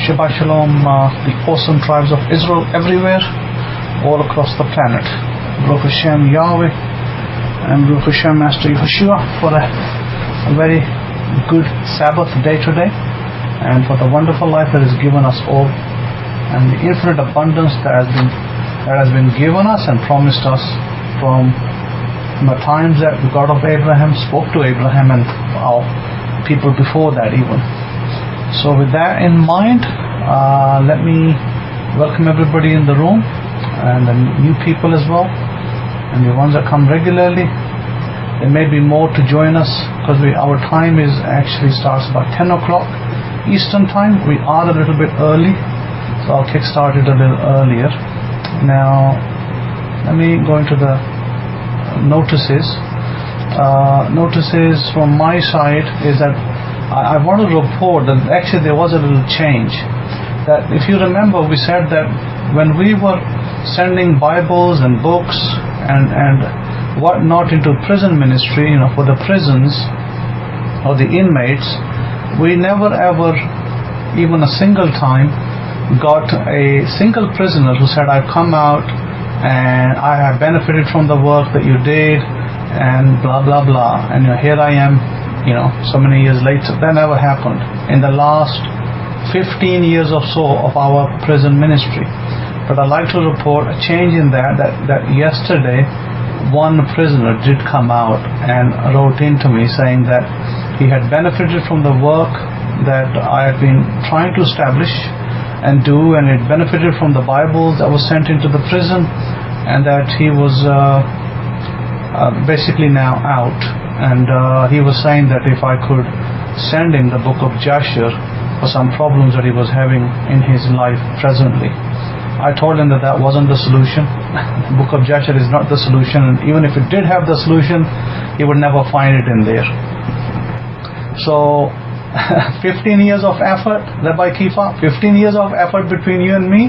Shabbat Shalom, the awesome tribes of Israel everywhere, all across the planet. Baruch Hashem Yahweh and Baruch Hashem Master Yeshua for a very good Sabbath day today, and for the wonderful life that is given us all, and the infinite abundance that has been given us and promised us from the times that the God of Abraham spoke to Abraham and our people before that even. So with that in mind, let me welcome everybody in the room, and the new people as well, and the ones that come regularly. There may be more to join us, because our time actually starts about 10 o'clock Eastern time. We are a little bit early, so I'll kickstart it a little earlier. Now let me go into the notices. Notices from my side is that I want to report that actually there was a little change. That if you remember, we said that when we were sending Bibles and books and whatnot into prison ministry, for the prisons or the inmates, we never ever, even a single time, got a single prisoner who said, I've come out and I have benefited from the work that you did and blah blah blah, and here I am, so many years later. That never happened in the last 15 years or so of our prison ministry. But I'd like to report a change in that yesterday one prisoner did come out and wrote into me saying that he had benefited from the work that I had been trying to establish and do, and it benefited from the Bibles that was sent into the prison, and that he was basically now out. And he was saying that if I could send him the book of Jasher for some problems that he was having in his life presently. I told him that wasn't the solution. The book of Jasher is not the solution, and even if it did have the solution, he would never find it in there. So 15 years of effort, Rabbi Kefa, 15 years of effort between you and me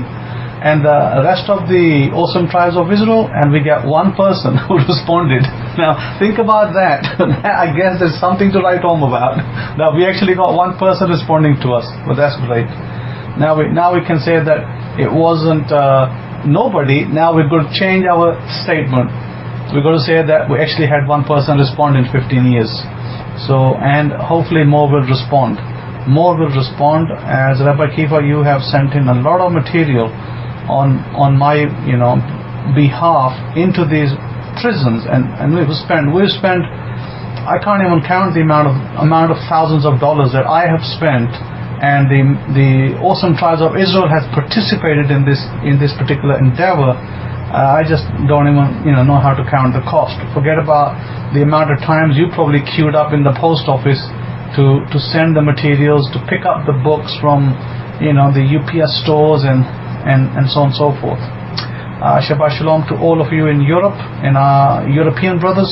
and the rest of the awesome tribes of Israel, and we get one person who responded. Now think about that. I guess there's something to write home about. Now we actually got one person responding to us. Well, that's great. Now we can say that it wasn't nobody. Now we're going to change our statement. We're going to say that we actually had one person respond in 15 years. So, and hopefully more will respond. More will respond, as Rabbi Kefa, you have sent in a lot of material on my behalf into these prisons, and we've spent I can't even count the amount of thousands of dollars that I have spent, and the awesome tribes of Israel has participated in this particular endeavor. I just don't even know how to count the cost. Forget about the amount of times you probably queued up in the post office to send the materials, to pick up the books from the UPS stores and so on and so forth. Shabbat Shalom to all of you in Europe, and our European brothers,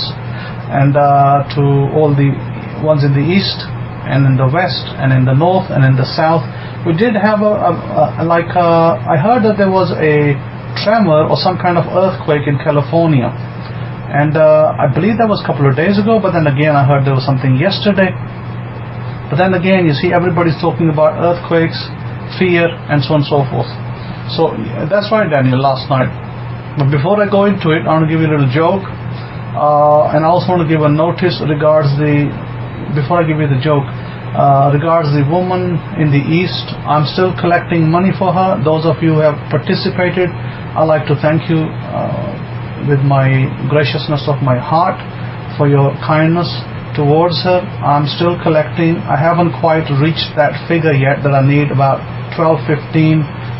and to all the ones in the East and in the West and in the North and in the South. We did have I heard that there was a tremor or some kind of earthquake in California, and I believe that was a couple of days ago, but then again I heard there was something yesterday. But then again, you see, everybody's talking about earthquakes, fear, and so on and so forth. So that's right, Daniel, last night. But before I go into it, I want to give you a little joke, and I also want to give a notice before I give you the joke, regards the woman in the East. I'm still collecting money for her. Those of you who have participated, I'd like to thank you with my graciousness of my heart for your kindness towards her. I'm still collecting. I haven't quite reached that figure yet that I need, about roughly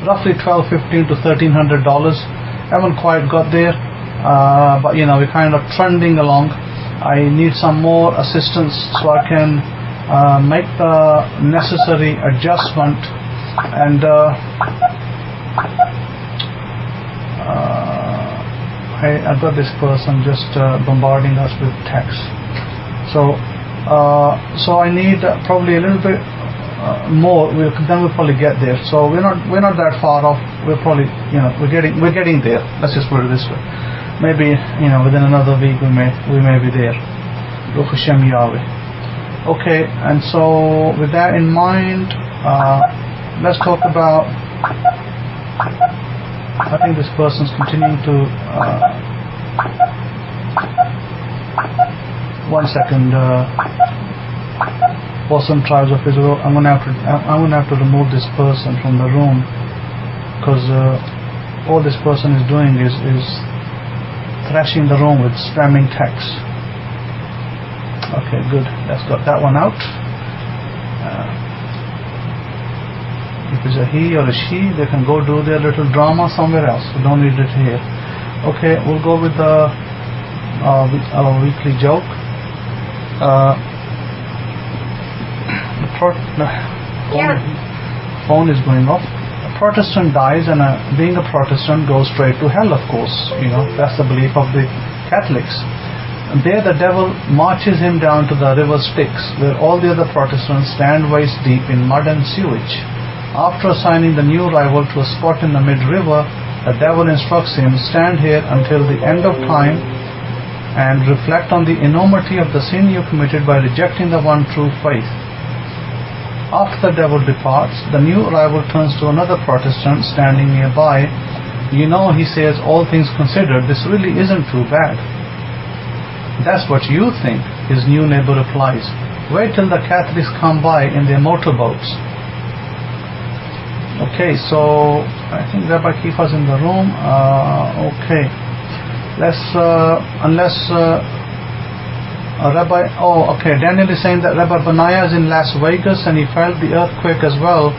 $1,215 to $1,300. Haven't quite got there, but we're kind of trending along. I need some more assistance so I can make the necessary adjustment, and I've got this person just bombarding us with text. So I need probably a little bit more. Then we'll probably get there. So we're not that far off. We're probably we're getting there. Let's just put it this way. Maybe within another week we may be there. Baruch Hashem Yahweh. Okay, and so with that in mind, let's talk about, I think this person's continuing to, one second, Awesome Tribes of Israel. I'm gonna have to remove this person from the room, because all this person is doing is thrashing the room with spamming text. Okay, good. Let's got that one out. If it's a he or a she, they can go do their little drama somewhere else. We don't need it here. Okay, we'll go with our weekly joke. Phone is going off. A Protestant dies, and being a Protestant goes straight to hell, of course. That's the belief of the Catholics. And there the devil marches him down to the river Styx, where all the other Protestants stand waist deep in mud and sewage. After assigning the new arrival to a spot in the mid-river, the devil instructs him, stand here until the end of time and reflect on the enormity of the sin you committed by rejecting the one true faith. After the devil departs, the new arrival turns to another Protestant standing nearby. He says, all things considered, this really isn't too bad. That's what you think, his new neighbor replies. Wait till the Catholics come by in their motorboats. Okay, so I think Rabbi Kefa's in the room. Okay, let's Daniel is saying that Rabbi Benaiah is in Las Vegas and he felt the earthquake as well,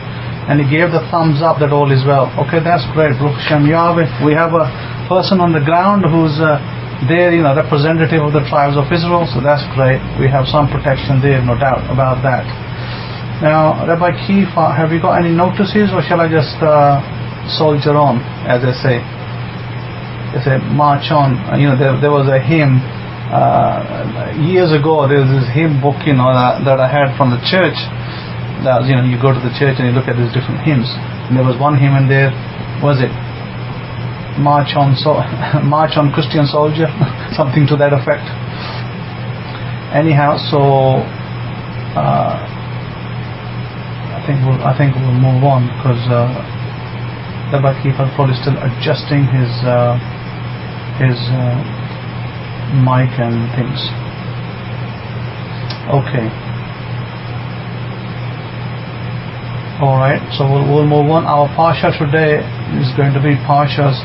and he gave the thumbs up that all is well. Okay, that's great. Baruch Hashem Yahweh. We have a person on the ground who's there, representative of the tribes of Israel, so that's great. We have some protection there, no doubt about that. Now, Rabbi Kefa, have you got any notices, or shall I just soldier on, as they say? They say march on. There was a hymn years ago. There's this hymn book, that I had from the church. That you go to the church and you look at these different hymns. And there was one hymn in there. Was it March on Christian Soldier, something to that effect? Anyhow, so I think we'll move on, because Rabbi Kefa probably still adjusting his mic and things. Okay. Alright, so we'll move on. Our Parsha today is going to be Parsha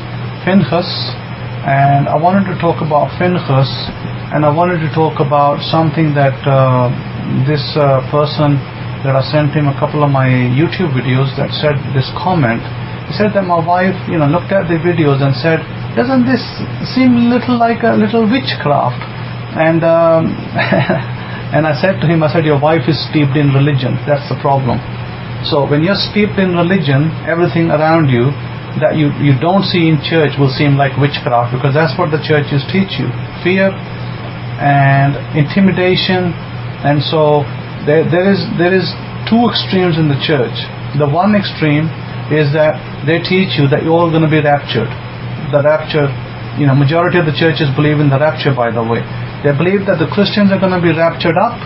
Pinheas, and I wanted to talk about Pinheas, and I wanted to talk about something that this person that I sent him a couple of my YouTube videos that said this comment. He said that my wife, looked at the videos and said, doesn't this seem like a little witchcraft? And and I said to him, your wife is steeped in religion. That's the problem. So when you're steeped in religion, everything around you that you don't see in church will seem like witchcraft, because that's what the churches teach you: fear and intimidation. And so there is two extremes in the church. The one extreme is that they teach you that you're all going to be raptured. The rapture, majority of the churches believe in the rapture, by the way. They believe that the Christians are going to be raptured up,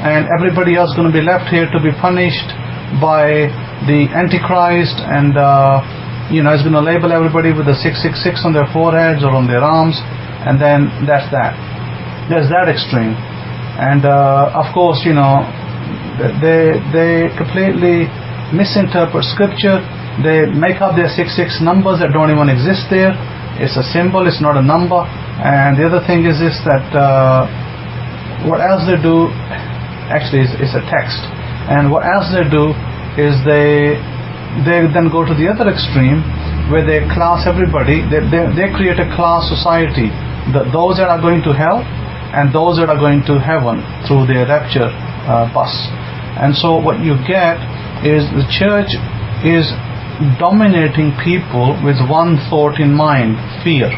and everybody else is going to be left here to be punished by the Antichrist, and is going to label everybody with a 666 on their foreheads or on their arms, and then that's that. There's that extreme. And of course, they completely misinterpret scripture. They make up their 666 numbers that don't even exist there. It's a symbol, it's not a number. And the other thing is this, that what else they do, actually it's a text. And what else they do is they then go to the other extreme, where they class everybody. They create a class society. Those that are going to hell and those that are going to heaven through their rapture bus. And so what you get is the church is dominating people with one thought in mind: fear.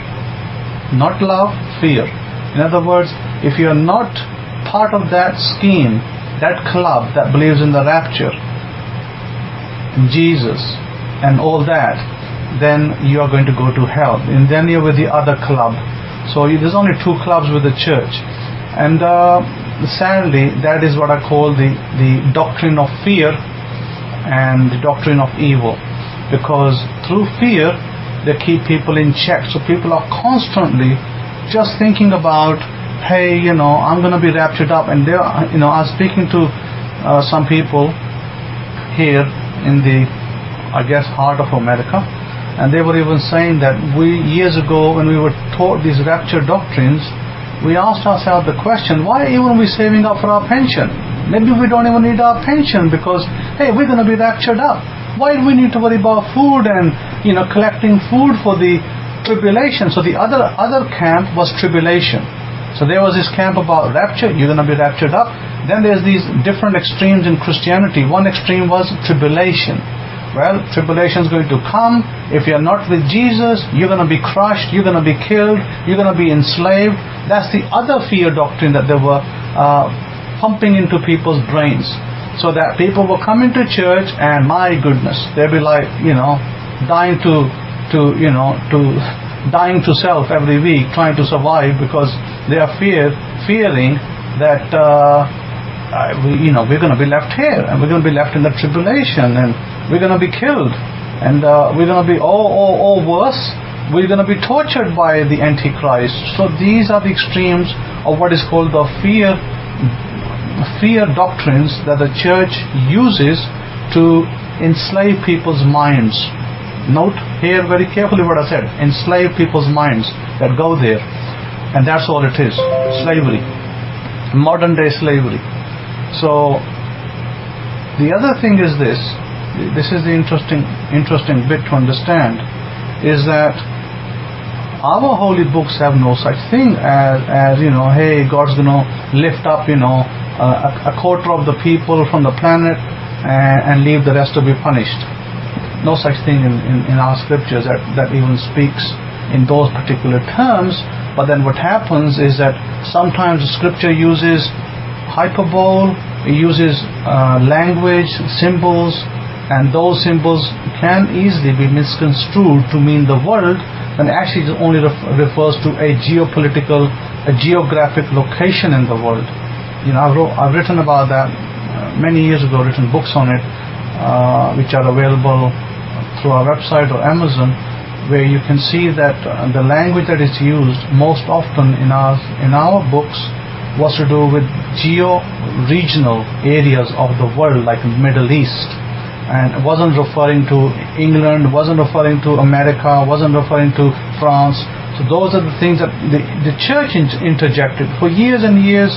Not love, fear. In other words, if you're not part of that scheme, that club that believes in the rapture, Jesus and all that, then you are going to go to hell, and then you're with the other club. So there's only two clubs with the church. And sadly, that is what I call the doctrine of fear. and the doctrine of evil, because through fear they keep people in check. So people are constantly just thinking about, hey, I'm going to be raptured up. And I was speaking to some people here in the, I guess, heart of America, and they were even saying that years ago when we were taught these rapture doctrines, we asked ourselves the question, why even are we saving up for our pension? Maybe we don't even need our pension, because hey, we're going to be raptured up. Why do we need to worry about food and collecting food for the tribulation? So the other camp was tribulation. So there was this camp about rapture, you're going to be raptured up. Then there's these different extremes in Christianity. One extreme was tribulation. Well, tribulation is going to come. If you're not with Jesus, you're going to be crushed, you're going to be killed, you're going to be enslaved. That's the other fear doctrine that they were pumping into people's brains. So that people will come into church and my goodness, they'll be like, dying to self every week, trying to survive, because they are fearing that we're going to be left here, and we're going to be left in the tribulation, and we're going to be killed, and we're going to be worse, we're going to be tortured by the Antichrist. So these are the extremes of what is called the fear doctrines that the church uses to enslave people's minds. Note here very carefully what I said, enslave people's minds that go there. And that's all it is, slavery, modern day slavery. So the other thing is this is the interesting bit to understand, is that our holy books have no such thing as hey, God's going to lift up a quarter of the people from the planet and leave the rest to be punished. No such thing in our scriptures that even speaks in those particular terms. But then what happens is that sometimes the scripture uses hyperbole, it uses language, symbols, and those symbols can easily be misconstrued to mean the world, when actually it only refers to a geographic location in the world. I've written about that many years ago, written books on it, which are available through our website or Amazon, where you can see that the language that is used most often in our books was to do with geo-regional areas of the world, like the Middle East, and wasn't referring to England, wasn't referring to America, wasn't referring to France. So those are the things that the church interjected. For years and years,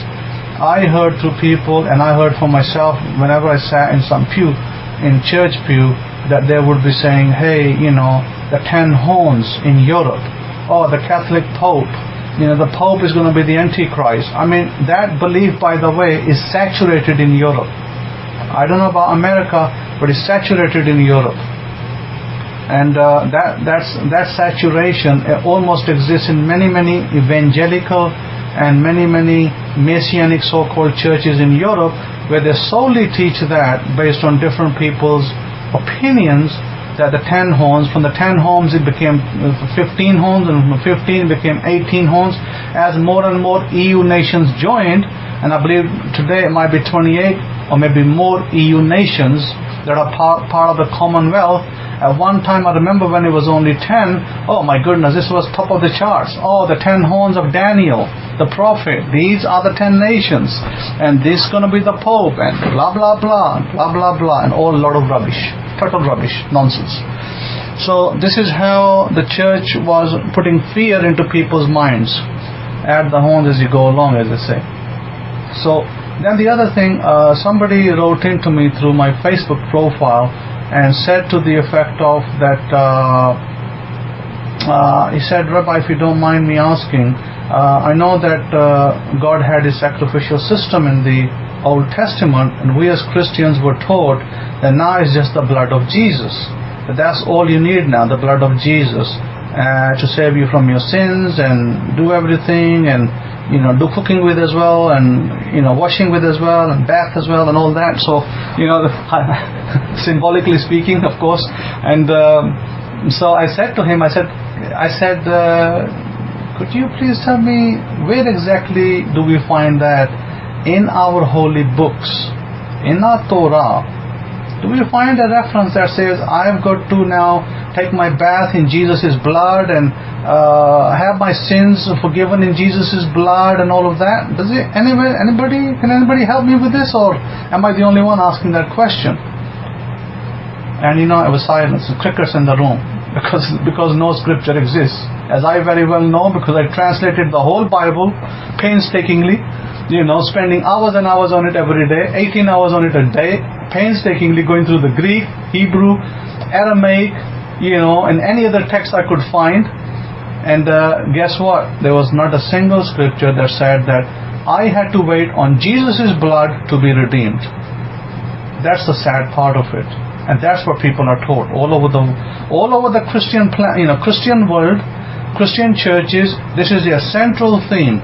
I heard through people, and I heard for myself whenever I sat in some pew, in church pew, that they would be saying, hey, the 10 horns in Europe, or the Catholic Pope, the Pope is going to be the Antichrist. I mean, that belief, by the way, is saturated in Europe. I don't know about America, but it's saturated in Europe. And that saturation almost exists in many evangelical and many messianic so-called churches in Europe, where they solely teach that based on different people's opinions, that the 10 horns, from the 10 horns it became 15 horns, and from 15 it became 18 horns, as more and more EU nations joined, and I believe today it might be 28 or maybe more EU nations that are part of the Commonwealth. At one time, I remember when it was only 10, oh my goodness, this was top of the charts. Oh, the 10 horns of Daniel, the prophet, these are the 10 nations, and this is going to be the Pope, and blah blah blah, blah blah blah, and all a lot of rubbish, total rubbish, nonsense. So this is how the church was putting fear into people's minds. Add the horns as you go along, as they say. So then the other thing, somebody wrote into me through my Facebook profile and said to the effect of that, he said, Rabbi, if you don't mind me asking, I know that God had his sacrificial system in the Old Testament, and we as Christians were taught that now it's just the blood of Jesus, that that's all you need now, the blood of Jesus, to save you from your sins and do everything, and do cooking with as well, and washing with as well, and bath as well, and all that. So symbolically speaking, of course. And so I said to him, I said, could you please tell me where exactly do we find that in our holy books, in our Torah, Do we find a reference that says, I have got to now take my bath in Jesus' blood and have my sins forgiven in Jesus' blood and all of that? Can anybody help me with this, or am I the only one asking that question? And it was silence, crickets in the room, because no scripture exists. As I very well know, because I translated the whole Bible painstakingly, spending hours and hours on it every day, 18 hours on it a day, painstakingly going through the Greek, Hebrew, Aramaic, and any other text I could find. And guess what? There was not a single scripture that said that I had to wait on Jesus' blood to be redeemed. That's the sad part of it. And that's what people are taught all over the Christian Christian world, Christian churches. This is their central theme.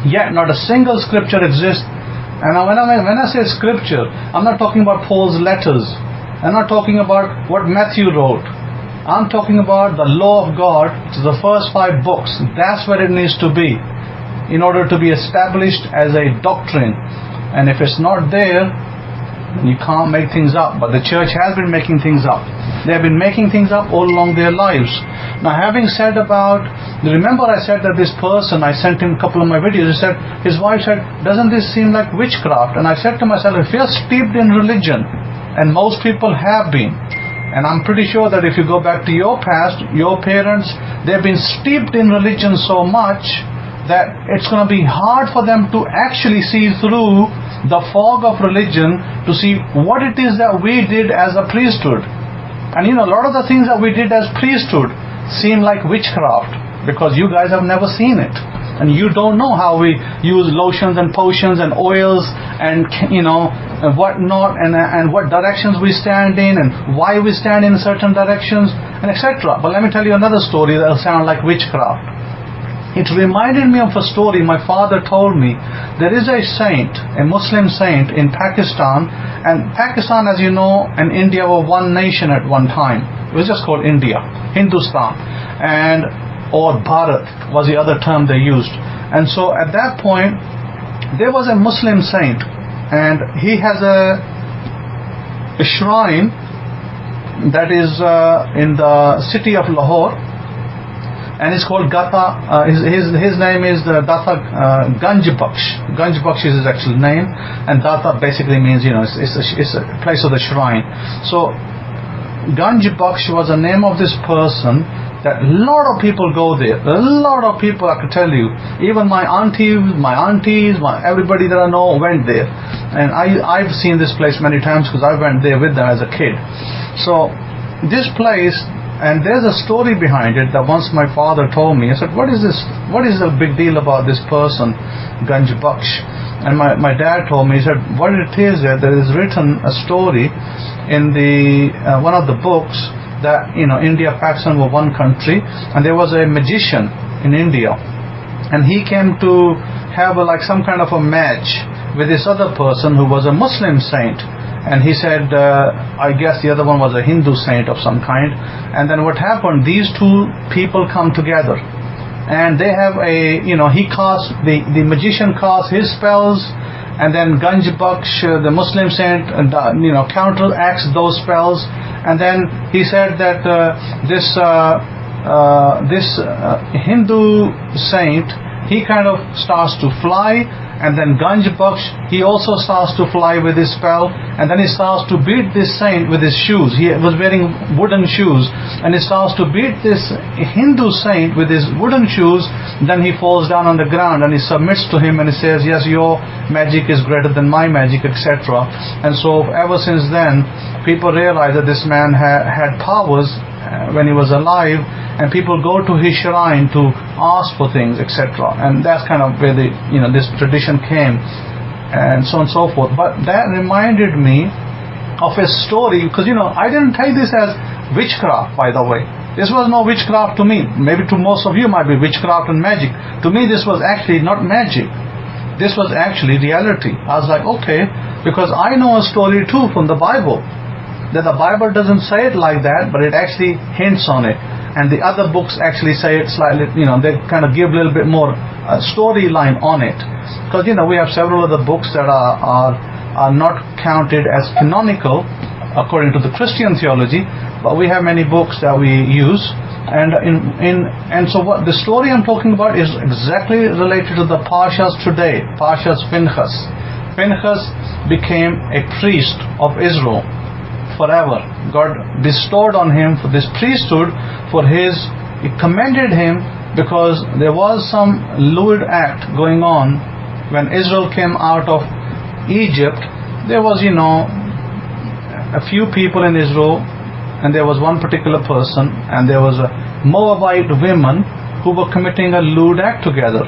Yet not a single scripture exists. And when I say scripture, I'm not talking about Paul's letters. I'm not talking about what Matthew wrote. I'm talking about the law of God, which is the first 5 books. That's where it needs to be in order to be established as a doctrine. And if it's not there, then you can't make things up. But the church has been making things up. They have been making things up all along their lives. Now, having said remember I said that this person, I sent him a couple of my videos, his wife said, doesn't this seem like witchcraft? And I said to myself, if you're steeped in religion, and most people have been, and I'm pretty sure that if you go back to your past, your parents, they've been steeped in religion so much that it's going to be hard for them to actually see through the fog of religion to see what it is that we did as a priesthood. And a lot of the things that we did as priesthood seem like witchcraft, because you guys have never seen it, and you don't know how we use lotions and potions and oils and and what not, and what directions we stand in, and why we stand in certain directions, and etc. But let me tell you another story that will sound like witchcraft. It reminded me of a story my father told me. There is a saint, a Muslim saint in Pakistan, and Pakistan, as you know, and India were one nation at one time. It was just called India, Hindustan, or Bharat was the other term they used. And so at that point, there was a Muslim saint, and he has a shrine that is in the city of Lahore, and it's called Gata. His name is Data Ganj Baksh. Ganj Baksh is his actual name, and Data basically means it's a place of the shrine. So Ganj Baksh was the name of this person that a lot of people go there. A lot of people, I can tell you, even my aunties, everybody that I know went there. And I've seen this place many times because I went there with them as a kid. So this place, and there's a story behind it that once my father told me. I said, what is this? What is the big deal about this person, Ganj Baksh? And my dad told me, he said, what it is that there is written a story in the one of the books that India, Pakistan were one country, and there was a magician in India, and he came to have some kind of a match with this other person who was a Muslim saint. And he said, I guess the other one was a Hindu saint of some kind. And then what happened, these two people come together, and they have the magician casts his spells, and then Ganj Baksh, the Muslim saint, counteracts those spells. And then he said that this Hindu saint, he kind of starts to fly, and then Ganj Baksh, he also starts to fly with his spell, and then he starts to beat this saint with his shoes. He was wearing wooden shoes, and he starts to beat this Hindu saint with his wooden shoes. Then he falls down on the ground, and he submits to him, and he says, yes, your magic is greater than my magic, etc. And so ever since then, people realize that this man had powers when he was alive, and people go to his shrine to ask for things, etc. And that's kind of where this tradition came, and so on and so forth. But that reminded me of a story, because I didn't take this as witchcraft, by the way. This was no witchcraft to me. Maybe to most of you might be witchcraft and magic. To me, this was actually not magic. This was actually reality. I was like, okay, because I know a story too from the Bible, that the Bible doesn't say it like that, but it actually hints on it. And the other books actually say it slightly, they kind of give a little bit more storyline on it. Because, we have several other books that are not counted as canonical, according to the Christian theology, but we have many books that we use. And so what the story I'm talking about is exactly related to the Parshas today, Parshas Pinheas. Pinheas became a priest of Israel forever. God bestowed on him for this priesthood he commended him because there was some lewd act going on when Israel came out of Egypt. There was, a few people in Israel, and there was one particular person, and there was a Moabite woman who were committing a lewd act together.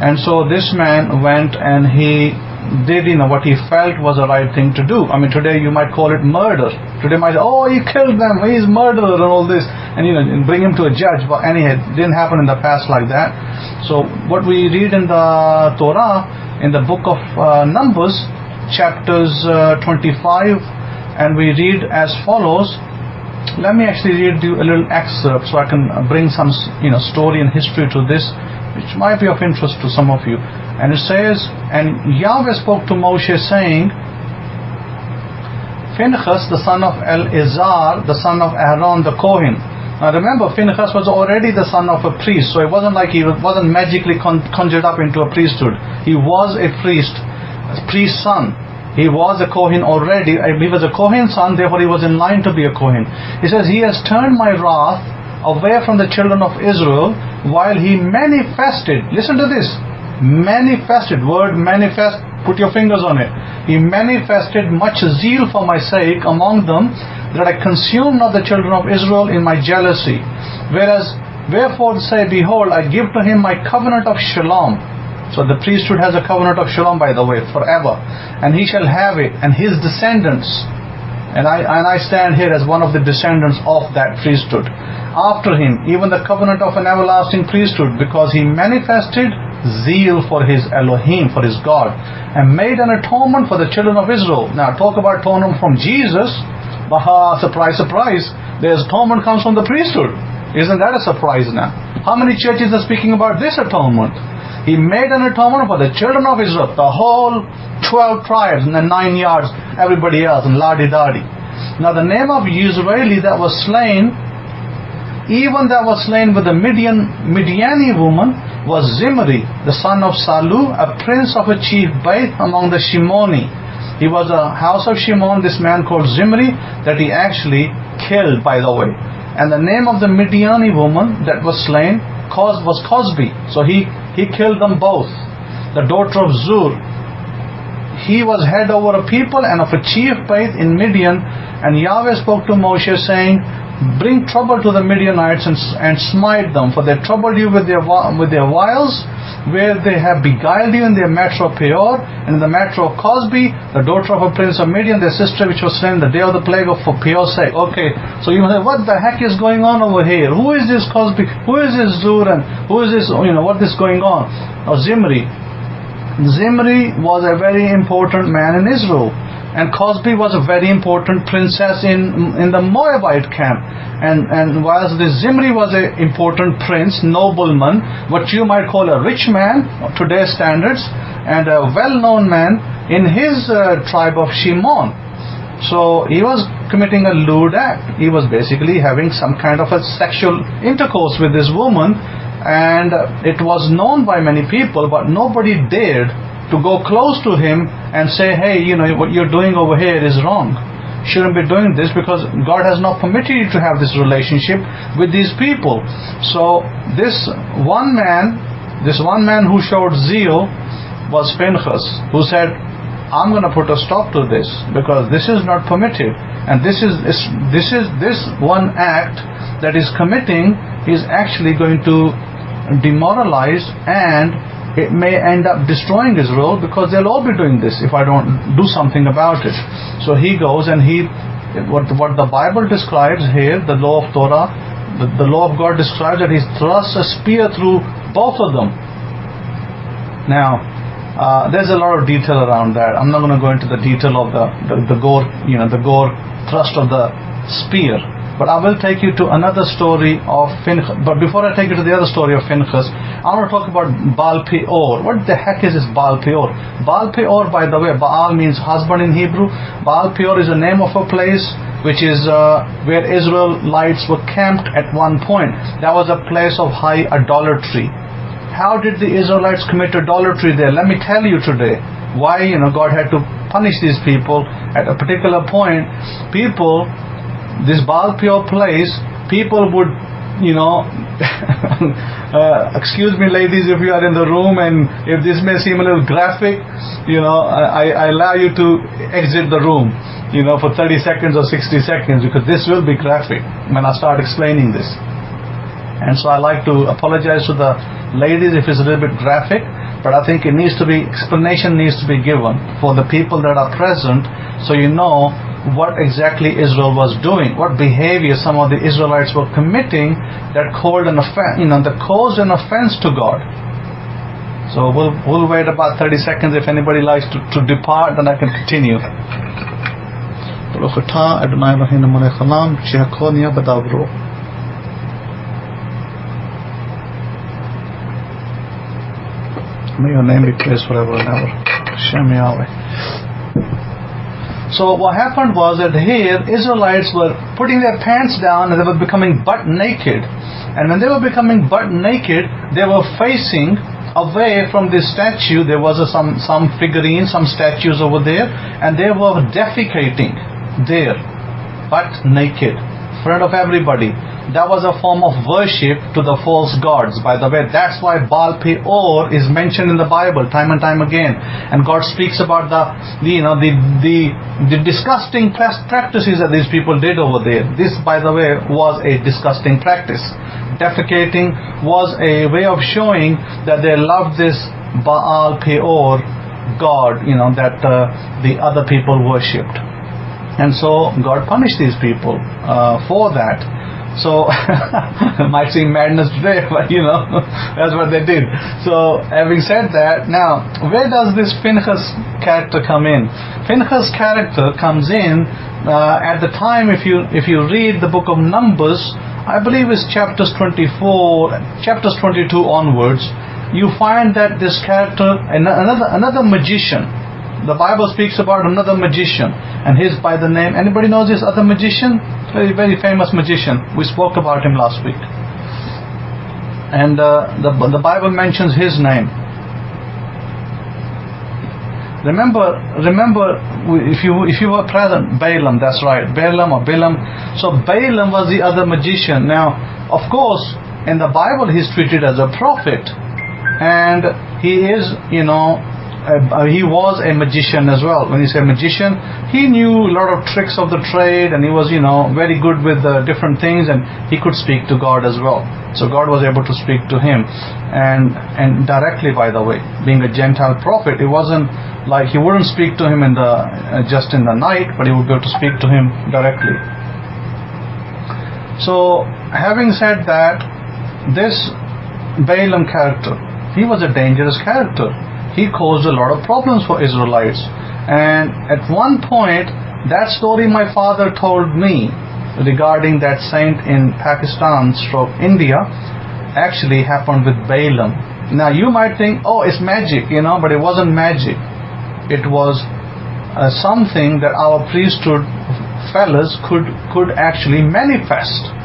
And so this man went and he did what he felt was the right thing to do. I mean, today you might call it murder. Today you might say, oh, he killed them, he's murderer and all this, and bring him to a judge. But anyhow, it didn't happen in the past like that. So what we read in the Torah, in the book of Numbers, chapters 25, and we read as follows. Let me actually read you a little excerpt so I can bring some story and history to this, which might be of interest to some of you. And it says, and Yahweh spoke to Moshe saying, Pinheas, the son of Eleazar, the son of Aaron the Kohen. Now remember, Pinheas was already the son of a priest, so it wasn't like he wasn't magically conjured up into a priesthood. He was a priest's son. He was a Kohen already. He was a Kohen son, therefore he was in line to be a Kohen. He says, he has turned my wrath away from the children of Israel while he manifested. Listen to this. Manifested. Word manifest. Put your fingers on it. He manifested much zeal for my sake among them, that I consumed not the children of Israel in my jealousy. Wherefore say, behold, I give to him my covenant of shalom. So the priesthood has a covenant of shalom, by the way, forever. And he shall have it, and his descendants. And I stand here as one of the descendants of that priesthood. After him, even the covenant of an everlasting priesthood, because he manifested zeal for his Elohim, for his God, and made an atonement for the children of Israel. Now talk about atonement from Jesus. Baha, surprise, surprise. The atonement comes from the priesthood. Isn't that a surprise now? How many churches are speaking about this atonement? He made an atonement for the children of Israel, the whole 12 tribes, and the 9 yards, everybody else, and la-di-da-di. Now the name of Israeli that was slain, even that was slain with the Midiani woman, was Zimri, the son of Salu, a prince of a chief Brit among the Shimoni. He was a house of Shimon, this man called Zimri, that he actually killed, by the way. And the name of the Midiani woman that was slain was Cosby. So he killed them both. The daughter of Zur. He was head over a people and of a chief Brit in Midian. And Yahweh spoke to Moshe saying, bring trouble to the Midianites and smite them, for they troubled you with their wiles, where they have beguiled you in their matter of Peor, and in the matter of Cosby, the daughter of a prince of Midian, their sister which was slain the day of the plague for Peor's sake. Okay, so you say, what the heck is going on over here? Who is this Cosby? Who is this Zur? And who is this, what is going on? Now Zimri. Zimri was a very important man in Israel. And Cosby was a very important princess in the Moabite camp. And whilst this Zimri was an important prince, nobleman, what you might call a rich man, today's standards, and a well-known man in his tribe of Shimon. So he was committing a lewd act. He was basically having some kind of a sexual intercourse with this woman, and it was known by many people, but nobody dared to go close to him and say, hey, what you're doing over here is wrong. Shouldn't be doing this, because God has not permitted you to have this relationship with these people. So this one man who showed zeal was Pinheas, who said, I'm going to put a stop to this, because this is not permitted. And this one act that is committing is actually going to demoralize, and it may end up destroying Israel, because they'll all be doing this if I don't do something about it. So he goes and what the Bible describes here, the law of Torah, the law of God describes that he thrusts a spear through both of them. Now, there's a lot of detail around that. I'm not going to go into the detail of the gore, the gore thrust of the spear. But I will take you to another story of Pinheas. But before I take you to the other story of Pinheas, I want to talk about Baal Peor. What the heck is this Baal Peor? Baal Peor, by the way, Baal means husband in Hebrew. Baal Peor is the name of a place which is where Israelites were camped at one point. That was a place of high idolatry. How did the Israelites commit idolatry there? Let me tell you today why God had to punish these people at a particular point. This Baal Peor place, people would excuse me ladies if you are in the room, and if this may seem a little graphic, I allow you to exit the room for 30 seconds or 60 seconds, because this will be graphic when I start explaining this. And so I like to apologize to the ladies if it's a little bit graphic, but I think explanation needs to be given for the people that are present, so you know what exactly Israel was doing, what behavior some of the Israelites were committing that caused an offense to God. So we'll wait about 30 seconds. If anybody likes to depart, then I can continue. May your name be praised forever and ever. Shem Yahweh. So what happened was that here Israelites were putting their pants down and they were becoming butt naked. And when they were becoming butt naked, they were facing away from this statue. There was some figurines, some statues over there, and they were defecating there, butt naked, in front of everybody. That was a form of worship to the false gods. By the way, that's why Baal Peor is mentioned in the Bible time and time again. And God speaks about the disgusting practices that these people did over there. This, by the way, was a disgusting practice. Defecating was a way of showing that they loved this Baal Peor god, that the other people worshipped. And so God punished these people for that. So it might seem madness today, but that's what they did. So having said that, now where does this Pinheas character come in? Pinheas character comes in at the time, if you read the book of Numbers, I believe it's chapters 22 onwards, you find that this character, another magician. The Bible speaks about another magician, and he's by the name, anybody knows this other magician? Very, very famous magician. We spoke about him last week. And the Bible mentions his name. Remember, if you were present, Balaam, that's right, Balaam or Balaam. So Balaam was the other magician. Now, of course, in the Bible he's treated as a prophet, and he is, he was a magician as well. When you say magician, he knew a lot of tricks of the trade, and he was, very good with different things, and he could speak to God as well. So God was able to speak to him, and directly, by the way, being a Gentile prophet, it wasn't like he wouldn't speak to him just in the night, but he would be able to speak to him directly. So, having said that, this Balaam character, he was a dangerous character. He caused a lot of problems for Israelites. And at one point, that story my father told me regarding that saint in Pakistan / India actually happened with Balaam. Now you might think, oh, it's magic, but it wasn't magic. It was something that our priesthood fellas could actually manifest.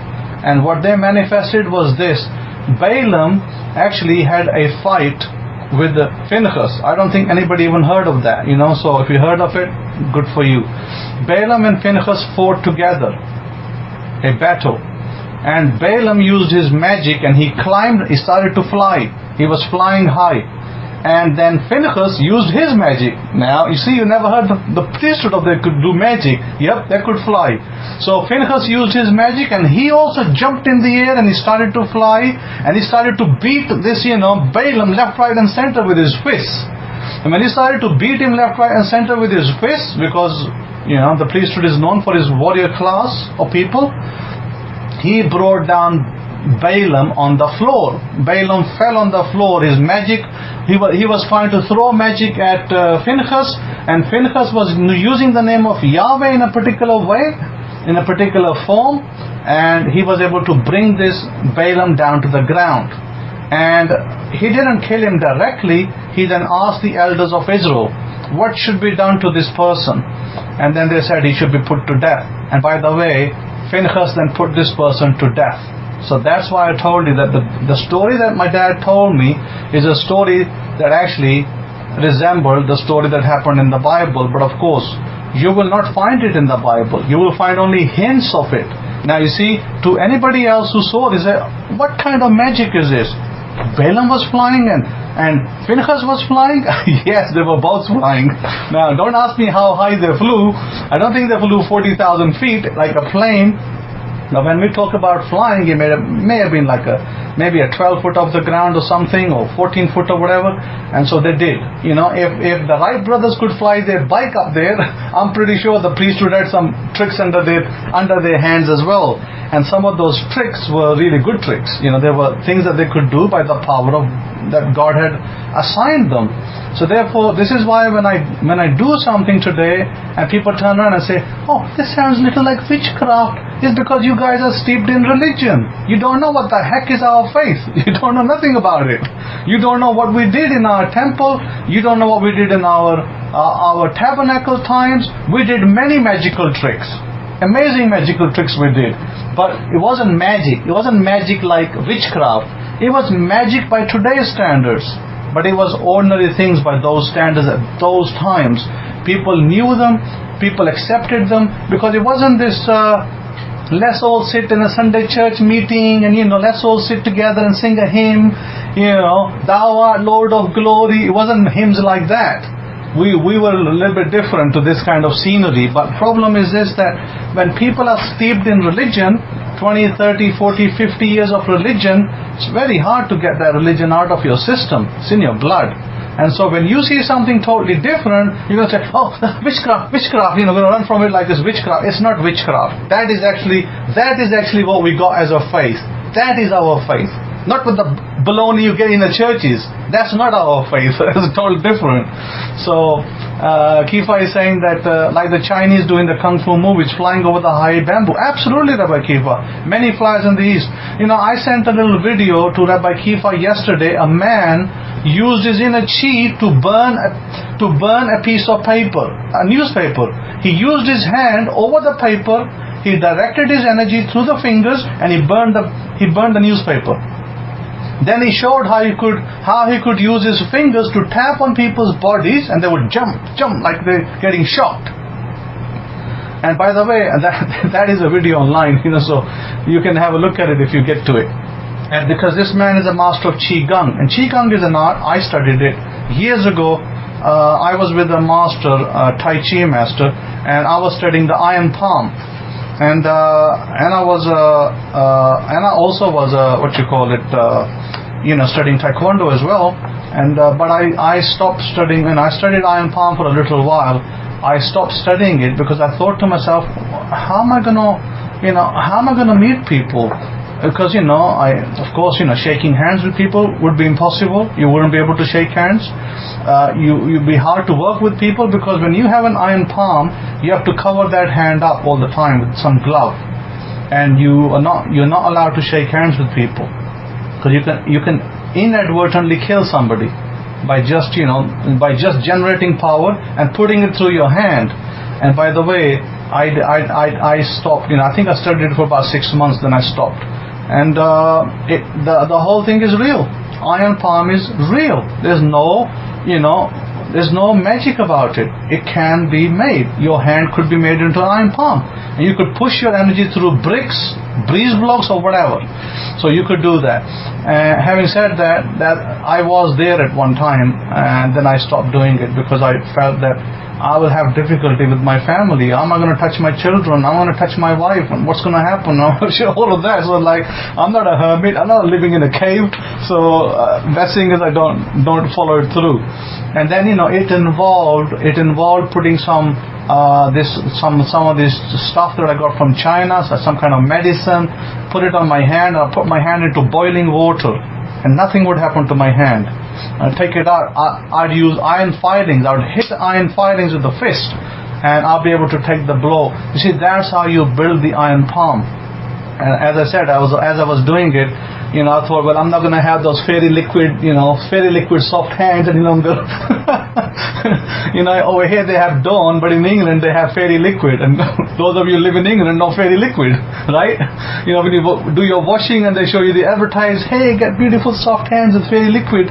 And what they manifested was this. Balaam actually had a fight with Pinheas. I don't think anybody even heard of that, so if you heard of it, good for you. Balaam and Pinheas fought together, a battle, and Balaam used his magic and he started to fly. He was flying high, and then Pinheas used his magic. Now you see, you never heard the priesthood of they could do magic. Yep, they could fly. So Pinheas used his magic, and he also jumped in the air and he started to fly, and he started to beat this Balaam left, right and center with his fists. And when he started to beat him left, right and center with his fists, because the priesthood is known for his warrior class of people, he brought down Balaam on the floor. Balaam fell on the floor. His magic, he was trying to throw magic at Pinheas, and Pinheas was using the name of Yahweh in a particular way, in a particular form, and he was able to bring this Balaam down to the ground. And he didn't kill him directly. He then asked the elders of Israel, what should be done to this person? and then they said he should be put to death. And by the way, Pinheas then put this person to death. So that's why I told you that the story that my dad told me is a story that actually resembled the story that happened in the Bible. But of course, you will not find it in the Bible. You will find only hints of it. Now you see, to anybody else who saw this, what kind of magic is this? Balaam was flying and Pinheas was flying? Yes, they were both flying. Now don't ask me how high they flew. I don't think they flew 40,000 feet like a plane. Now when we talk about flying, it may have been like maybe a 12 foot off the ground or something, or 14 foot or whatever. And so they did. You know, if the Wright brothers could fly their bike up there, I'm pretty sure the priesthood had some tricks under their hands as well. And some of those tricks were really good tricks. You know, there were things that they could do by the power of that God had assigned them. So therefore, this is why when I do something today and people turn around and say, oh, this sounds a little like witchcraft, it's because you guys are steeped in religion. You don't know what the heck is our faith. You don't know nothing about it. You don't know what we did in our temple. You don't know what we did in our tabernacle times. We did many magical tricks. Amazing magical tricks we did. But it wasn't magic. It wasn't magic like witchcraft. It was magic by today's standards. But it was ordinary things by those standards at those times. People knew them, people accepted them, because it wasn't this let's all sit in a Sunday church meeting and let's all sit together and sing a hymn, thou art Lord of glory. It wasn't hymns like that. We were a little bit different to this kind of scenery. But problem is this, that when people are steeped in religion, 20, 30, 40, 50 years of religion, it's very hard to get that religion out of your system. It's in your blood. And so when you see something totally different, you're going to say, oh, witchcraft, we're going to run from it like this witchcraft. It's not witchcraft. That is actually what we got as a faith. That is our faith. Not with the baloney you get in the churches. That's not our faith. It's totally different. So Kefa is saying that like the Chinese doing the kung fu movies, flying over the high bamboo. Absolutely, Rabbi Kefa. Many flies in the east. I sent a little video to Rabbi Kefa yesterday. A man used his inner chi to burn a piece of paper, a newspaper. He used his hand over the paper. He directed his energy through the fingers, and he burned the newspaper. Then he showed how he could use his fingers to tap on people's bodies, and they would jump like they're getting shocked. And by the way, that is a video online, so you can have a look at it if you get to it. And because this man is a master of Qigong, and Qigong is an art. I studied it years ago. I was with a master, Tai Chi master, and I was studying the iron palm. And I also was studying Taekwondo as well. And but I stopped studying. When I studied iron palm for a little while, I stopped studying it because I thought to myself, how am I gonna meet people? Because shaking hands with people would be impossible. You wouldn't be able to shake hands. You'd be hard to work with people, because when you have an iron palm, you have to cover that hand up all the time with some glove, and you're not allowed to shake hands with people, because you can inadvertently kill somebody by just generating power and putting it through your hand. And by the way, I stopped. I think I studied it for about 6 months, then I stopped. And the whole thing is real. Iron palm is real. There's no magic about it. It can be made. Your hand could be made into an iron palm, and you could push your energy through bricks, breeze blocks, or whatever. So you could do that. Having said that I was there at one time, and then I stopped doing it because I felt that I will have difficulty with my family. Am I going to touch my children? I'm going to touch my wife, and what's going to happen? All of that. So I'm not a hermit. I'm not living in a cave. So best thing is I don't follow it through. And then it involved putting some of this stuff that I got from China, so some kind of medicine. Put it on my hand. I put my hand into boiling water, and nothing would happen to my hand. I'd take it out. I'd use iron filings. I would hit iron filings with the fist, and I'll be able to take the blow. You see, that's how you build the iron palm. And as I said, as I was doing it, I thought, well, I'm not going to have those fairy liquid soft hands, and I'm going to Over here they have Dawn, but in England they have Fairy Liquid, and those of you who live in England know Fairy Liquid, right? When you do your washing and they show you the advertise, hey, get beautiful soft hands with Fairy Liquid.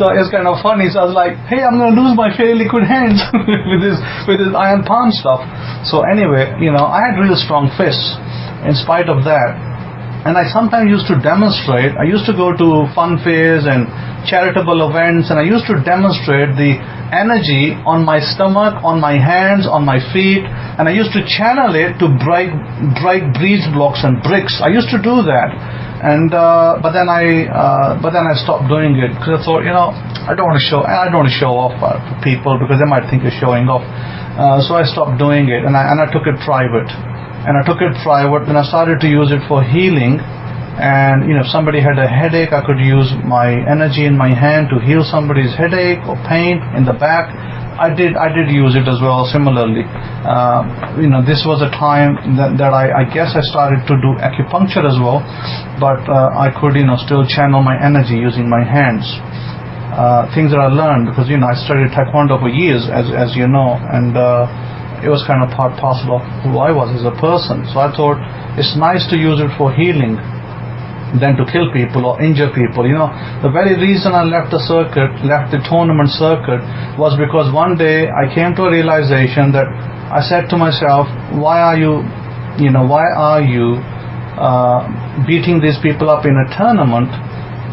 So it's kind of funny. So I was like, hey, I'm going to lose my Fairy Liquid hands with this iron palm stuff. So anyway, I had real strong fists in spite of that. And I sometimes used to demonstrate. I used to go to fun fairs and charitable events, and I used to demonstrate the energy on my stomach, on my hands, on my feet, and I used to channel it to break breeze blocks and bricks. I used to do that, and but then I stopped doing it because I thought, I don't want to show off for people because they might think you're showing off. So I stopped doing it, and I took it private. And I took it private, and I started to use it for healing. And if somebody had a headache, I could use my energy in my hand to heal somebody's headache or pain in the back. I did use it as well. Similarly, this was a time that I guess I started to do acupuncture as well, but I could still channel my energy using my hands. Things that I learned because I studied Taekwondo for years, as you know, and it was kind of part parcel of who I was as a person. So I thought it's nice to use it for healing than to kill people or injure people. The very reason I left the tournament circuit was because one day I came to a realization that I said to myself, why are you beating these people up in a tournament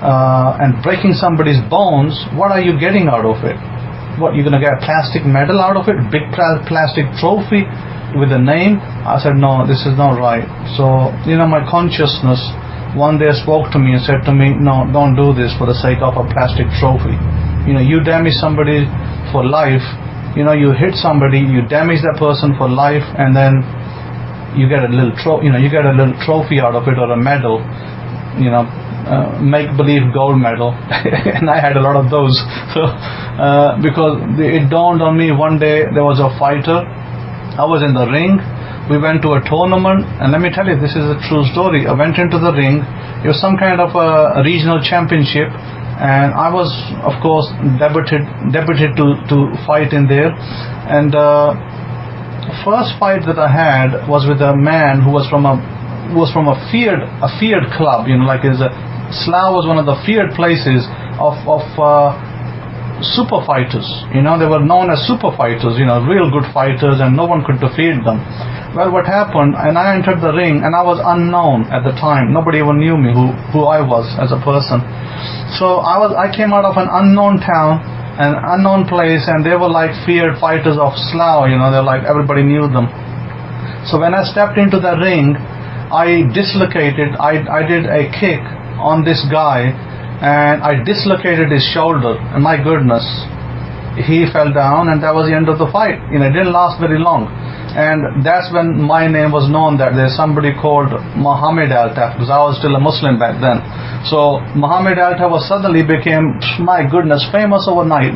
and breaking somebody's bones? What are you getting out of it? What, you're going to get a plastic medal out of it, big plastic trophy with a name? I said, no, this is not right. So, my consciousness one day spoke to me and said to me, no, don't do this for the sake of a plastic trophy. You damage somebody for life, you hit somebody, you damage that person for life, and then you get a little trophy out of it, or a medal, make-believe gold medal. And I had a lot of those. So because it dawned on me one day, there was a fighter. I was in the ring. We went to a tournament, and let me tell you, this is a true story. I went into the ring. It was some kind of a regional championship, and I was, of course, debuted to fight in there. And first fight that I had was with a man who was from a feared club. Slough was one of the feared places of super fighters. They were known as super fighters, real good fighters, and no one could defeat them. Well, what happened, and I entered the ring, and I was unknown at the time. Nobody even knew me, who I was as a person. So I came out of an unknown town, an unknown place, and they were like feared fighters of Slough. They're like, everybody knew them. So when I stepped into the ring, I dislocated. I did a kick on this guy, and I dislocated his shoulder, and my goodness, he fell down, and that was the end of the fight. It didn't last very long, and that's when my name was known, that there's somebody called Muhammad Altaf, because I was still a Muslim back then. So Muhammad Altaf suddenly became, my goodness, famous overnight.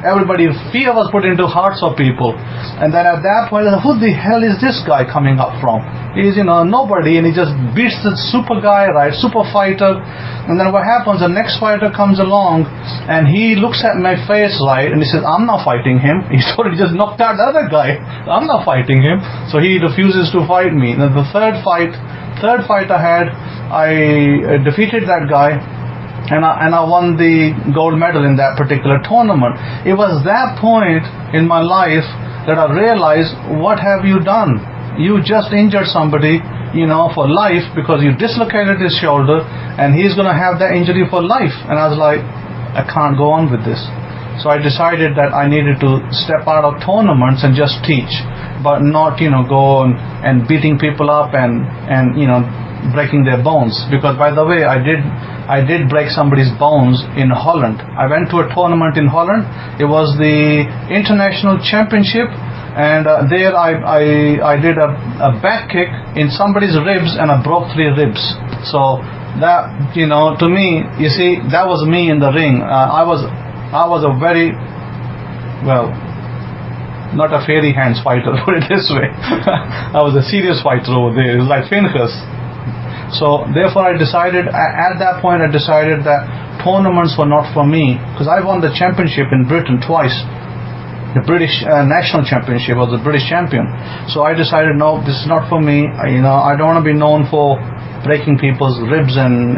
Everybody, fear was put into hearts of people, and then at that point, who the hell is this guy coming up from? He's nobody, and he just beats the super guy, right, super fighter. And then what happens, the next fighter comes along, and he looks at my face, right, and he says, I'm not fighting him. He sort of just knocked out the other guy. I'm not fighting him. So he refuses to fight me. Then the third fight I had, I defeated that guy, and I won the gold medal in that particular tournament. It was that point in my life that I realized, what have you done? You just injured somebody, for life, because you dislocated his shoulder, and he's going to have that injury for life. And I was like, I can't go on with this. So I decided that I needed to step out of tournaments and just teach, but not, go and beating people up and breaking their bones. Because, by the way, I did break somebody's bones in Holland. I went to a tournament in Holland. It was the international championship. And there I did a back kick in somebody's ribs, and I broke 3 ribs. So that, to me, you see, that was me in the ring. I was a very, well, not a fairy hands fighter, put it this way. I was a serious fighter over there. It was like Pinheas. So therefore at that point I decided that tournaments were not for me, because I won the championship in Britain twice. the British national championship, was the British champion. So I decided, no, this is not for me. I don't want to be known for breaking people's ribs and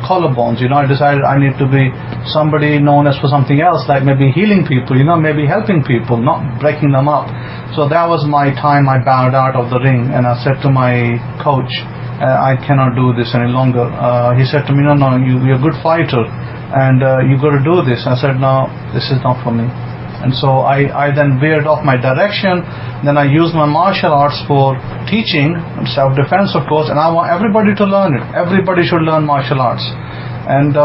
collarbones. I decided I need to be somebody known as for something else, like maybe healing people, maybe helping people, not breaking them up. So that was my time. I bowed out of the ring, and I said to my coach, I cannot do this any longer. He said to me, no, you're a good fighter, and you got to do this. I said, no, this is not for me. And so I then veered off my direction. Then I used my martial arts for teaching, self-defense of course, and I want everybody to learn it. Everybody should learn martial arts. And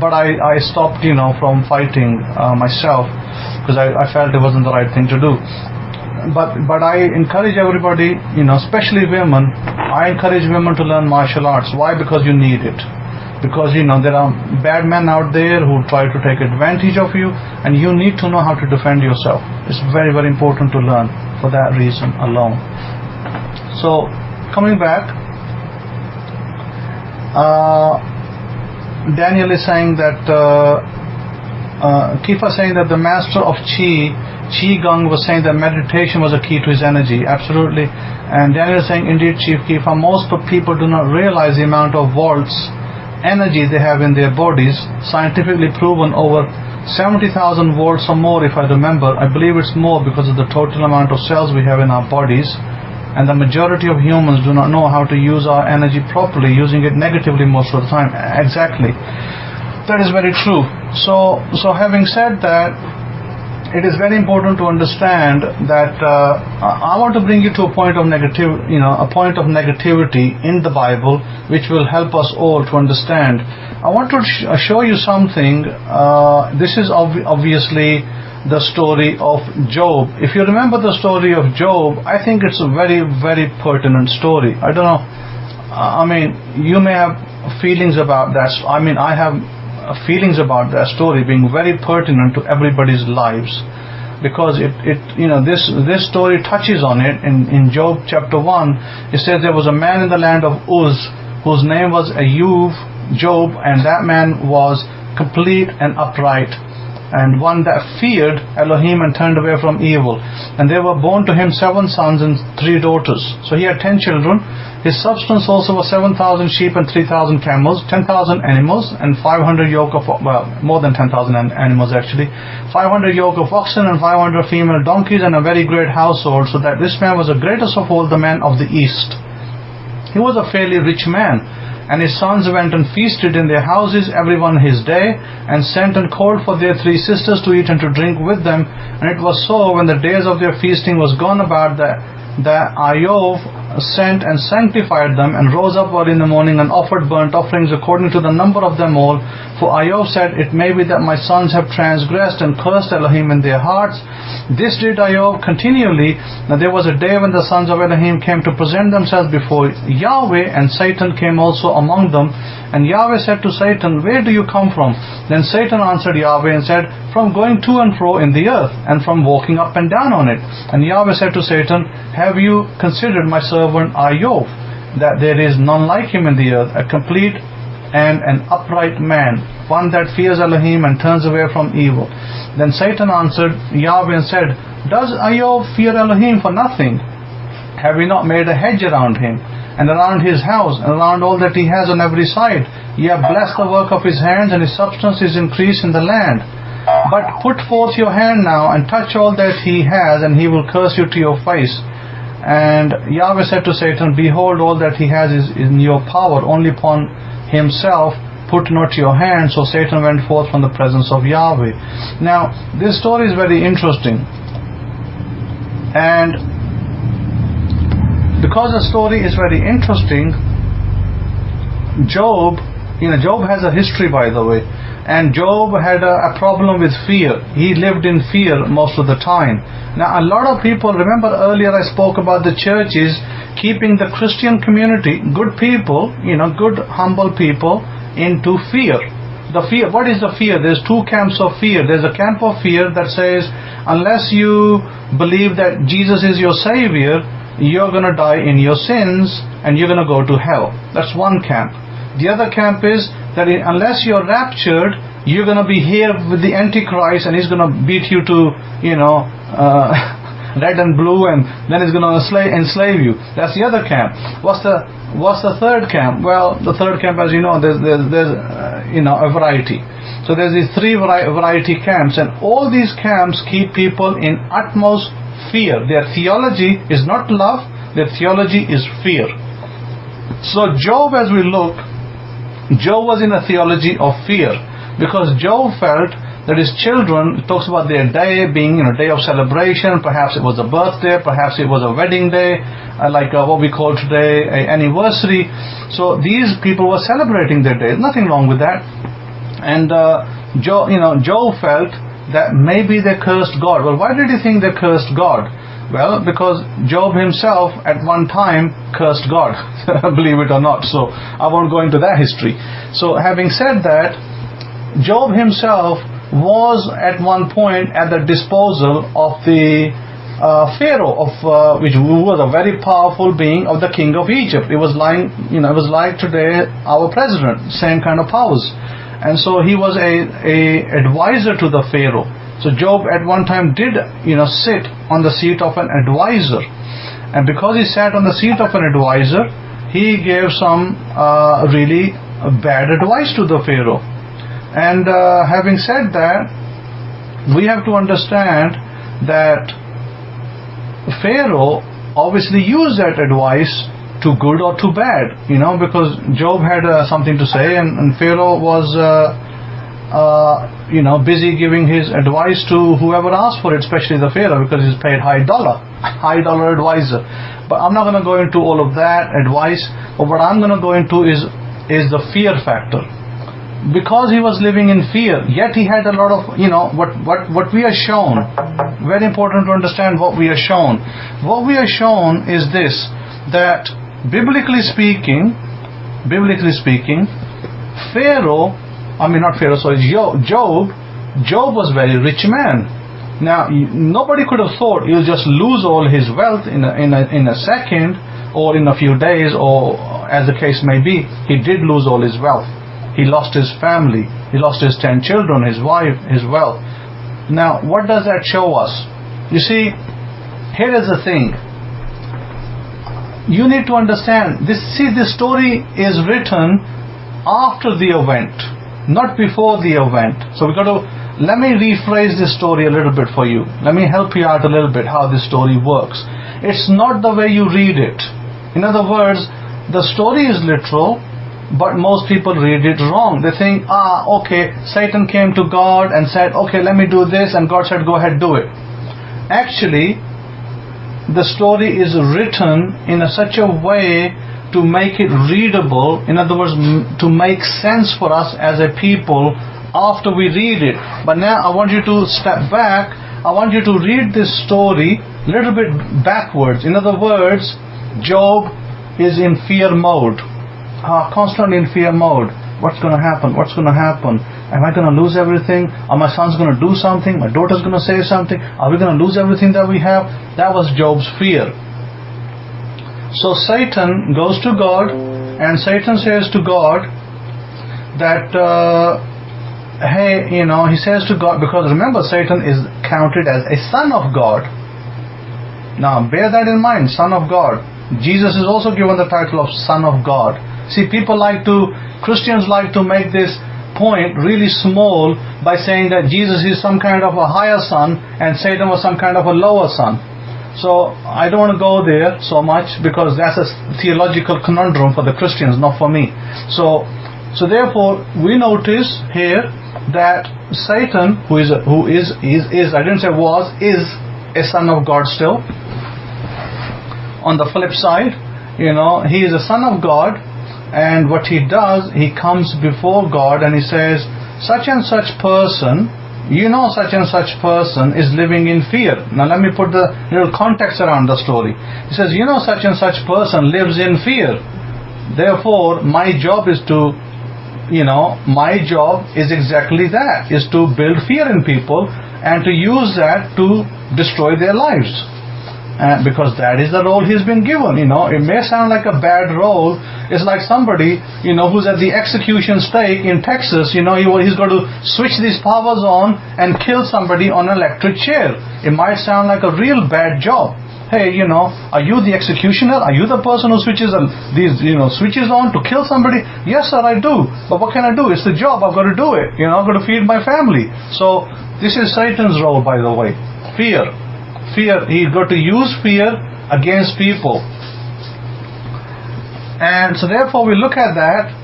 but I stopped from fighting myself, because I felt it wasn't the right thing to do. But I encourage everybody, especially women, I encourage women to learn martial arts. Why? Because you need it. Because there are bad men out there who try to take advantage of you, and you need to know how to defend yourself. It's very, very important to learn for that reason alone. So coming back, Daniel is saying that Kefa saying that the master of Qigong was saying that meditation was a key to his energy. Absolutely. And Daniel is saying, indeed, Chief Kefa, most people do not realize the amount of volts energy they have in their bodies. Scientifically proven over 70,000 volts or more, if I remember. I believe it's more because of the total amount of cells we have in our bodies, and the majority of humans do not know how to use our energy properly, using it negatively most of the time. Exactly, that is very true. So having said that, it is very important to understand that I want to bring you to a point of negativity in the Bible, which will help us all to understand. I want to show you something. This is obviously the story of Job. If you remember the story of Job, I think it's a very, very pertinent story. I don't know. You may have feelings about that. I have feelings about that story being very pertinent to everybody's lives, because this story touches on it. In Job chapter 1, it says there was a man in the land of Uz whose name was Job, and that man was complete and upright, and one that feared Elohim and turned away from evil. And there were born to him 7 sons and 3 daughters. So he had 10 children. His substance also was 7,000 sheep and 3,000 camels, 10,000 animals, and 500 yoke of, more than 10,000 animals actually, 500 yoke of oxen and 500 female donkeys, and a very great household, so that this man was the greatest of all the men of the east. He was a fairly rich man, and his sons went and feasted in their houses, everyone his day, and sent and called for their 3 sisters to eat and to drink with them. And it was so, when the days of their feasting was gone about, that Iyov sent and sanctified them, and rose up early in the morning and offered burnt offerings according to the number of them all. For Iyov said, it may be that my sons have transgressed and cursed Elohim in their hearts. This did Iyov continually. Now there was a day when the sons of Elohim came to present themselves before Yahweh, and Satan came also among them. And Yahweh said to Satan, where do you come from? Then Satan answered Yahweh and said, from going to and fro in the earth, and from walking up and down on it. And Yahweh said to Satan, have you considered my servant Iyov, that there is none like him in the earth, a complete and an upright man, one that fears Elohim and turns away from evil? Then Satan answered Yahweh and said, does Iyov fear Elohim for nothing? Have we not made a hedge around him, and around his house, and around all that he has on every side? Ye have blessed the work of his hands, and his substance is increased in the land. But put forth your hand now, and touch all that he has, and he will curse you to your face. And Yahweh said to Satan, behold, all that he has is in your power, only upon himself put not your hand. So Satan went forth from the presence of Yahweh. Now, this story is very interesting. And because the story is very interesting, Job has a history, by the way. And Job had a problem with fear. He lived in fear most of the time. Now, a lot of people, remember earlier I spoke about the churches keeping the Christian community, good people, good humble people, into fear. The fear, what is the fear? There's 2 camps of fear. There's a camp of fear that says, unless you believe that Jesus is your Savior, you're going to die in your sins and you're going to go to hell. That's one camp. The other camp is that unless you're raptured, you're going to be here with the Antichrist and he's going to beat you to, red and blue, and then he's going to enslave you. That's the other camp. What's the third camp? Well, the third camp, as you know, there's a variety. So there's these three variety camps, and all these camps keep people in utmost fear. Their theology is not love, their theology is fear. So Job, as we look, Job was in a theology of fear, because Job felt that his children, it talks about their day being a day of celebration. Perhaps it was a birthday, perhaps it was a wedding day, like what we call today an anniversary. So these people were celebrating their day. Nothing wrong with that. And Job felt that maybe they cursed God. Well, why did he think they cursed God? Well, because Job himself at one time cursed God, believe it or not. So I won't go into that history. So having said that, Job himself was at one point at the disposal of the Pharaoh, which was a very powerful being of the king of Egypt. It was like today our president, same kind of powers. And so he was a advisor to the Pharaoh. So Job at one time did sit on the seat of an advisor, and because he sat on the seat of an advisor, he gave some really bad advice to the Pharaoh. And having said that, we have to understand that Pharaoh obviously used that advice to good or to bad, because Job had something to say, and Pharaoh was busy giving his advice to whoever asked for it, especially the Pharaoh, because he's paid high dollar advisor. But I'm not going to go into all of that advice, but what I'm going to go into is the fear factor. Because he was living in fear, yet he had a lot of, what we are shown. Very important to understand what we are shown. What we are shown is this, that biblically speaking, Job was a very rich man. Now, nobody could have thought he'll just lose all his wealth in a second, or in a few days, or as the case may be. He did lose all his wealth. He lost his family. He lost his 10 children, his wife, his wealth. Now, what does that show us? You see, here is the thing. You need to understand, this story is written after the event, not before the event. So let me rephrase this story a little bit for you. Let me help you out a little bit how this story works. It's not the way you read it. In other words, the story is literal, but most people read it wrong. They think, okay, Satan came to God and said, okay, let me do this, and God said, go ahead, do it. Actually, the story is written in such a way to make it readable, in other words, to make sense for us as a people after we read it. But now I want you to step back. I want you to read this story a little bit backwards. In other words, Job is in fear mode. Constantly in fear mode. What's going to happen? What's going to happen? Am I going to lose everything? Are my sons going to do something? My daughter's going to say something? Are we going to lose everything that we have? That was Job's fear. So Satan goes to God, and Satan says to God that, he says to God, because remember, Satan is counted as a son of God. Now bear that in mind, son of God. Jesus is also given the title of Son of God. See, Christians like to make this point really small by saying that Jesus is some kind of a higher son and Satan was some kind of a lower son. So I don't want to go there so much, because that's a theological conundrum for the Christians, not for me. So therefore we notice here that Satan, who is I didn't say was, is a son of God still. On the flip side, he is a son of God, and what he does, he comes before God and he says, such and such person, such and such person is living in fear. Now let me put the little context around the story. He says, such and such person lives in fear. Therefore, my job is exactly that, is to build fear in people and to use that to destroy their lives. because that is the role he's been given. It may sound like a bad role. It's like somebody, who's at the execution stake in Texas. He's got to switch these powers on and kill somebody on an electric chair. It might sound like a real bad job. Hey, are you the executioner? Are you the person who switches these switches on to kill somebody? Yes, sir, I do. But what can I do? It's the job. I've got to do it. I've got to feed my family. So this is Satan's role, by the way. Fear. He's got to use fear against people. And so therefore we look at that.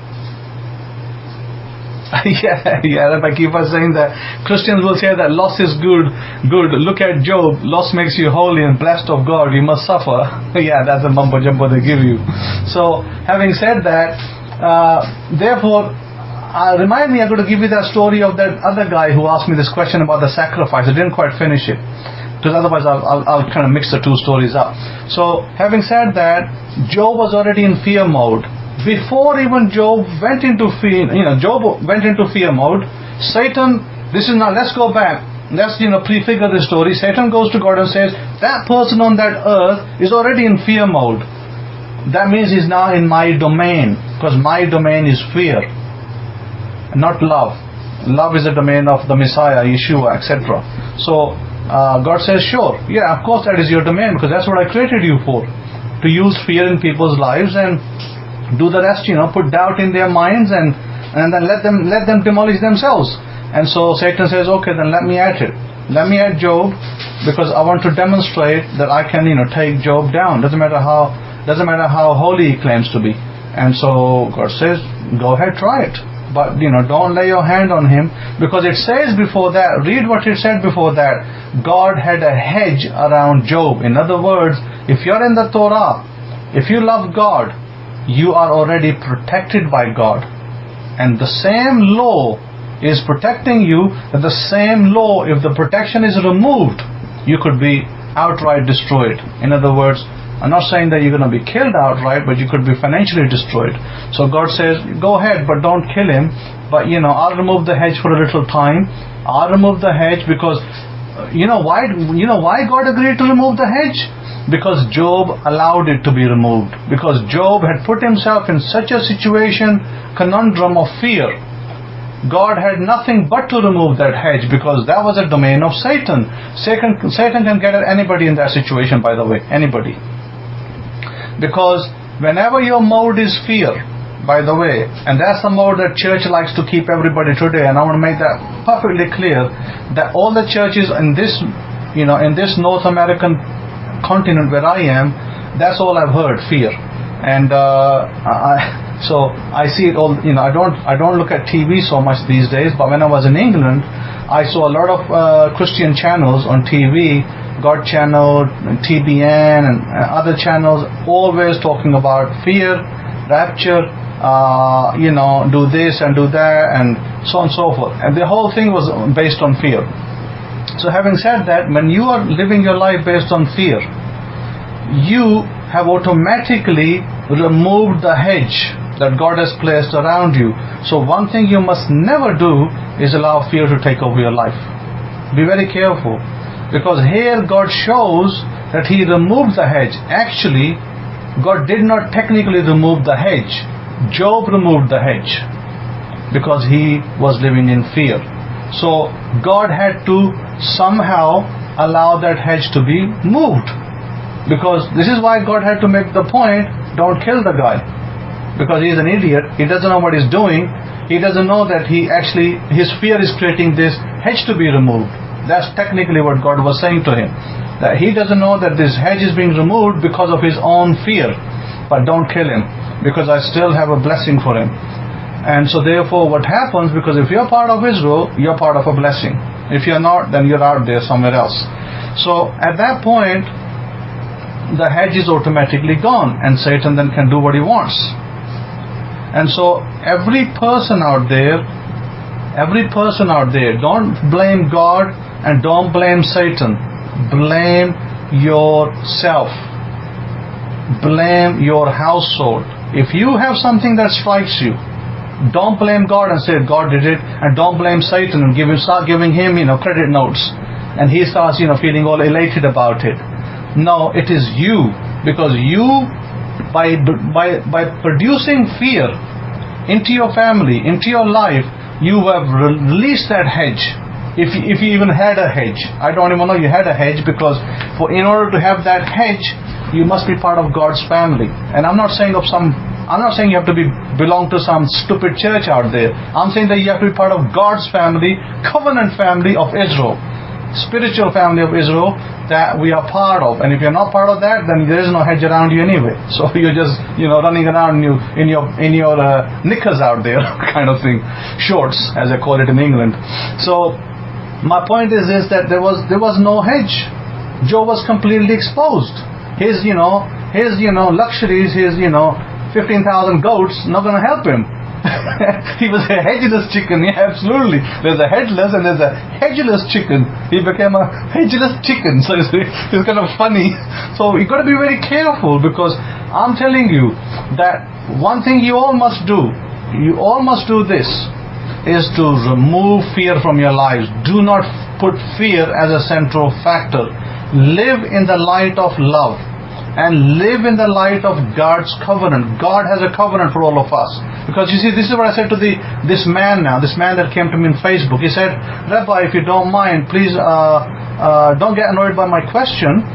Rabbi Kefa saying that Christians will say that loss is good. Look at Job. Loss makes you holy and blessed of God. You must suffer. That's a mumbo jumbo they give you. So having said that, therefore, remind me, I'm going to give you that story of that other guy who asked me this question about the sacrifice. I didn't quite finish it, because otherwise I'll kind of mix the two stories up. So having said that, Job was already in fear mode. Before even Job went into fear, Job went into fear mode. Satan, let's go back. Let's prefigure the story. Satan goes to God and says, that person on that earth is already in fear mode. That means he's now in my domain, because my domain is fear, not love. Love is the domain of the Messiah, Yeshua, etc. So God says, sure, of course that is your domain, because that's what I created you for, to use fear in people's lives and do the rest, put doubt in their minds and then let them demolish themselves. And so Satan says, okay, then let me at it. Let me at Job, because I want to demonstrate that I can, take Job down. Doesn't matter how holy he claims to be. And so God says, go ahead, try it. But, don't lay your hand on him, because it says before that, read what it said before that, God had a hedge around Job. In other words, if you're in the Torah, if you love God, you are already protected by God. And the same law is protecting you, and the same law, if the protection is removed, you could be outright destroyed. In other words, I'm not saying that you're going to be killed outright, but you could be financially destroyed. So God says, go ahead, but don't kill him. But I'll remove the hedge for a little time. I'll remove the hedge because why God agreed to remove the hedge? Because Job allowed it to be removed. Because Job had put himself in such a conundrum of fear. God had nothing but to remove that hedge, because that was a domain of Satan. Satan can get at anybody in that situation, by the way. Anybody. Because whenever your mode is fear, by the way, and that's the mode that church likes to keep everybody today, and I want to make that perfectly clear, that all the churches in this North American continent where I am, that's all I've heard, fear. And so I see it all. I don't look at TV so much these days, but when I was in England, I saw a lot of Christian channels on TV, God Channel, TBN, and other channels, always talking about fear, rapture, do this and do that, and so on and so forth. And the whole thing was based on fear. So having said that, when you are living your life based on fear, you have automatically removed the hedge that God has placed around you. So one thing you must never do is allow fear to take over your life. Be very careful, because here God shows that he removed the hedge. Actually, God did not technically remove the hedge. Job removed the hedge because he was living in fear. So God had to somehow allow that hedge to be moved, because this is why God had to make the point, don't kill the guy, because he's an idiot. He doesn't know what he's doing. He doesn't know that his fear is creating this hedge to be removed. That's technically what God was saying to him, that he doesn't know that this hedge is being removed because of his own fear. But don't kill him, because I still have a blessing for him. And so therefore what happens, because if you're part of Israel, you're part of a blessing. If you're not, then you're out there somewhere else. So at that point, the hedge is automatically gone, and Satan then can do what he wants. And so every person out there, don't blame God and don't blame Satan. Blame yourself. Blame your household. If you have something that strikes you, don't blame God and say God did it, and don't blame Satan and start giving him credit notes, and he starts feeling all elated about it. No, it is you, because you, by producing fear into your family, into your life, you have released that hedge. If you even had a hedge, I don't even know you had a hedge, because in order to have that hedge, you must be part of God's family. And I'm not saying you have to belong to some stupid church out there. I'm saying that you have to be part of God's family, covenant family of Israel, spiritual family of Israel that we are part of. And if you're not part of that, then there is no hedge around you anyway. So you're just running around in your knickers out there, kind of thing, shorts as they call it in England. So my point is that there was no hedge. Job was completely exposed. His luxuries, his 15,000 goats, not going to help him. He was a hedgeless chicken. Yeah, absolutely. There's a headless and there's a hedgeless chicken. He became a hedgeless chicken. So it's kind of funny. So you got to be very careful, because I'm telling you that one thing you all must do. You all must do this, is to remove fear from your lives. Do not put fear as a central factor. Live in the light of love, and live in the light of God's covenant. God has a covenant for all of us. Because you see, this is what I said to this man that came to me on Facebook. He said, Rabbi, if you don't mind, please don't get annoyed by my question.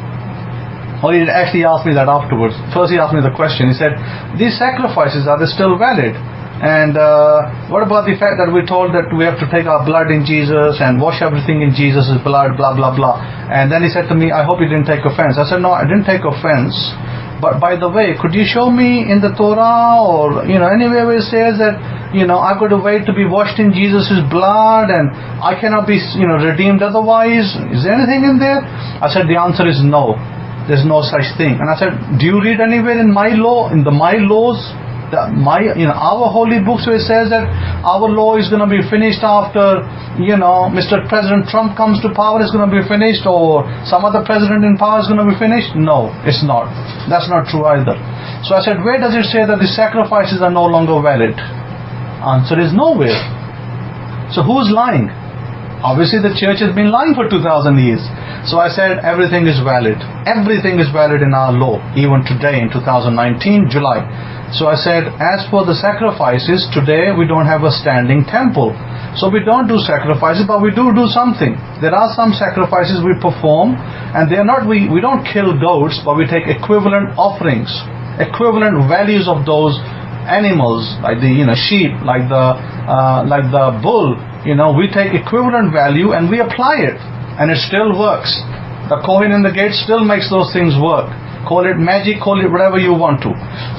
Or he actually asked me that afterwards. First he asked me the question. He said, these sacrifices, are they still valid? And what about the fact that we're told that we have to take our blood in Jesus and wash everything in Jesus' blood, blah, blah, blah. And then he said to me, I hope you didn't take offense. I said, no, I didn't take offense. But by the way, could you show me in the Torah or, anywhere where it says that, I've got to wait to be washed in Jesus' blood and I cannot be, redeemed otherwise? Is there anything in there? I said, the answer is no. There's no such thing. And I said, do you read anywhere in my law, in my laws, our holy books, where it says that our law is going to be finished after Mr. President Trump comes to power, is going to be finished, or some other president in power is going to be finished? No, it's not. That's not true either. So I said, where does it say that the sacrifices are no longer valid? Answer is nowhere. So who's lying? Obviously the church has been lying for 2,000 years. So I said, everything is valid. Everything is valid in our law, even today in 2019, July. So I said, as for the sacrifices, today we don't have a standing temple. So we don't do sacrifices, but we do something. There are some sacrifices we perform, and they are not, we don't kill goats, but we take equivalent offerings, equivalent values of those animals, like the sheep, like the bull. We take equivalent value and we apply it, and it still works. The Kohen in the gate still makes those things work. Call it magic, call it whatever you want to.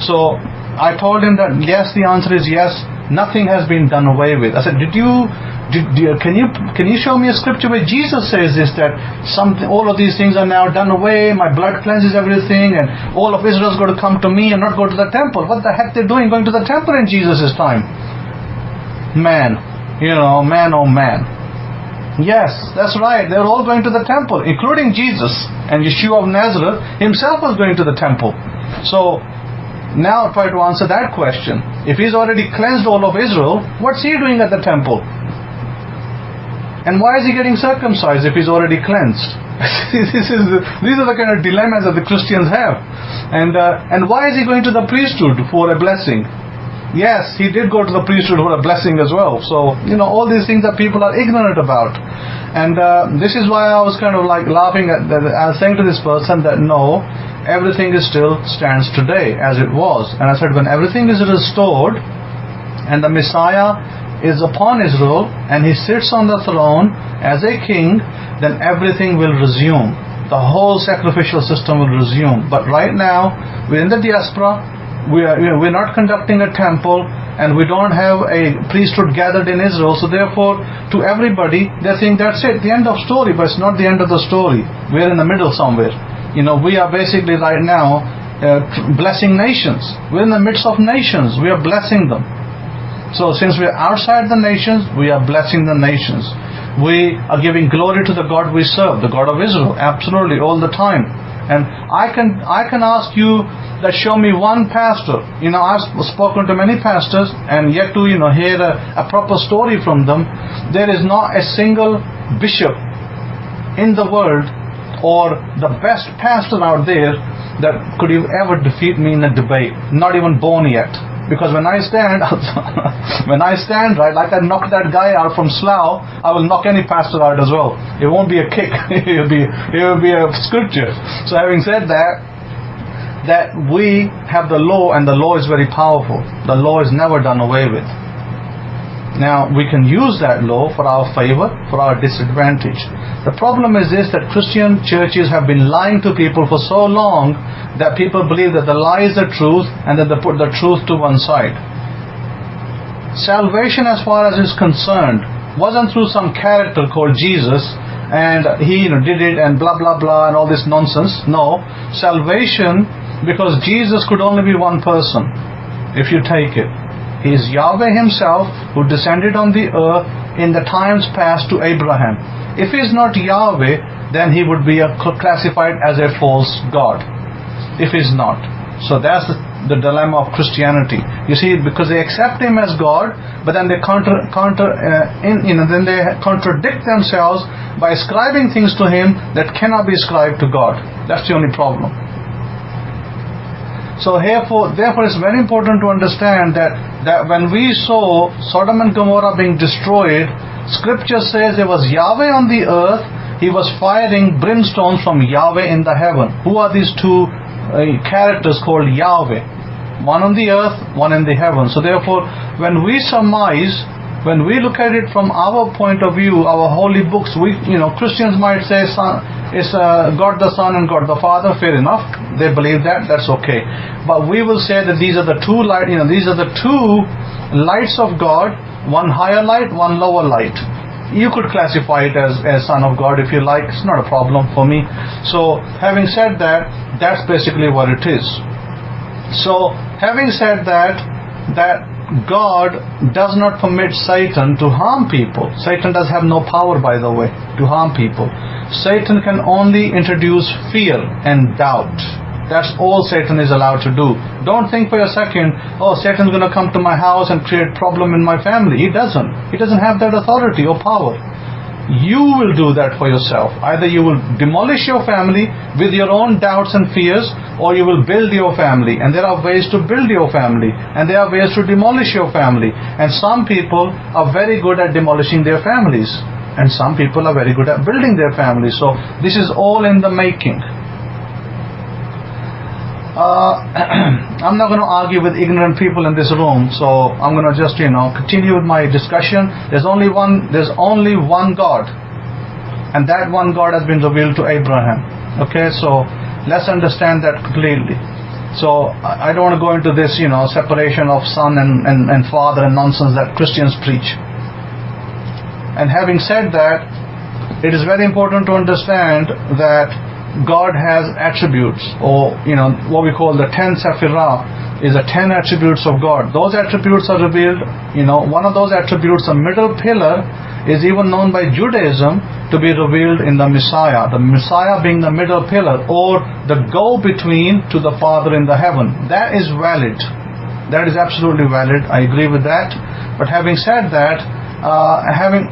So I told him that yes, the answer is yes. Nothing has been done away with. I said, can you show me a scripture where Jesus says this, that all of these things are now done away, my blood cleanses everything, and all of Israel's going to come to me and not go to the temple? What the heck they're doing going to the temple in Jesus' time? Man, man oh man. Yes, that's right. They're all going to the temple, including Jesus. And Yeshua of Nazareth himself was going to the temple. So now try to answer that question. If he's already cleansed all of Israel, what's he doing at the temple? And why is he getting circumcised if he's already cleansed? These are the kind of dilemmas that the Christians have. And why is he going to the priesthood for a blessing? Yes, he did go to the priesthood for a blessing as well. So, all these things that people are ignorant about. And this is why I was kind of like laughing at that. I was saying to this person that no, everything is still stands today as it was. And I said, when everything is restored and the Messiah is upon Israel and he sits on the throne as a king, then everything will resume. The whole sacrificial system will resume. But right now, we're in the diaspora. We're not conducting a temple, and we don't have a priesthood gathered in Israel. So therefore, to everybody, they think that's it, the end of story. But it's not the end of the story. We're in the middle somewhere. We are basically right now blessing nations. We're in the midst of nations. We are blessing them. So since we're outside the nations, we are blessing the nations. We are giving glory to the God we serve, the God of Israel, absolutely, all the time. And I can ask you that show me one pastor. I've spoken to many pastors and yet to hear a proper story from them. There is not a single bishop in the world or the best pastor out there that could ever defeat me in a debate. Not even born yet. Because when I stand, right, like I knocked that guy out from Slough, I will knock any pastor out as well. It won't be a kick. it will be a scripture. So having said that we have the law, and the law is very powerful. The law is never done away with. Now we can use that law for our favor, for our disadvantage. The problem is this, that Christian churches have been lying to people for so long that people believe that the lie is the truth, and that they put the truth to one side. Salvation, as far as is concerned, wasn't through some character called Jesus, and he did it and blah blah blah and all this nonsense. No, salvation, because Jesus could only be one person, if you take it. He is Yahweh himself, who descended on the earth in the times past to Abraham. If he is not Yahweh, then he would be classified as a false god. If he is not. So that's the dilemma of Christianity. You see, because they accept him as God, but then they then they contradict themselves by ascribing things to him that cannot be ascribed to God. That's the only problem. So therefore it's very important to understand that when we saw Sodom and Gomorrah being destroyed, Scripture says there was Yahweh on the earth. He was firing brimstones from Yahweh in the heaven. Who are these two characters called Yahweh? One on the earth, one in the heaven. So therefore, when we surmise, when we look at it from our point of view, our holy books, Christians might say it's God the Son and God the Father. Fair enough, they believe that. That's okay. But we will say that these are the two light. These are the two lights of God. One higher light, one lower light. You could classify it as Son of God if you like. It's not a problem for me. So having said that, that's basically what it is. So having said that God does not permit Satan to harm people. Satan does have no power, by the way, to harm people. Satan can only introduce fear and doubt. That's all Satan is allowed to do. Don't think for a second, Satan's going to come to my house and create problem in my family. He doesn't. He doesn't have that authority or power. You will do that for yourself. Either you will demolish your family with your own doubts and fears, or you will build your family. And there are ways to build your family, and there are ways to demolish your family. And some people are very good at demolishing their families, and some people are very good at building their families. So this is all in the making. I'm not going to argue with ignorant people in this room, so I'm going to just continue with my discussion. There's only one God, and that one God has been revealed to Abraham. Okay, so let's understand that completely. So I don't want to go into this separation of son and father and nonsense that Christians preach. And having said that, it is very important to understand that God has attributes, or what we call the 10 Sephirah is the 10 attributes of God. Those attributes are revealed. One of those attributes, the middle pillar, is even known by Judaism to be revealed in the Messiah. The Messiah being the middle pillar, or the go-between to the Father in the heaven. That is valid. That is absolutely valid. I agree with that. But having said that, having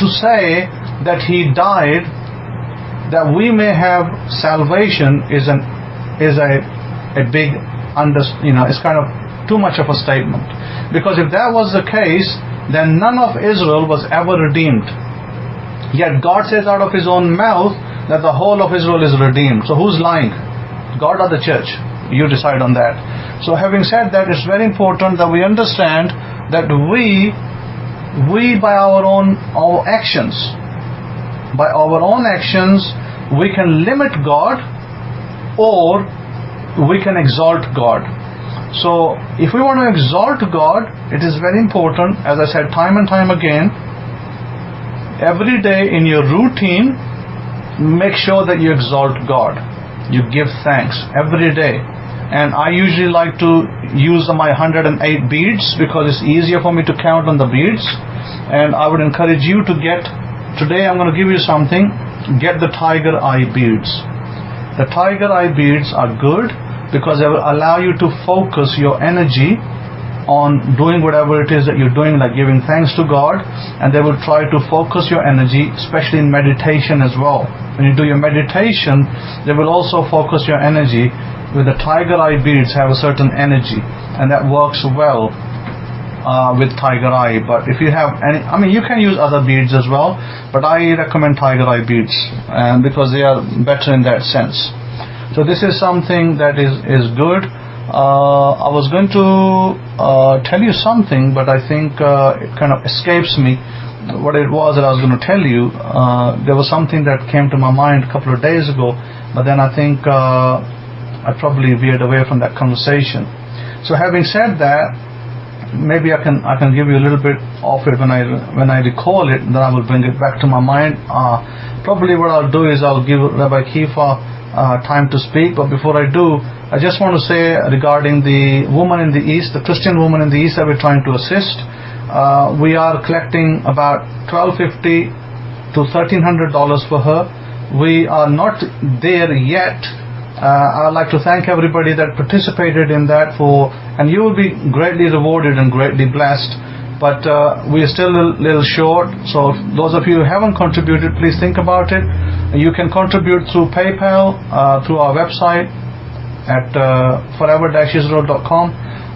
to say that he died that we may have salvation is a big it's kind of too much of a statement, because if that was the case, then none of Israel was ever redeemed. Yet God says out of his own mouth that the whole of Israel is redeemed. So who's lying, God or the church? You decide on that. So having said that, it's very important that we understand that we by our actions, we can limit God, or we can exalt God. So if we want to exalt God, it is very important, as I said time and time again, every day in your routine, make sure that you exalt God. You give thanks every day. And I usually like to use my 108 beads, because it's easier for me to count on the beads. And I would encourage you to today I'm going to give you something. Get the tiger eye beads. The tiger eye beads are good because they will allow you to focus your energy on doing whatever it is that you're doing, like giving thanks to God, and they will try to focus your energy, especially in meditation as well. When you do your meditation, they will also focus your energy. With the tiger eye beads have a certain energy, and that works well with tiger eye. But if you have any, you can use other beads as well, but I recommend tiger eye beads because they are better in that sense. So this is something that is good. I was going to tell you something, but I think it kind of escapes me what it was that I was going to tell you. There was something that came to my mind a couple of days ago, but then I think I probably veered away from that conversation. So having said that, maybe I can give you a little bit of it when I recall it, then I will bring it back to my mind. Probably what I'll do is I'll give Rabbi Kefa time to speak, but before I do, I just want to say regarding the woman in the East, the Christian woman in the East that we're trying to assist, we are collecting about $1,250 to $1,300 for her. We are not there yet. I'd like to thank everybody that participated in that and you will be greatly rewarded and greatly blessed, but we are still a little short. So those of you who haven't contributed, please think about it. You can contribute through PayPal, through our website at forever-israel.com,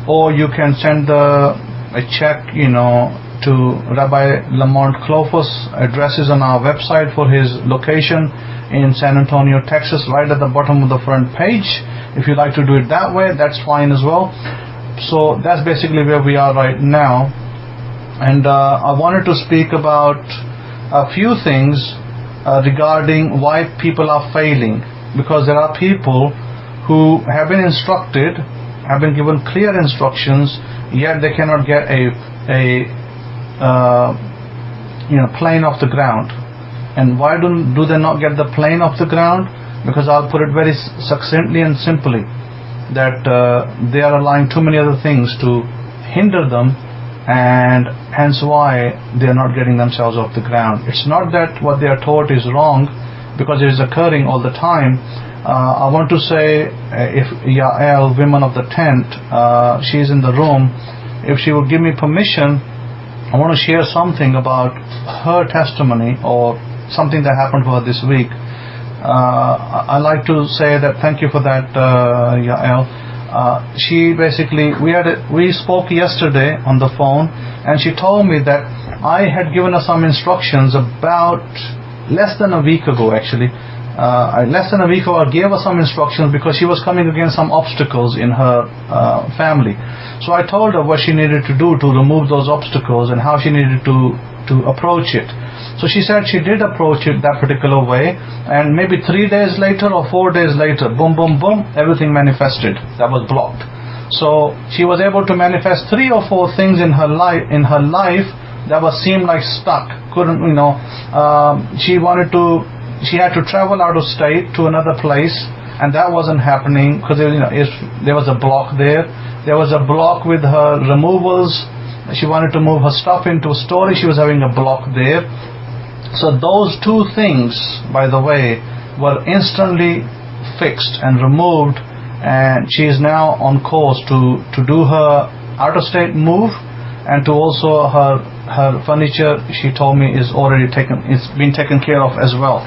or you can send a check to Rabbi Lamont Clofus. Address is on our website for his location in San Antonio, Texas, right at the bottom of the front page. If you like to do it that way, that's fine as well. So that's basically where we are right now. And I wanted to speak about a few things regarding why people are failing, because there are people who have been instructed, have been given clear instructions, yet they cannot get a plane off the ground. And why do they not get the plane off the ground? Because I'll put it very succinctly and simply, that they are allowing too many other things to hinder them, and hence why they are not getting themselves off the ground. It's not that what they are taught is wrong, because it is occurring all the time. I want to say, if Yael, women of the tent, she's in the room, if she would give me permission, I want to share something about her testimony or something that happened for her this week. I like to say that thank you for that, Yael. She basically, we spoke yesterday on the phone, and she told me that I had given her some instructions about less than a week ago, actually. Less than a week ago, I gave her some instructions because she was coming against some obstacles in her family. So I told her what she needed to do to remove those obstacles and how she needed to approach it. So she said she did approach it that particular way, and maybe 3 days later or 4 days later, boom, boom, boom, everything manifested that was blocked. So she was able to manifest 3 or 4 things in her life that seemed like stuck. She had to travel out of state to another place, and that wasn't happening because there was a block there. There was a block with her removals. She wanted to move her stuff into storage. She was having a block there. So those 2 things, by the way, were instantly fixed and removed, and she is now on course to do her out-of-state move, and to also her furniture, she told me, is already it's been taken care of as well.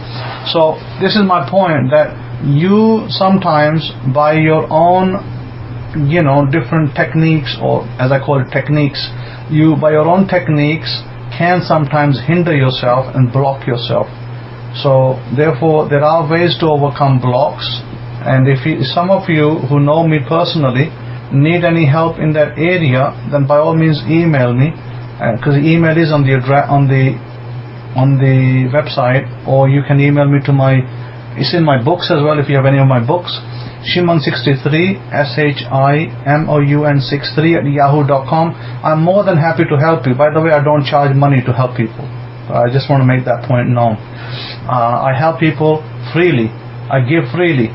So this is my point, that you sometimes by your own different techniques, or as I call it techniques, you by your own techniques can sometimes hinder yourself and block yourself. So therefore there are ways to overcome blocks, and if some of you who know me personally need any help in that area, then by all means email me, because the email is on the website, or you can email me to it's in my books as well if you have any of my books, Shimon63, SHIMOUN63 at yahoo.com. I'm more than happy to help you. By the way, I don't charge money to help people. I just want to make that point known. I help people freely. I give freely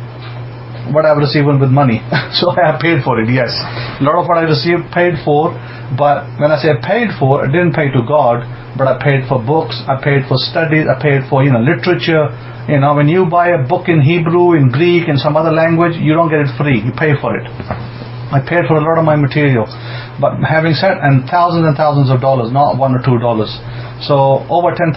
what I've received with money. So I have paid for it, yes. A lot of what I received paid for, but when I say paid for, I didn't pay to God, but I paid for books, I paid for studies, I paid for literature. When you buy a book in Hebrew, in Greek, in some other language, you don't get it free, you pay for it. I paid for a lot of my material. But having said, and thousands of dollars, not $1 or $2. So over $10,000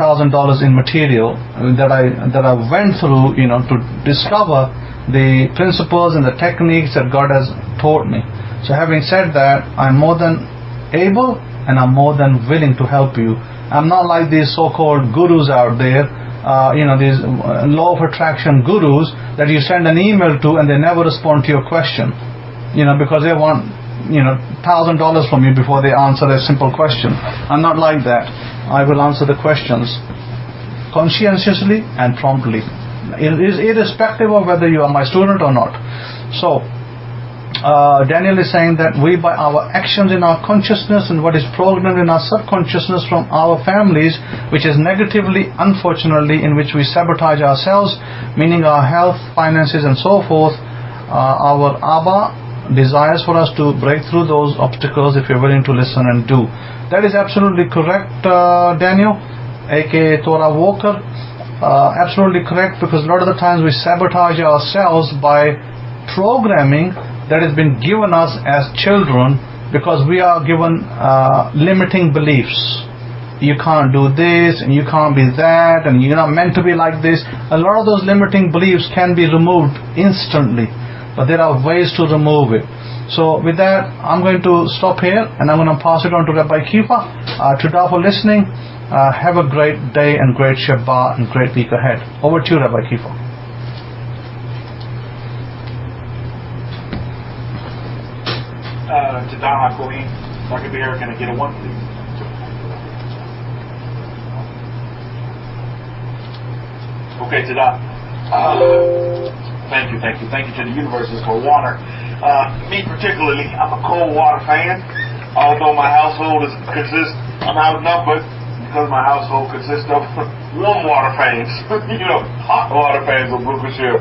in material that I went through, to discover the principles and the techniques that God has taught me. So having said that, I'm more than able and I'm more than willing to help you. I'm not like these so-called gurus out there, these law of attraction gurus that you send an email to and they never respond to your question, because they want, $1,000 from you before they answer a simple question. I'm not like that. I will answer the questions conscientiously and promptly. It is irrespective of whether you are my student or not. So, Daniel is saying that we, by our actions in our consciousness and what is programmed in our subconsciousness from our families, which is negatively, unfortunately, in which we sabotage ourselves, meaning our health, finances and so forth, our Abba desires for us to break through those obstacles if you're willing to listen and do. That is absolutely correct, Daniel, aka Torah Walker. Absolutely correct, because a lot of the times we sabotage ourselves by programming that has been given us as children, because we are given limiting beliefs. You can't do this and you can't be that and you're not meant to be like this. A lot of those limiting beliefs can be removed instantly, but there are ways to remove it. So with that, I'm going to stop here and I'm going to pass it on to Rabbi Kefa. Today for listening. Have a great day and great Shabbat and great week ahead. Over to you, Rabbi Kefa. Chadasha, Dr. Bear, can I get a one, please? Okay, Chadasha. Thank you to the universes for water. Me particularly, I'm a cold water fan. Although my household I'm outnumbered because my household consists of warm water fans. Hot water fans on Bukushir.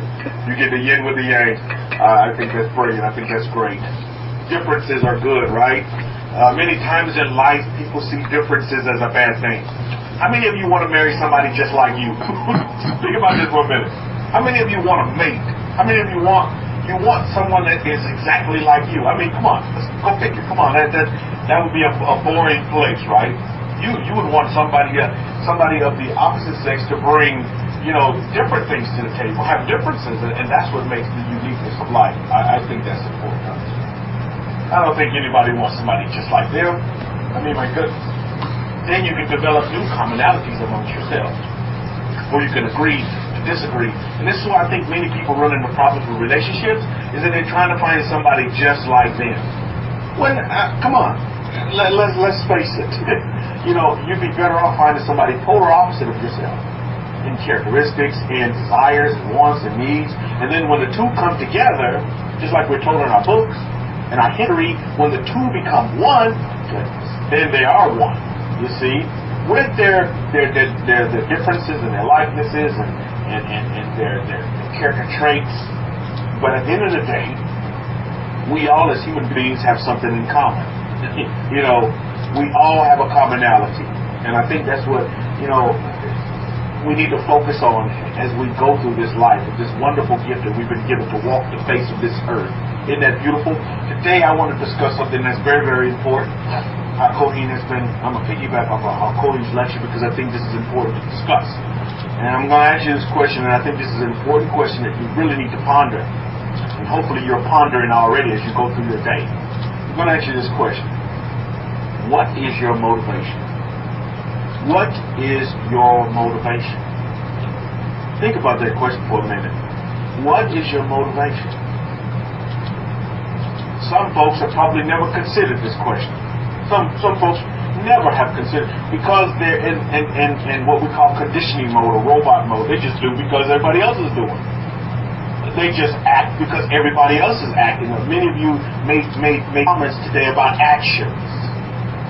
You get the yin with the yang. I think that's brilliant. I think that's great. Differences are good, right? Many times in life, people see differences as a bad thing. How many of you want to marry somebody just like you? Think about this for a minute. How many of you want a mate? How many of you want someone that is exactly like you? I mean, come on, let's go pick it. Come on, that would be a boring place, right? You would want somebody of the opposite sex to bring, different things to the table, have differences, and that's what makes the uniqueness of life. I think that's important. I don't think anybody wants somebody just like them. I mean, my goodness. Then you can develop new commonalities amongst yourselves, or you can agree to disagree. And this is why I think many people run into problems with relationships, is that they're trying to find somebody just like them. When, come on, let's face it. You'd be better off finding somebody polar opposite of yourself in characteristics and desires and wants and needs. And then when the two come together, just like we're told in our books and our history, when the two become one, then they are one. You see, with their differences and their likenesses and their character traits. But at the end of the day, we all as human beings have something in common. We all have a commonality. And I think that's what, we need to focus on as we go through this life, this wonderful gift that we've been given to walk the face of this earth. Isn't that beautiful? Today I want to discuss something that's very, very important. I'm going to piggyback off our Cohen's lecture because I think this is important to discuss. And I'm going to ask you this question, and I think this is an important question that you really need to ponder. And hopefully you're pondering already as you go through your day. I'm going to ask you this question. What is your motivation? What is your motivation? Think about that question for a minute. What is your motivation? Some folks have probably never considered this question. Some folks never have considered, because they're in what we call conditioning mode or robot mode. They just do because everybody else is doing. They just act because everybody else is acting. Many of you made comments today about actions.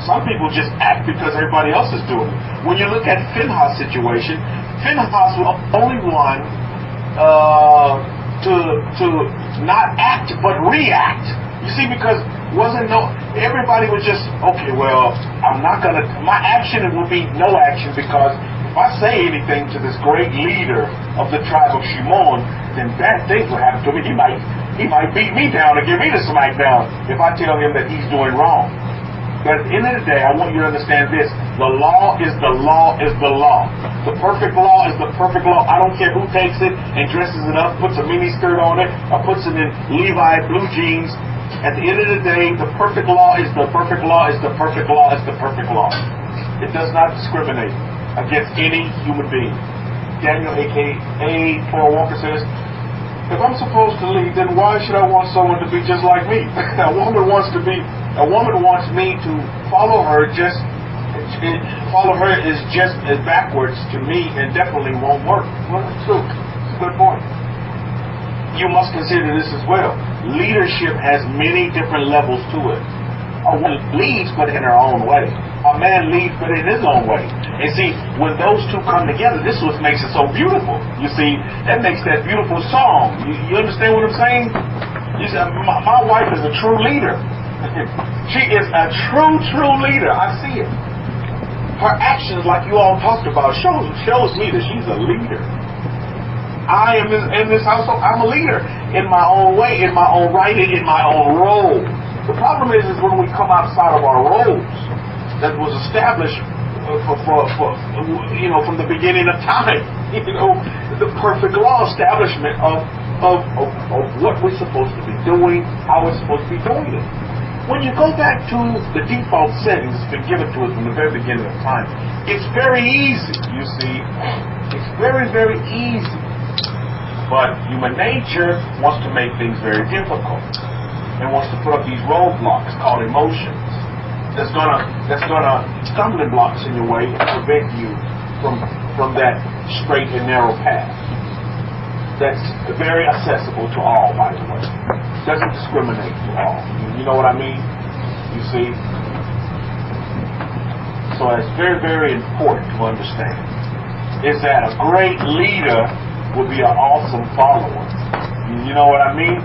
Some people just act because everybody else is doing it. When you look at Pinheas' situation, Pinheas was the only one to not act but react. You see, because everybody was just, okay, well, my action will be no action, because if I say anything to this great leader of the tribe of Shimon, then bad things will happen to me. He might beat me down and give me the smack down if I tell him that he's doing wrong. But at the end of the day, I want you to understand this. The law is the law is the law. The perfect law is the perfect law. I don't care who takes it and dresses it up, puts a mini skirt on it, or puts it in Levi blue jeans. At the end of the day, the perfect law is the perfect law is the perfect law is the perfect law. It does not discriminate against any human being. Daniel, a.k.a. Paul Walker, says, if I'm supposed to lead, then why should I want someone to be just like me? A woman wants me to follow her is just as backwards to me and definitely won't work. Well, that's true. It's a good point. You must consider this as well. Leadership has many different levels to it. A woman leads, but in her own way. A man leads, but in his own way. And see, when those two come together, this is what makes it so beautiful. You see, that makes that beautiful song. You understand what I'm saying? You see, my wife is a true leader. She is a true leader. I see it. Her actions, like you all talked about, shows me that she's a leader. I am in this household. I'm a leader in my own way, in my own right, and in my own role. The problem is when we come outside of our roles that was established from the beginning of time. The perfect law establishment of what we're supposed to be doing, how we're supposed to be doing it. When you go back to the default settings that's been given to us from the very beginning of time, it's very easy, you see. It's very, very easy. But human nature wants to make things very difficult and wants to put up these roadblocks called emotions. That's gonna stumbling blocks in your way and prevent you from that straight and narrow path. That's very accessible to all, by the way. Doesn't discriminate to all. You know what I mean? You see? So it's very, very important to understand is that a great leader will be an awesome follower. You know what I mean?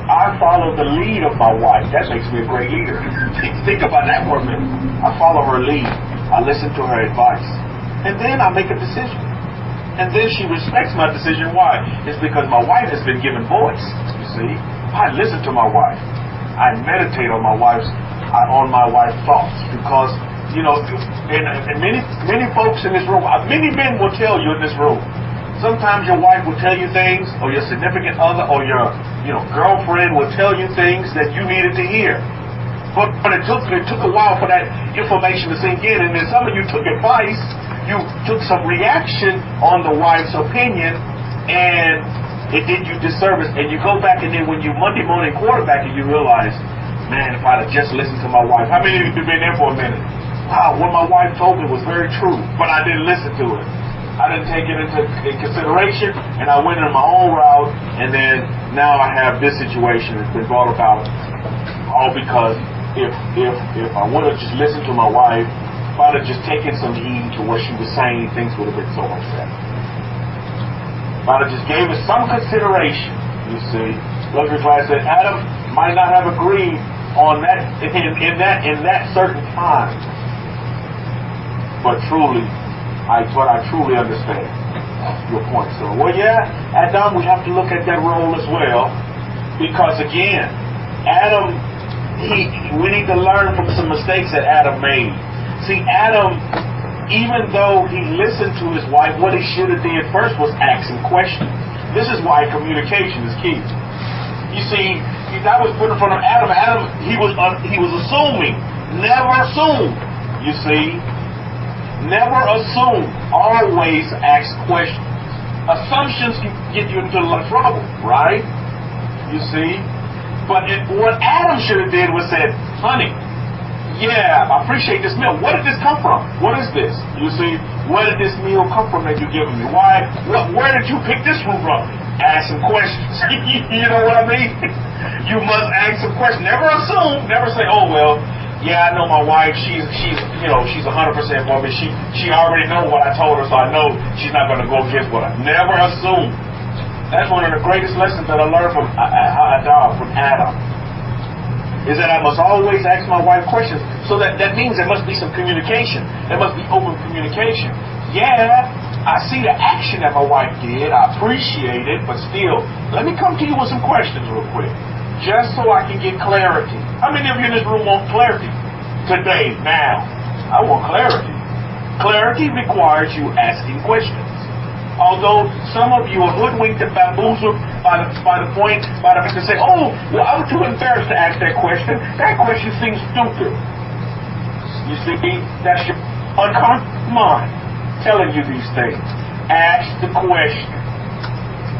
I follow the lead of my wife. That makes me a great leader. Think about that for a minute. I follow her lead. I listen to her advice. And then I make a decision. And then she respects my decision. Why? It's because my wife has been given voice. You see? I listen to my wife. I meditate on my wife's thoughts. Because, and many folks in this room, many men will tell you in this room, sometimes your wife will tell you things, or your significant other, or your girlfriend will tell you things that you needed to hear. But it took a while for that information to sink in, and then some of you took advice, you took some reaction on the wife's opinion, and it did you disservice. And you go back, and then when you Monday morning quarterback, and you realize, man, if I'd have just listened to my wife. How many of you have been there for a minute? Wow, what my wife told me was very true, but I didn't listen to it. I didn't take it into consideration, and I went in my own route, and then now I have this situation that's been brought about, all because if I would have just listened to my wife, if I'd have just taken some heed to what she was saying, things would have been so much better. If I'd have just gave it some consideration, you see. Luxury class said Adam might not have agreed on that in that certain time, but truly. I truly understand your point, sir. Well, yeah, Adam, we have to look at that role as well, because again, Adam, we need to learn from some mistakes that Adam made. See, Adam, even though he listened to his wife, what he should have did first was ask him questions. This is why communication is key. You see, that was put in front of Adam. Adam, he was assuming. Never assume. You see. Never assume. Always ask questions. Assumptions can get you into a lot of trouble, right? You see? But what Adam should have did was said, honey, yeah, I appreciate this meal. Where did this come from? What is this? You see, where did this meal come from that you're giving me? Why? Where did you pick this one from? Ask some questions. You know what I mean? You must ask some questions. Never assume. Never say, oh, well, yeah, I know my wife, she's 100% for me. She already knows what I told her, so I know she's not going to go against what I never assume. That's one of the greatest lessons that I learned from Adam. Is that I must always ask my wife questions. So that means there must be some communication. There must be open communication. Yeah, I see the action that my wife did. I appreciate it, but still, let me come to you with some questions real quick, just so I can get clarity. How many of you in this room want clarity today, now? I want clarity. Clarity requires you asking questions. Although some of you are hoodwinked and bamboozled by the to say, oh, well, I'm too embarrassed to ask that question. That question seems stupid. You see, that's your unconscious mind telling you these things. Ask the question.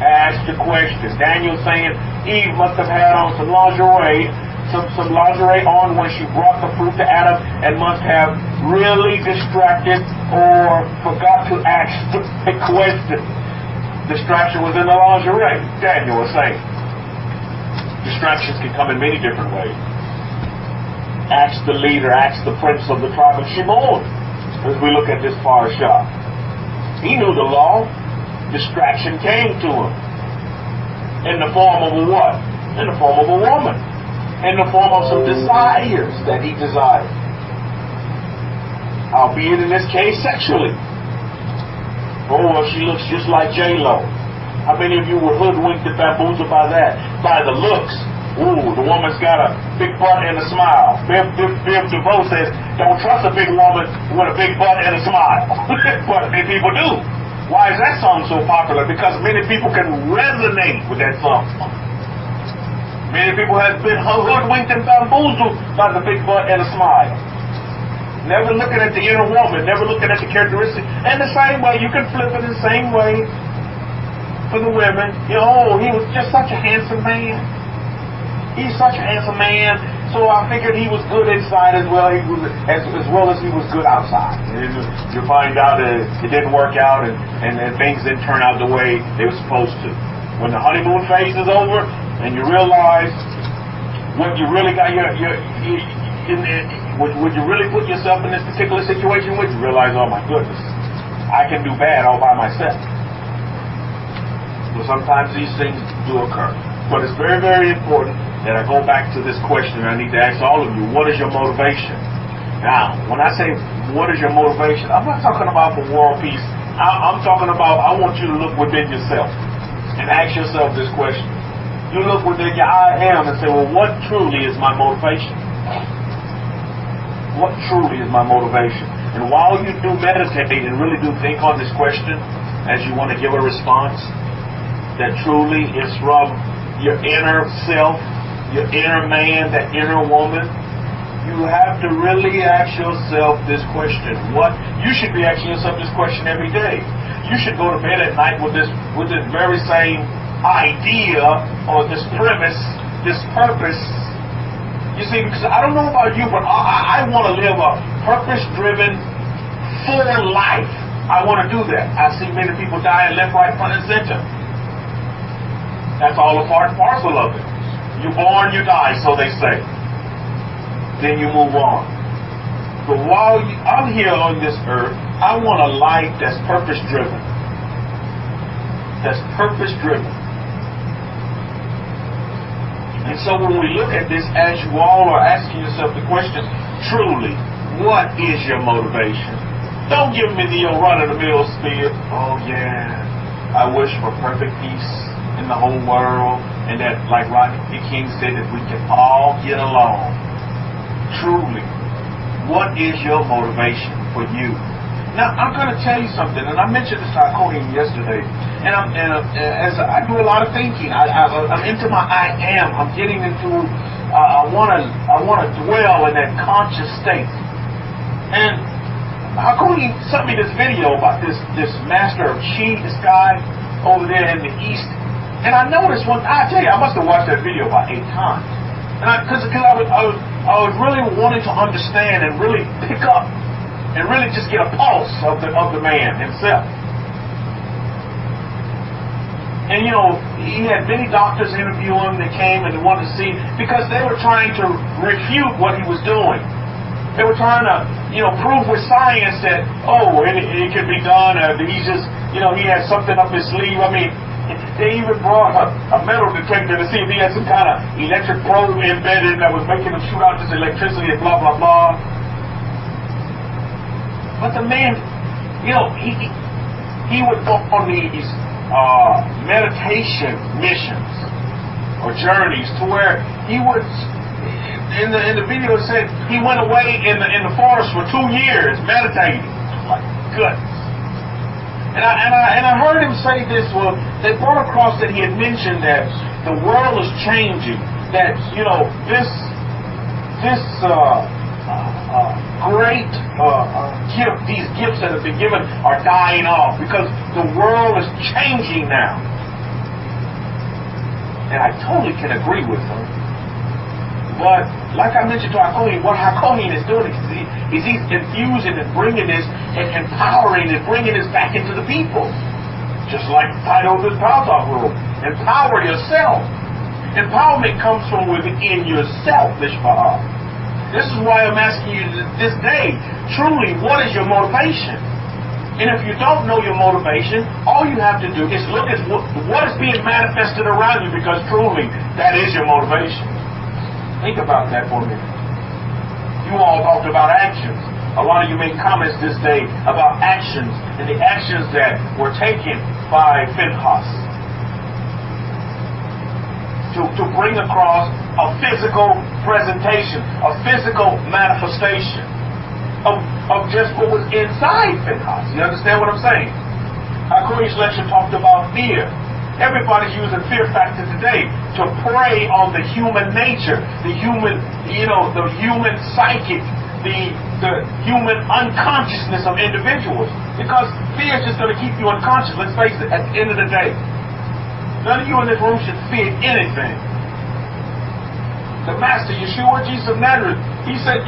Ask the question. Daniel saying Eve must have had on some lingerie on when she brought the fruit to Adam, and must have really distracted or forgot to ask the question. Distraction was in the lingerie, Daniel was saying. Distractions can come in many different ways. Ask the leader, ask the prince of the tribe of Shimon, as we look at this Parsha. He knew the law. Distraction came to him in the form of a what? In the form of a woman. In the form of some desires that he desired. Albeit in this case sexually. Oh, well, she looks just like J-Lo. How many of you were hoodwinked and bamboozled by that? By the looks. Ooh, the woman's got a big butt and a smile. Bill DeVoe says, don't trust a big woman with a big butt and a smile. But many people do. Why is that song so popular? Because many people can resonate with that song. Many people have been hoodwinked and bamboozled by the big butt and a smile. Never looking at the inner woman, never looking at the characteristics. And the same way, you can flip it the same way for the women. You know, oh, he was just such a handsome man. He's such a handsome man, so I figured he was good inside as well. He was as well as he was good outside. You find out that it didn't work out, and things didn't turn out the way they were supposed to. When the honeymoon phase is over, and you realize what you really got, would you really put yourself in this particular situation? Would you realize, oh my goodness, I can do bad all by myself? So sometimes these things do occur. But it's very, very important that I go back to this question. I need to ask all of you, what is your motivation? Now, when I say, what is your motivation, I'm not talking about for world peace. I'm talking about, I want you to look within yourself and ask yourself this question. You look within your I am and say, well, what truly is my motivation? What truly is my motivation? And while you do meditate and really do think on this question, as you want to give a response, that truly is from your inner self, your inner man, that inner woman, you have to really ask yourself this question. What you should be asking yourself this question every day. You should go to bed at night with this very same idea or this premise, this purpose. You see, because I don't know about you, but I want to live a purpose-driven, full life. I want to do that. I see many people dying left, right, front, and center. That's all a part and parcel of it. You're born, you die, so they say. Then you move on. But while I'm here on this earth, I want a life that's purpose-driven. That's purpose-driven. And so when we look at this, as you all are asking yourself the question, truly, what is your motivation? Don't give me the run-of-the-mill spiel. Oh yeah, I wish for perfect peace in the whole world, and that, like Rodney King said, that we can all get along. Truly, what is your motivation for you? Now, I'm going to tell you something, and I mentioned this to Kohen yesterday, and as I do a lot of thinking, I'm into my I am. I'm getting into, I want to dwell in that conscious state. And Kohen sent me this video about this master of Chi, this guy over there in the east. And I noticed I tell you, I must have watched that video about 8 times. And because I was really wanting to understand and really pick up and really just get a pulse of the man himself. And you know, he had many doctors interview him. They came and they wanted to see, because they were trying to refute what he was doing. They were trying to, prove with science that, it can be done. He's just, he has something up his sleeve. I mean, they even brought a metal detector to see if he had some kind of electric probe embedded that was making him shoot out this electricity and blah, blah, blah. But the man, he would go on these meditation missions or journeys to where he would, in the video it said he went away in the forest for 2 years meditating. Like, goodness. And I heard him say this. Well, they brought across that he had mentioned that the world is changing. That, you know, this great gift, these gifts that have been given are dying off because the world is changing now. And I totally can agree with him. But like I mentioned to Hakoni, what Hakoni is doing is he's infusing and bringing this and empowering and bringing this back into the people. Just like the title of this Paltalk room, empower yourself. Empowerment comes from within yourself, Mishpah. This is why I'm asking you this day, truly, what is your motivation? And if you don't know your motivation, all you have to do is look at what is being manifested around you, because truly, that is your motivation. Think about that for a minute. You all talked about actions. A lot of you made comments this day about actions and the actions that were taken by Pinheas to bring across a physical presentation, a physical manifestation of just what was inside Pinheas. You understand what I'm saying? Hakoni's lecture talked about fear. Everybody's using fear factor today to prey on the human nature, the human, the human psychic, the human unconsciousness of individuals. Because fear is just going to keep you unconscious. Let's face it, at the end of the day, none of you in this room should fear anything. The Master, Yeshua, Jesus of Nazareth, he said,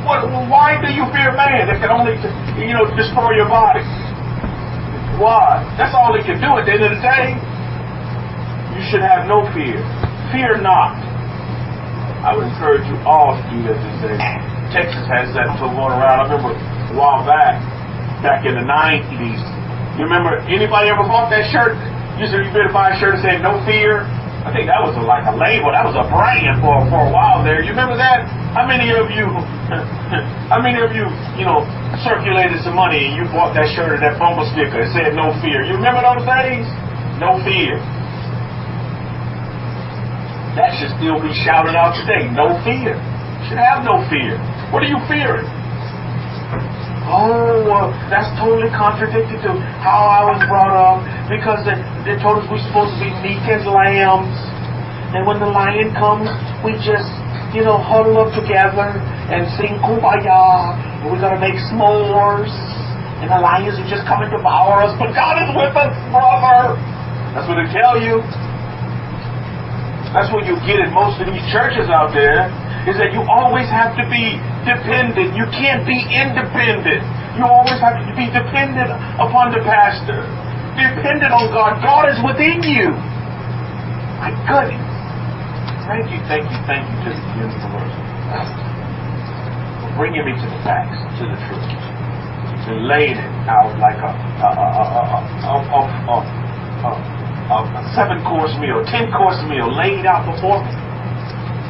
why do you fear man that can only, destroy your body? Why? That's all he can do at the end of the day. You should have no fear. Fear not. I would encourage you all to do that today. Texas has that tool going around. I remember a while back in the 90s. You remember, anybody ever bought that shirt? You said you better buy a shirt that said no fear. I think that was like a label. That was a brand for a while there. You remember that? How many of you, circulated some money and you bought that shirt or that bumper sticker that said no fear? You remember those days? No fear. That should still be shouted out today. No fear. You should have no fear. What are you fearing? Oh, that's totally contradicted to how I was brought up, because they told us we're supposed to be meek as lambs, and when the lion comes, we just, huddle up together and sing Kumbaya, and we're going to make s'mores, and the lions are just coming to devour us, but God is with us, brother. That's what they tell you. That's what you get in most of these churches out there, is that you always have to be dependent. You can't be independent. You always have to be dependent upon the pastor. Dependent on God. God is within you. My goodness. Thank you to the universe for bringing me to the facts, to the truth, and laying it out like a 7-course meal, 10-course meal laid out before me.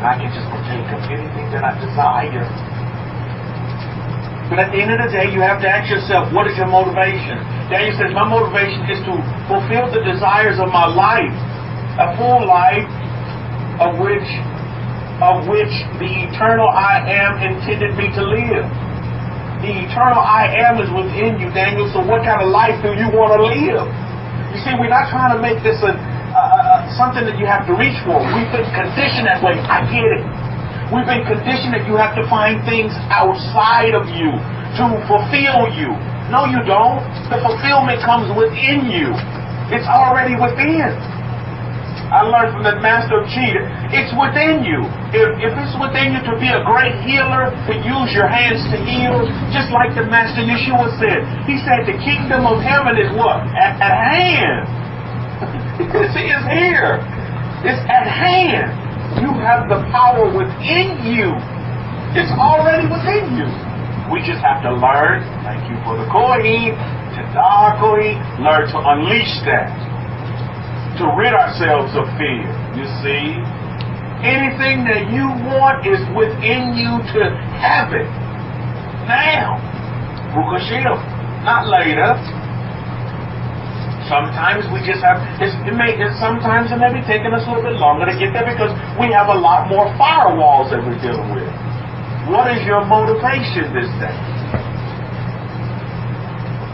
And I can just partake of anything that I desire. But at the end of the day, you have to ask yourself, what is your motivation? Daniel says, my motivation is to fulfill the desires of my life, a full life of which the eternal I am intended me to live. The eternal I am is within you, Daniel, so what kind of life do you want to live? You see, we're not trying to make this something that you have to reach for. We've been conditioned that way. I get it. We've been conditioned that you have to find things outside of you to fulfill you. No, you don't. The fulfillment comes within you. It's already within. I learned from the master of Cheetah. It's within you. If it's within you to be a great healer, to use your hands to heal, just like the Master Yeshua said. He said the kingdom of heaven is what? At hand. See, it's here. It's at hand. You have the power within you. It's already within you. We just have to learn, thank you for the Kohen, learn to unleash that. To rid ourselves of fear. You see? Anything that you want is within you to have it. Now. Bukashim. not later. Sometimes we just have, sometimes it may be taking us a little bit longer to get there because we have a lot more firewalls that we're dealing with. What is your motivation this day?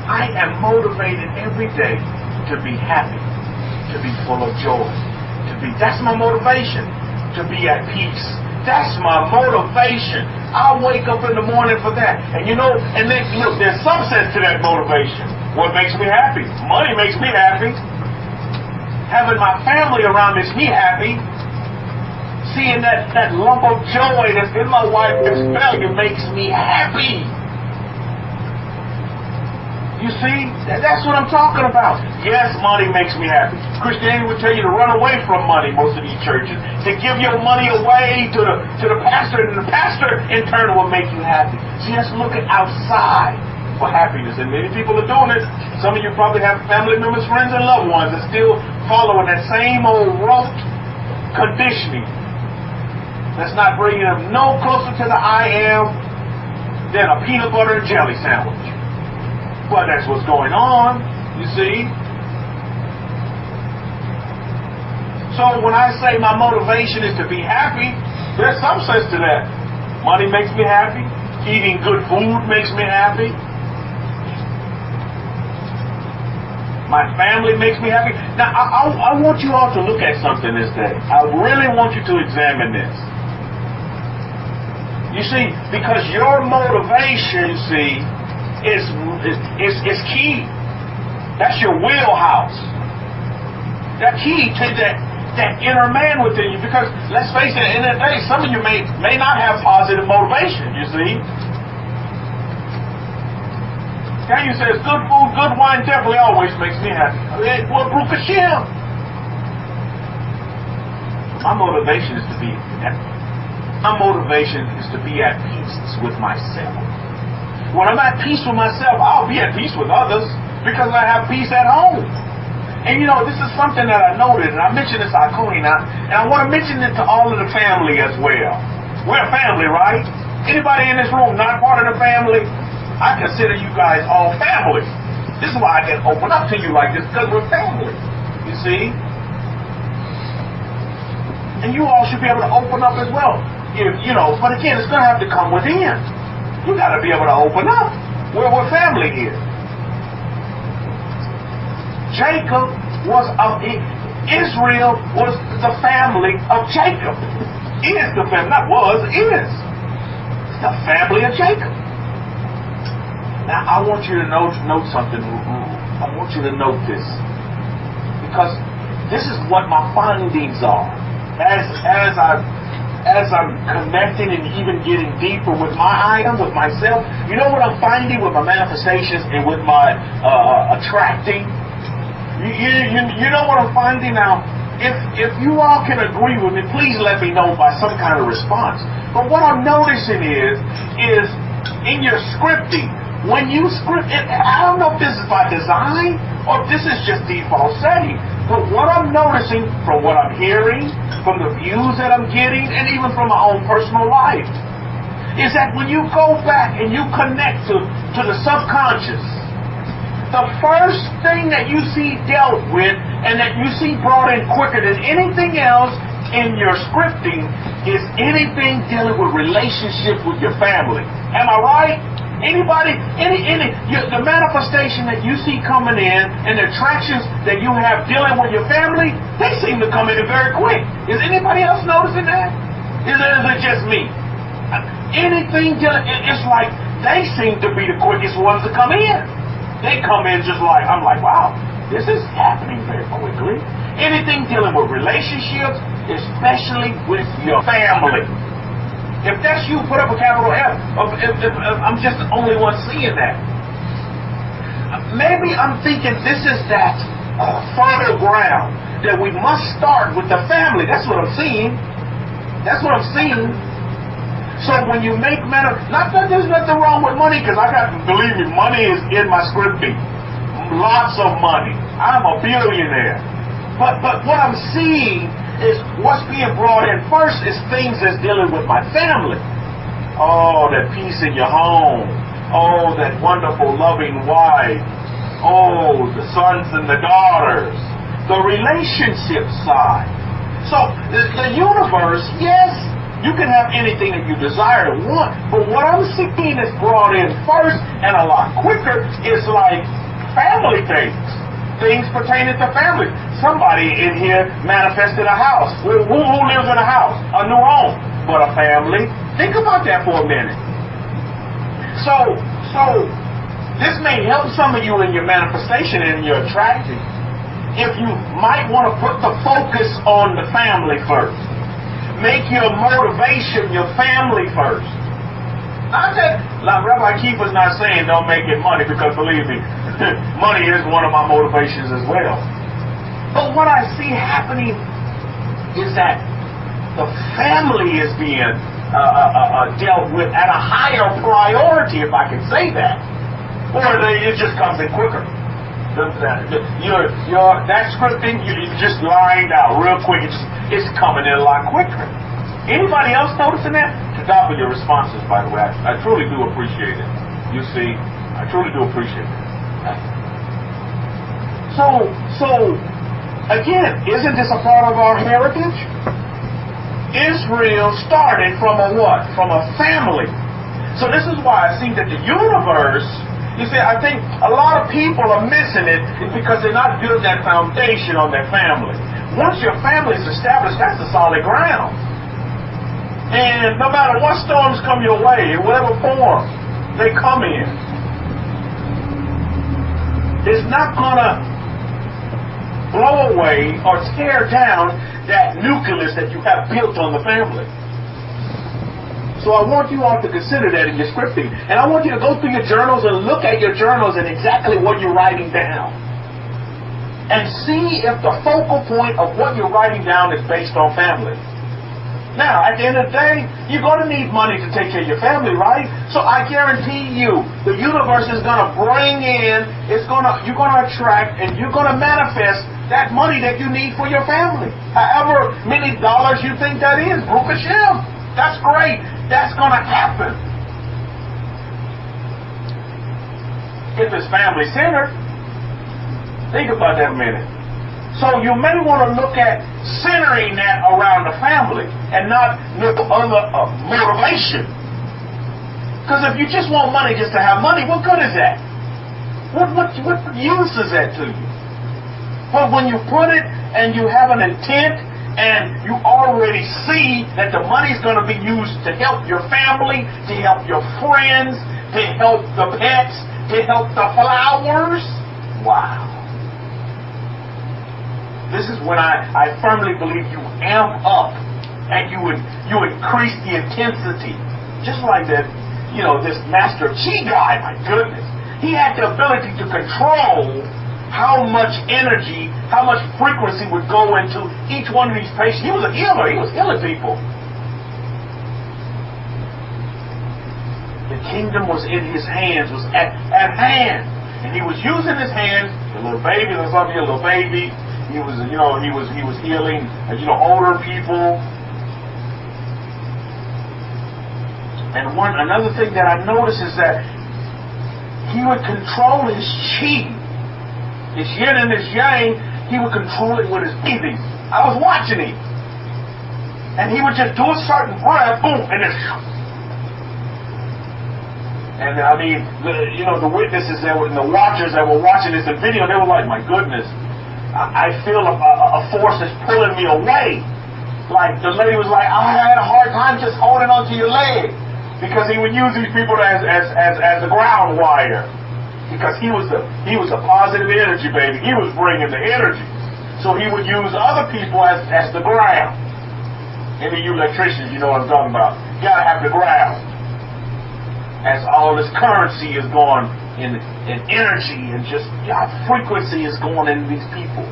I am motivated every day to be happy, to be full of joy, that's my motivation, to be at peace. That's my motivation. I wake up in the morning for that. And and then look, there's some sense to that motivation. What makes me happy? Money makes me happy. Having my family around makes me happy. Seeing that lump of joy that's in my wife's belly makes me happy. You see? That's what I'm talking about. Yes, money makes me happy. Christianity would tell you to run away from money, most of these churches. To give your money away to the pastor, and the pastor in turn will make you happy. See, that's looking outside for happiness. And many people are doing it. Some of you probably have family members, friends, and loved ones that still following that same old rote conditioning. That's not bringing them no closer to the I am than a peanut butter and jelly sandwich. But that's what's going on, you see. So when I say my motivation is to be happy, there's some sense to that. Money makes me happy. Eating good food makes me happy. My family makes me happy. Now, I want you all to look at something this day. I really want you to examine this. You see, because your motivation, see, is key. That's your wheelhouse. That key to that inner man within you. Because let's face it, in the day, some of you may not have positive motivation. You see, Daniel says, "Good food, good wine, definitely always makes me happy." Well, Baruch Hashem. My motivation is to be happy. My motivation is to be at peace with myself. When I'm at peace with myself, I'll be at peace with others because I have peace at home. And this is something that I noted, and I mentioned this to Akuna, and I want to mention it to all of the family as well. We're a family, right? Anybody in this room not part of the family? I consider you guys all family. This is why I can open up to you like this, because we're family. You see? And you all should be able to open up as well. But again, it's going to have to come within. You got to be able to open up. We're family here. Israel was the family of Jacob. Is the family, not was, is. It's the family of Jacob. Now, I want you to note something. I want you to note this. Because this is what my findings are. As I'm connecting and even getting deeper with my item, with myself, you know what I'm finding with my manifestations and with my attracting? You know what I'm finding now? If you all can agree with me, please let me know by some kind of response. But what I'm noticing is in your scripting, when you script it, I don't know if this is by design or if this is just default setting. But what I'm noticing from what I'm hearing, from the views that I'm getting, and even from my own personal life, is that when you go back and you connect to the subconscious, the first thing that you see dealt with and that you see brought in quicker than anything else in your scripting is anything dealing with relationship with your family. Am I right? Anybody, the manifestation that you see coming in and the attractions that you have dealing with your family, they seem to come in very quick. Is anybody else noticing that? Is it just me? Anything dealing, it's like they seem to be the quickest ones to come in. They come in just like, I'm like, wow, this is happening very quickly. Anything dealing with relationships, especially with your family. If that's you, put up a capital F. If I'm just the only one seeing that. Maybe I'm thinking this is that fertile ground that we must start with the family. That's what I'm seeing. That's what I'm seeing. So when you make not that there's nothing wrong with money, because believe me, money is in my scripting. Lots of money. I'm a billionaire. But what I'm seeing is what's being brought in first is things that's dealing with my family. Oh, that peace in your home. Oh, that wonderful, loving wife. Oh, the sons and the daughters. The relationship side. So, the universe, yes, you can have anything that you desire to want, but what I'm seeing is brought in first and a lot quicker is like family things. Things pertaining to family. Somebody in here manifested a house. Who lives in a house? A new home. But a family. Think about that for a minute. So this may help some of you in your manifestation and your attracting. If you might want to put the focus on the family first. Make your motivation your family first. Not that, like Rabbi Kefa's not saying don't make it money, because believe me, money is one of my motivations as well. But what I see happening is that the family is being dealt with at a higher priority, if I can say that. Or it just comes in quicker. That scripting, you just lined out real quick. It's coming in a lot quicker. Anybody else noticing that? For your responses, by the way. I truly do appreciate it. You see, I truly do appreciate it. So again, isn't this a part of our heritage? Israel started from a what? From a family. So this is why I see that the universe, you see, I think a lot of people are missing it because they're not building that foundation on their family. Once your family is established, that's the solid ground. And no matter what storms come your way, in whatever form they come in, it's not going to blow away or tear down that nucleus that you have built on the family. So I want you all to consider that in your scripting. And I want you to go through your journals and look at your journals and exactly what you're writing down. And see if the focal point of what you're writing down is based on family. Now, at the end of the day, you're going to need money to take care of your family, right? So I guarantee you, the universe is going to bring in, you're going to attract, and you're going to manifest that money that you need for your family. However many dollars you think that is, Baruch Hashem. That's great. That's going to happen. If it's family-centered, think about that a minute. So you may want to look at centering that around the family and not look for other motivation. Because if you just want money just to have money, what good is that? What use is that to you? But when you put it and you have an intent and you already see that the money is going to be used to help your family, to help your friends, to help the pets, to help the flowers, wow. This is when I firmly believe you amp up and you increase the intensity. Just like that, this Master Chi guy, my goodness. He had the ability to control how much energy, how much frequency would go into each one of these patients. He was a healer. He was healing people. The kingdom was in his hands, was at hand. And he was using his hands, the little baby, there's something, a little baby. He was, he was healing, older people. And another thing that I noticed is that he would control his chi, his yin and his yang. He would control it with his breathing. I was watching him, and he would just do a certain breath, boom, and then. And I mean, the witnesses that were, and the watchers that were watching this in video, they were like, "My goodness." I feel a force is pulling me away. Like the lady was like, I had a hard time just holding onto your leg, because he would use these people as a ground wire, because he was a positive energy baby. He was bringing the energy, so he would use other people as the ground. Any of you electricians, you know what I'm talking about. You gotta have the ground, as all this currency is going in energy and just frequency is going into these people.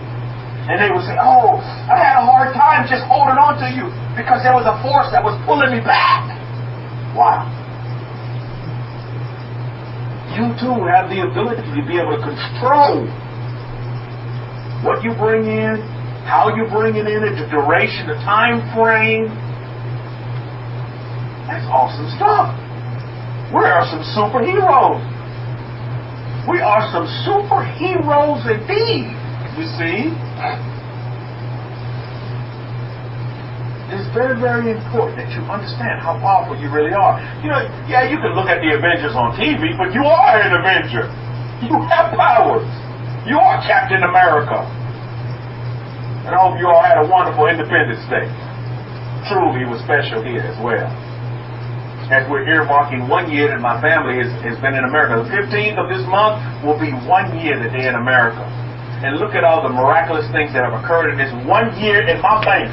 And they would say, oh, I had a hard time just holding on to you because there was a force that was pulling me back. Wow. You too have the ability to be able to control what you bring in, how you bring it in, the duration, the time frame. That's awesome stuff. We are some superheroes. We are some superheroes indeed, you see. It's very, very important that you understand how powerful you really are. You know, yeah, you can look at the Avengers on TV, but you are an Avenger. You have powers. You are Captain America. And I hope you all had a wonderful Independence Day. Truly, it was special here as well. As we're earmarking 1 year that my family has been in America. The 15th of this month will be 1 year that they're in America. And look at all the miraculous things that have occurred in this 1 year in my family.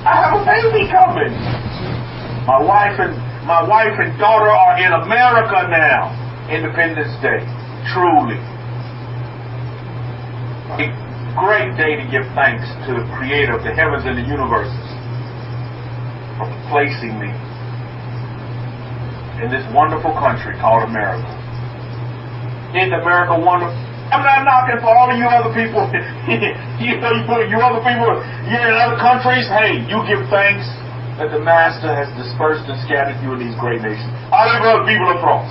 I have a baby coming. My wife and daughter are in America now. Independence Day. Truly. A great day to give thanks to the Creator of the heavens and the universes for placing me in this wonderful country called America. Isn't America wonderful? I'm not knocking for all of you other people. you other people, you're in other countries. Hey, you give thanks that the Master has dispersed and scattered you in these great nations. I live other people across.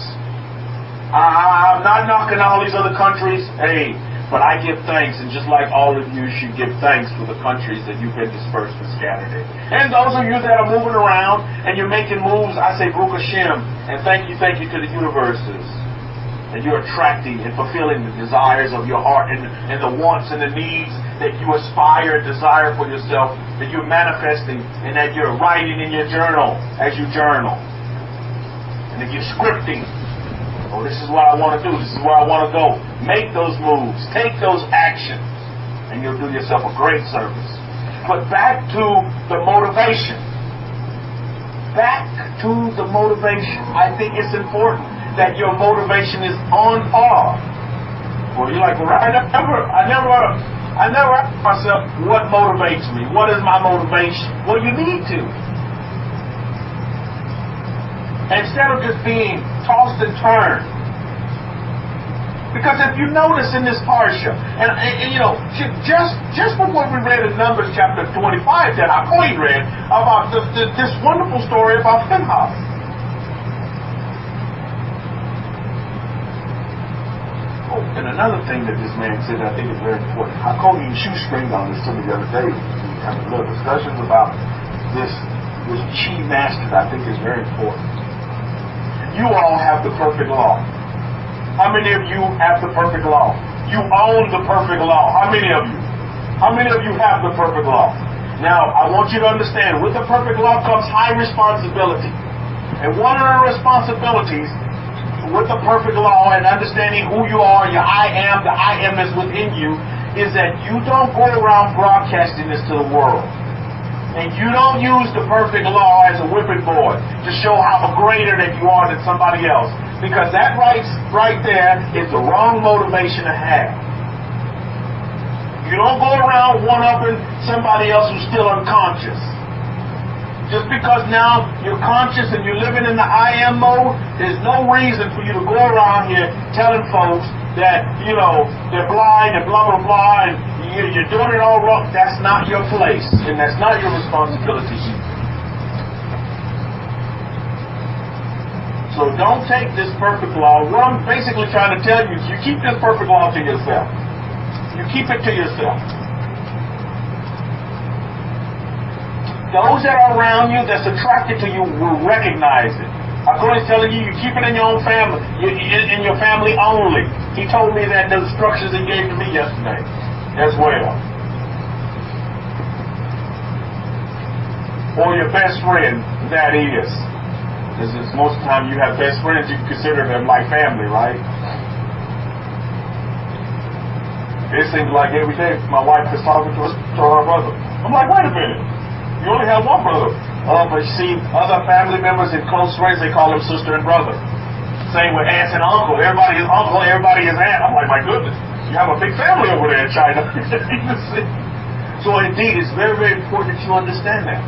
I'm not knocking all these other countries. Hey, but I give thanks, and just like all of you should give thanks for the countries that you've been dispersed and scattered in. And those of you that are moving around and you're making moves, I say Baruch Hashem, and thank you to the universes. And you're attracting and fulfilling the desires of your heart and the wants and the needs that you aspire and desire for yourself, that you're manifesting and that you're writing in your journal as you journal. And that you're scripting. Oh, this is what I want to do. This is where I want to go. Make those moves. Take those actions. And you'll do yourself a great service. But back to the motivation. Back to the motivation. I think it's important that your motivation is on par. Well, you're like, well, I never ask myself what motivates me. What is my motivation? Well, you need to. Instead of just being tossed and turned. Because if you notice in this Parsha, and you know, just from what we read in Numbers chapter 25 that I read about this wonderful story about Pinheas. And another thing that this man said I think is very important. I called you shoestring on this to me the other day. We had a little discussions about this chi master that I think is very important. You all have the perfect law. How many of you have the perfect law? You own the perfect law. How many of you? How many of you have the perfect law? Now, I want you to understand, with the perfect law comes high responsibility. And one of the responsibilities with the perfect law and understanding who you are, your I am, the I am that's within you, is that you don't go around broadcasting this to the world. And you don't use the perfect law as a whipping boy to show how greater that you are than somebody else. Because that right there is the wrong motivation to have. You don't go around one-upping somebody else who's still unconscious. Just because now you're conscious and you're living in the I am mode, there's no reason for you to go around here telling folks that, you know, they're blind and blah, blah, blah, and you're doing it all wrong. That's not your place, and that's not your responsibility. So don't take this perfect law. What I'm basically trying to tell you is you keep this perfect law to yourself. You keep it to yourself. Those that are around you, that's attracted to you, will recognize it. According to telling you, you keep it in your own family, in your family only. He told me that the instructions he gave to me yesterday as well. Or your best friend, that is. Because most of the time you have best friends, you consider them like family, right? It seems like every day my wife is talking to her brother. I'm like, wait a minute. You only have one brother. But you see, other family members and close friends, they call them sister and brother. Same with aunts and uncle. Everybody is uncle, everybody is aunt. I'm like, my goodness, you have a big family over there in China. So indeed, it's very, very important that you understand that.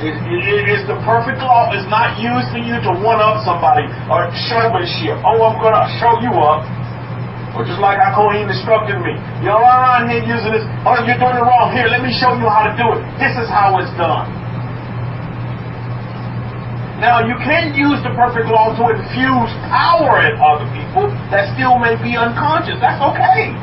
It is the perfect law. It's not used for you to one-up somebody or showmanship. Oh, I'm going to show you up. Or just like Akohin instructed me. You're around here using this. Oh, you're doing it wrong. Here, let me show you how to do it. This is how it's done. Now, you can use the perfect law to infuse power in other people that still may be unconscious. That's okay.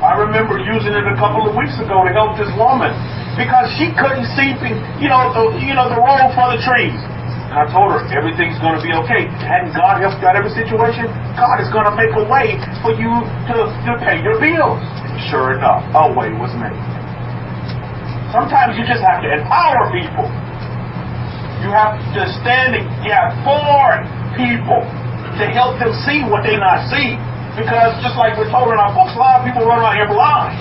I remember using it a couple of weeks ago to help this woman because she couldn't see, the road for the trees. And I told her, everything's going to be okay. Hadn't God helped you out of every situation? God is going to make a way for you to pay your bills. And sure enough, a way was made. Sometimes you just have to empower people. You have to stand and gap for people to help them see what they not see. Because just like we're told in our books, a lot of people run around here blind.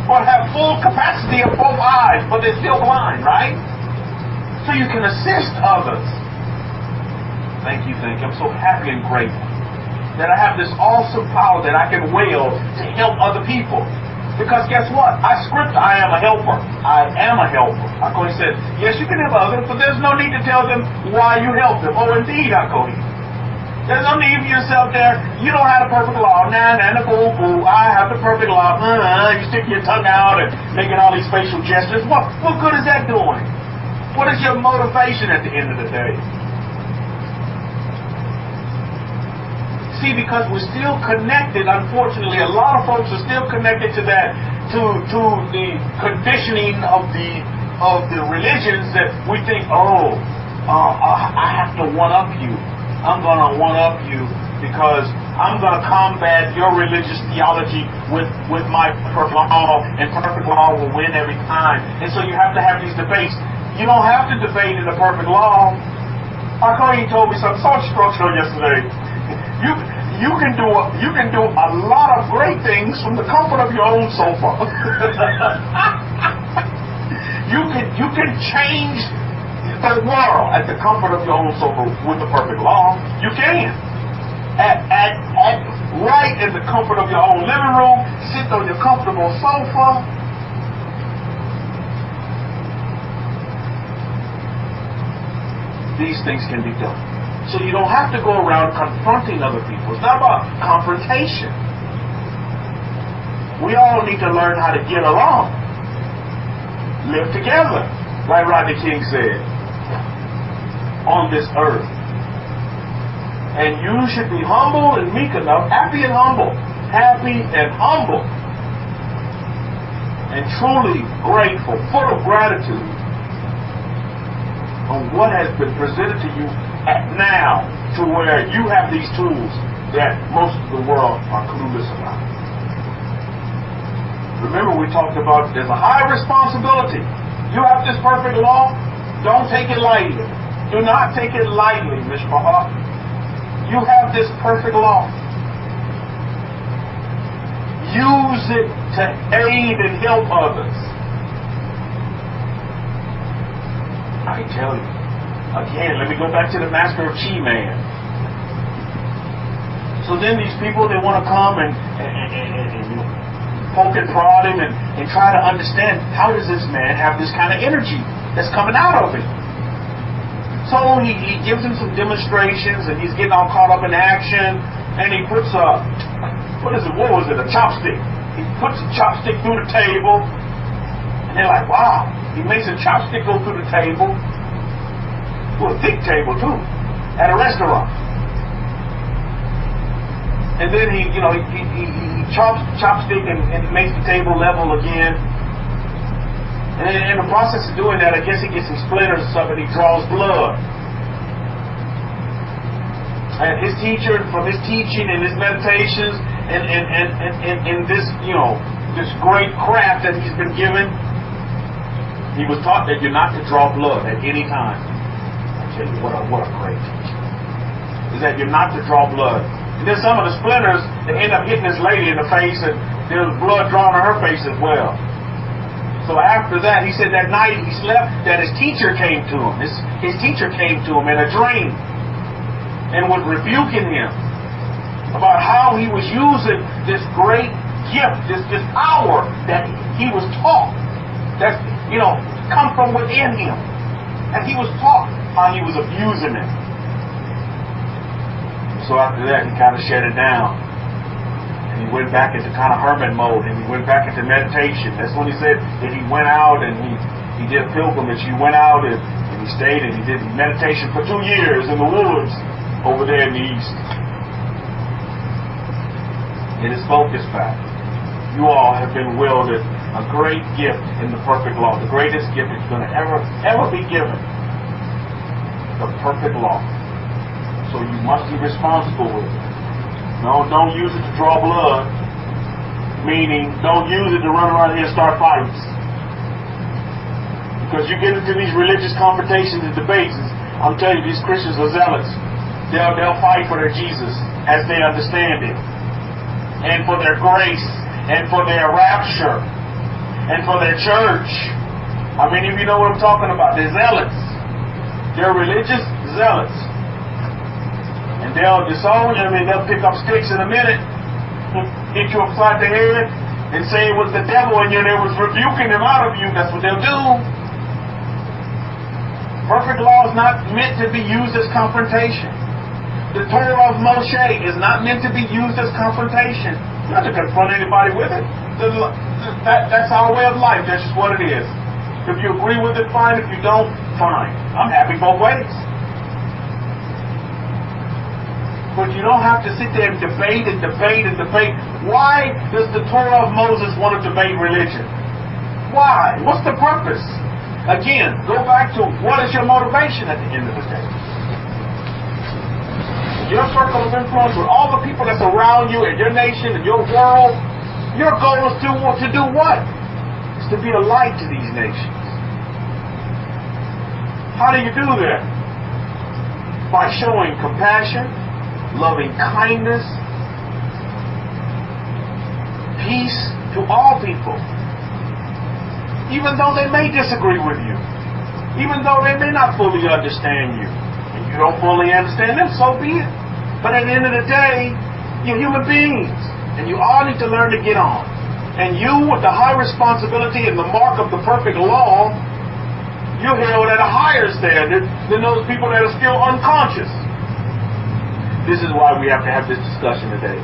Or have full capacity of both eyes, but they're still blind, right? So you can assist others. Thank you. I'm so happy and grateful that I have this awesome power that I can wield to help other people. Because guess what? I am a helper. I am a helper. Akoni said, yes, you can help others, but there's no need to tell them why you help them. Oh, indeed, Akoni. There's no need for yourself there. You don't have the perfect law. Boo. I have the perfect law. You stick your tongue out and making all these facial gestures. What good is that doing? What is your motivation at the end of the day? See, because we're still connected, unfortunately, a lot of folks are still connected to that, to the conditioning of the religions that we think, I have to one-up you. I'm going to one-up you because I'm going to combat your religious theology with my perfect law, and perfect law will win every time. And so you have to have these debates. You don't have to debate in the perfect law. Our colleague told me something so instructional yesterday. You can do a lot of great things from the comfort of your own sofa. you can change the world at the comfort of your own sofa with the perfect law. You can. Right in the comfort of your own living room, sit on your comfortable sofa. These things can be done. So you don't have to go around confronting other people. It's not about confrontation. We all need to learn how to get along. Live together, like Rodney King said, on this earth. And you should be humble and meek enough, happy and humble, and truly grateful, full of gratitude on what has been presented to you at now, to where you have these tools that most of the world are clueless about. Remember, we talked about there's a high responsibility. You have this perfect law. Don't take it lightly. Do not take it lightly, Mishpachah. You have this perfect law. Use it to aid and help others. I tell you. Again, let me go back to the master of Chi man. So then these people, they want to come and poke and prod him and try to understand, how does this man have this kind of energy that's coming out of him? So he gives him some demonstrations, and he's getting all caught up in action, and he puts a chopstick. He puts a chopstick through the table, and they're like, wow, he makes a chopstick go through the table. A thick table too, at a restaurant. And then he chops the chopstick and makes the table level again. And in the process of doing that, I guess he gets some splinters or something. He draws blood. And his teacher, from his teaching and his meditations and this this great craft that he's been given, he was taught that you're not to draw blood at any time. Tell you what a great teacher. Is that you're not to draw blood. And then some of the splinters, they end up hitting this lady in the face, and there's blood drawn on her face as well. So after that, he said that night he slept, that his teacher came to him. His teacher came to him in a dream and was rebuking him about how he was using this great gift, this power that he was taught, that come from within him. And he was taught how he was abusing it. So after that, he kind of shut it down. And he went back into kind of hermit mode, and he went back into meditation. That's when he said that he went out and he did pilgrimage. He went out and he He stayed and he did meditation for 2 years in the woods over there in the east. It is focused back. You all have been wielded a great gift in the perfect law. The greatest gift that's going to ever be given. The perfect law. So you must be responsible with it. No, don't use it to draw blood. Meaning, don't use it to run around here and start fights. Because you get into these religious confrontations and debates, I'm telling you, these Christians are zealots. They'll fight for their Jesus as they understand it. And for their grace. And for their rapture. And for their church. How many of you know what I'm talking about? They're zealots. They're religious zealots. And they'll disown you. They'll pick up sticks in a minute, hit you upside the head, and say it was the devil and they was rebuking him out of you. That's what they'll do. Perfect law is not meant to be used as confrontation. The Torah of Moshe is not meant to be used as confrontation. Not to confront anybody with it. That's our way of life. That's just what it is. If you agree with it, fine. If you don't, fine. I'm happy both ways. But you don't have to sit there and debate and debate and debate. Why does the Torah of Moses want to debate religion? Why? What's the purpose? Again, go back to what is your motivation at the end of the day? Your circle of influence with all the people that's around you and your nation and your world, your goal is to do what? It's to be a light to these nations. How do you do that? By showing compassion, loving kindness, peace to all people. Even though they may disagree with you. Even though they may not fully understand you. And you don't fully understand them, so be it. But at the end of the day, you're human beings. And you all need to learn to get on. And you, with the high responsibility and the mark of the perfect law, you're held at a higher standard than those people that are still unconscious. This is why we have to have this discussion today.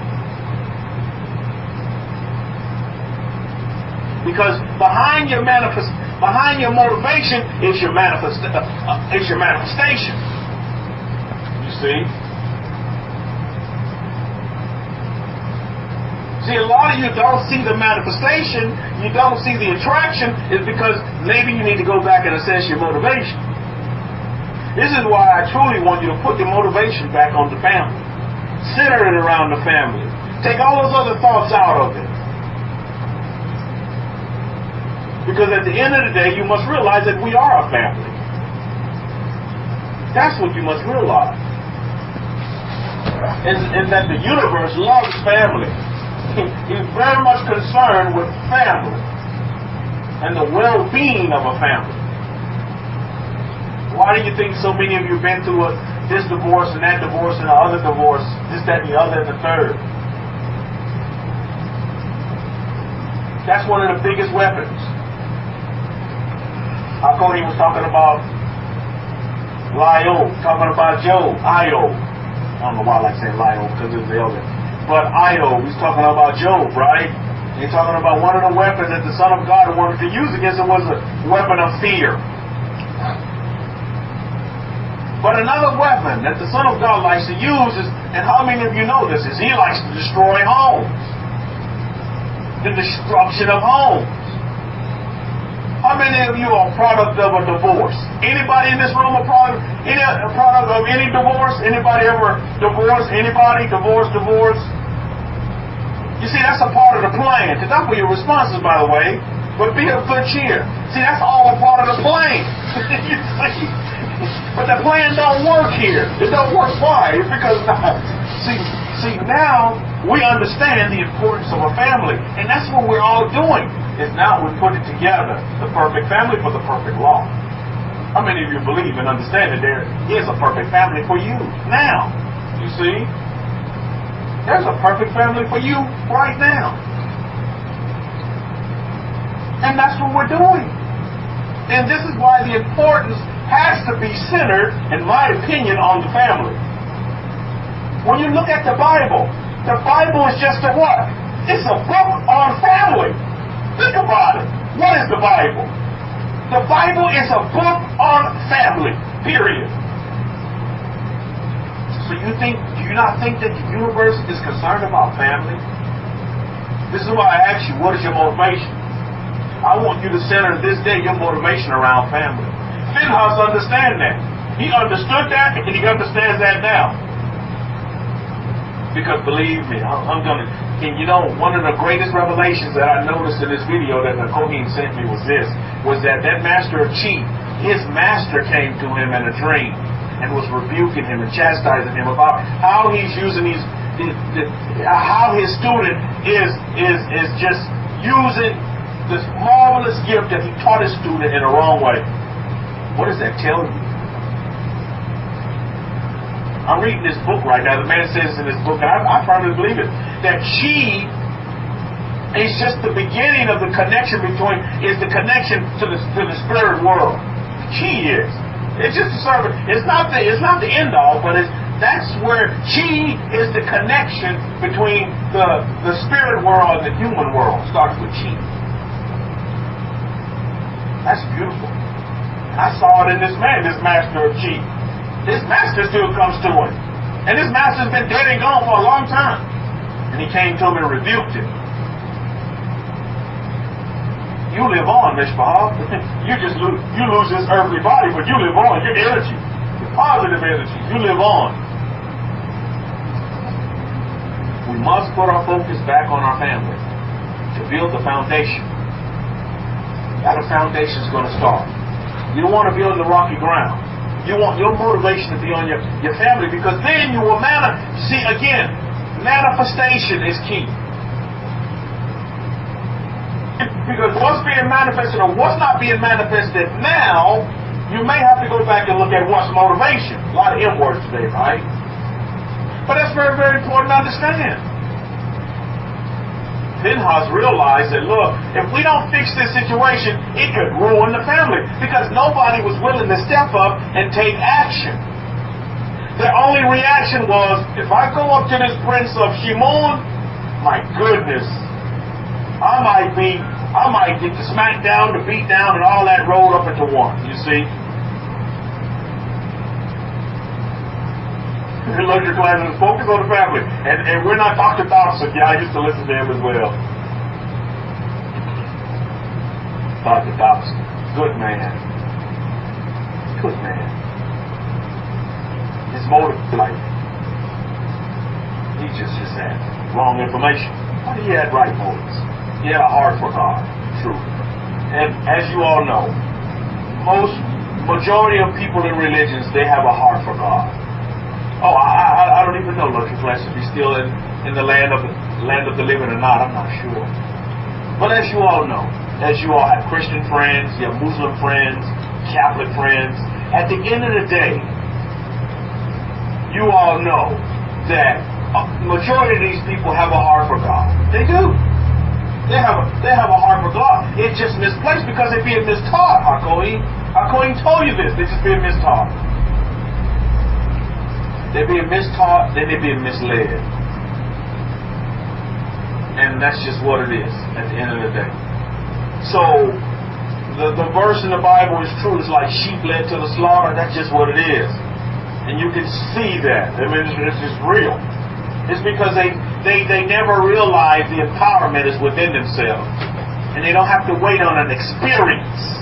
Because behind your motivation is your manifestation. You see? See, a lot of you don't see the manifestation, you don't see the attraction, is because maybe you need to go back and assess your motivation. This is why I truly want you to put your motivation back on the family. Center it around the family. Take all those other thoughts out of it. Because at the end of the day, you must realize that we are a family. That's what you must realize. And that the universe loves family. He's very much concerned with family and the well-being of a family. Why do you think so many of you have been through this divorce and that divorce and the other divorce, this, that, and the other, and the third? That's one of the biggest weapons. I thought he was talking about Lio, talking about Joe, Io. I don't know why I like saying Lio, because it's the elder. But Io, he's talking about Job, right? He's talking about one of the weapons that the Son of God wanted to use against him was a weapon of fear. But another weapon that the Son of God likes to use is, and how many of you know this, is he likes to destroy homes. The destruction of homes. How many of you are a product of a divorce? Anybody in this room a product of any divorce? Anybody ever divorced? Anybody divorce? You see, that's a part of the plan. Not for your responses, by the way, but be of good cheer. See, that's all a part of the plan. You see? But the plan don't work here. It don't work. Why? It's because, see, now we understand the importance of a family. And that's what we're all doing. Is now we put it together. The perfect family for the perfect law. How many of you believe and understand that there is a perfect family for you now? You see? There's a perfect family for you right now. And that's what we're doing. And this is why the importance has to be centered, in my opinion, on the family. When you look at the Bible is just a what? It's a book on family. Think about it. What is the Bible? The Bible is a book on family, period. So do you not think that the universe is concerned about family? This is why I ask you, what is your motivation? I want you to center this day your motivation around family. Pinheas understands that. He understood that, and he understands that now. Because believe me, I'm gonna. And you know, one of the greatest revelations that I noticed in this video that the Kohen sent me was that master of chief, his master came to him in a dream and was rebuking him and chastising him about how he's using how his student is just using this marvelous gift that he taught his student in the wrong way. What does that tell you? I'm reading this book right now. The man says in this book, and I firmly believe it, that she is just the beginning of the connection to the spirit world. She is. It's just a servant. It's not the end all, but that's where she is the connection between the spirit world and the human world. Starts with she. That's beautiful. I saw it in this man, this master of she. His master still comes to him. And his master's been dead and gone for a long time. And he came to him and rebuked him. You live on, Mishpah. You lose this earthly body, but you live on. Your energy, your positive energy, you live on. We must put our focus back on our family to build the foundation. That foundation is going to start. You don't want to build the rocky ground. You want your motivation to be on your family, because then you will see again, manifestation is key. Because what's being manifested or what's not being manifested now, you may have to go back and look at what's motivation. A lot of M words today, right? But that's very, very important to understand. Pinheas realized that, look, if we don't fix this situation, it could ruin the family, because nobody was willing to step up and take action. Their only reaction was, if I go up to this prince of Shimon, my goodness, I might get the smack down, the beat down, and all that rolled up into one, you see? Luxury classes, focus on the family. And we're not Dr. Thompson. Yeah, I used to listen to him as well. Dr. Thompson. Good man. Good man. His motive life. He just had wrong information. But he had right motives. He had a heart for God. True. And as you all know, majority of people in religions, they have a heart for God. Oh, I don't even know, Luxury Class, if he's still in the land of the living or not. I'm not sure. But as you all know, as you all have Christian friends, you have Muslim friends, Catholic friends, at the end of the day, you all know that a majority of these people have a heart for God. They do. They have a heart for God. It's just misplaced because they're being mistaught. Our Kohen told you this. They're just being mistaught. They're being mistaught, then they're being misled. And that's just what it is at the end of the day. So, the verse in the Bible is true. It's like sheep led to the slaughter. That's just what it is. And you can see that. I mean, it's just real. It's because they never realize the empowerment is within themselves. And they don't have to wait on an experience.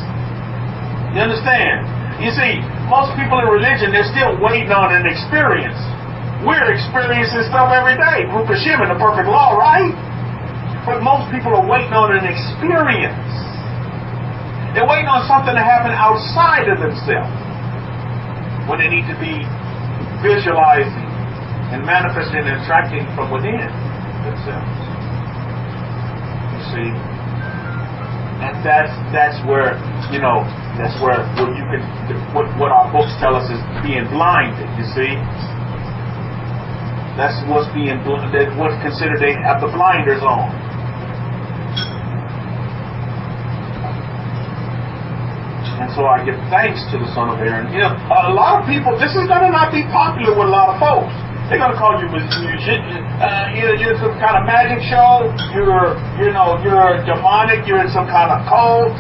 You understand? You see, most people in religion, they're still waiting on an experience. We're experiencing stuff every day. Rupa Shiva, the perfect law, right? But most people are waiting on an experience. They're waiting on something to happen outside of themselves, when they need to be visualizing and manifesting and attracting from within themselves. You see? And that's where, you know, that's where you can, what our books tell us is being blinded, you see? That's what's what's considered they have the blinders on. And so I give thanks to the son of Aaron. You know, a lot of people, this is going to not be popular with a lot of folks. They're going to call you a musician. You're some kind of magic show. You're demonic. You're in some kind of cult.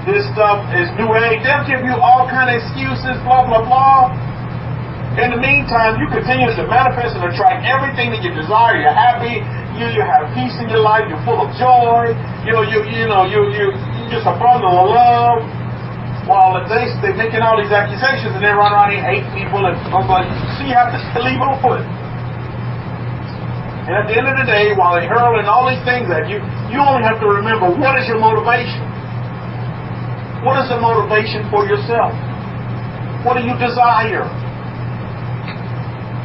this stuff is new age. They'll give you all kind of excuses, blah, blah, blah. In the meantime, you continue to manifest and attract everything that you desire. You're happy. You have peace in your life. You're full of joy. You're just a bundle of love. While they're making all these accusations and they run around and hate people and so you have to leave open. And at the end of the day, while they're hurling all these things at you, you only have to remember, what is your motivation? What is the motivation for yourself? What do you desire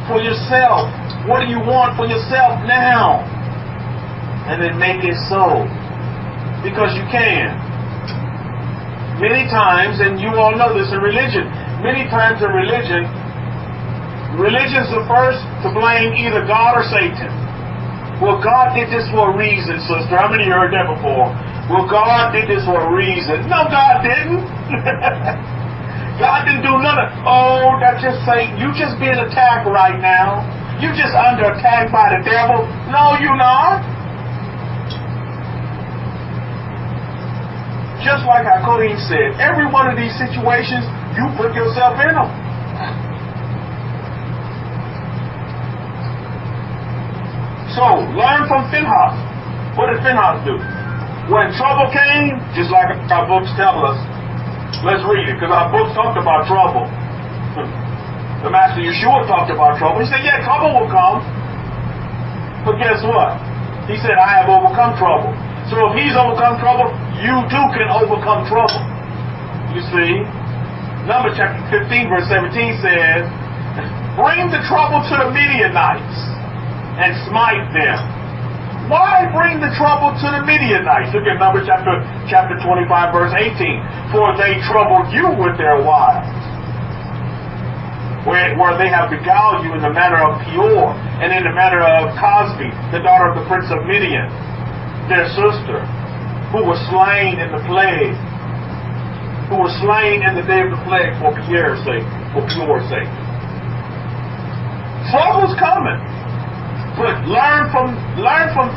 for yourself? What do you want for yourself now? And then make it so. Because you can. Many times, and you all know this in religion, many times in religion, religion's the first to blame either God or Satan. Well, God did this for a reason, sister. How many of you heard that before? Well, God did this for a reason. No, God didn't. God didn't do none of it. Oh, that's just Satan. You just being attacked right now. You just under attack by the devil. No, you're not. Just like our Kohen said, every one of these situations, you put yourself in them. So, learn from Pinheas. What did Pinheas do? When trouble came, just like our books tell us, let's read it, because our books talked about trouble. The Master Yeshua talked about trouble. He said, yeah, trouble will come. But guess what? He said, I have overcome trouble. So if he's overcome trouble, you too can overcome trouble. You see? Numbers chapter 15 verse 17 says, bring the trouble to the Midianites and smite them. Why bring the trouble to the Midianites? Look at Numbers chapter 25 verse 18. For they troubled you with their wives, where they have beguiled you in the manner of Peor, and in the manner of Cosbi, the daughter of the prince of Midian, their sister, who was slain in the plague, who was slain in the day of the plague for Peor's sake. Trouble's coming, but learn from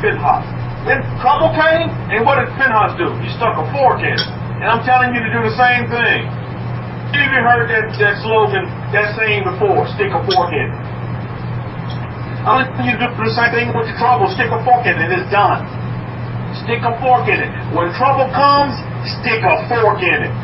Pinheas. Then trouble came, and what did Pinheas do? He stuck a fork in it. And I'm telling you to do the same thing. Have you heard that slogan, that saying before? Stick a fork in it. I'm telling you to do the same thing with your trouble. Stick a fork in it. It's done. Stick a fork in it. When trouble comes, stick a fork in it.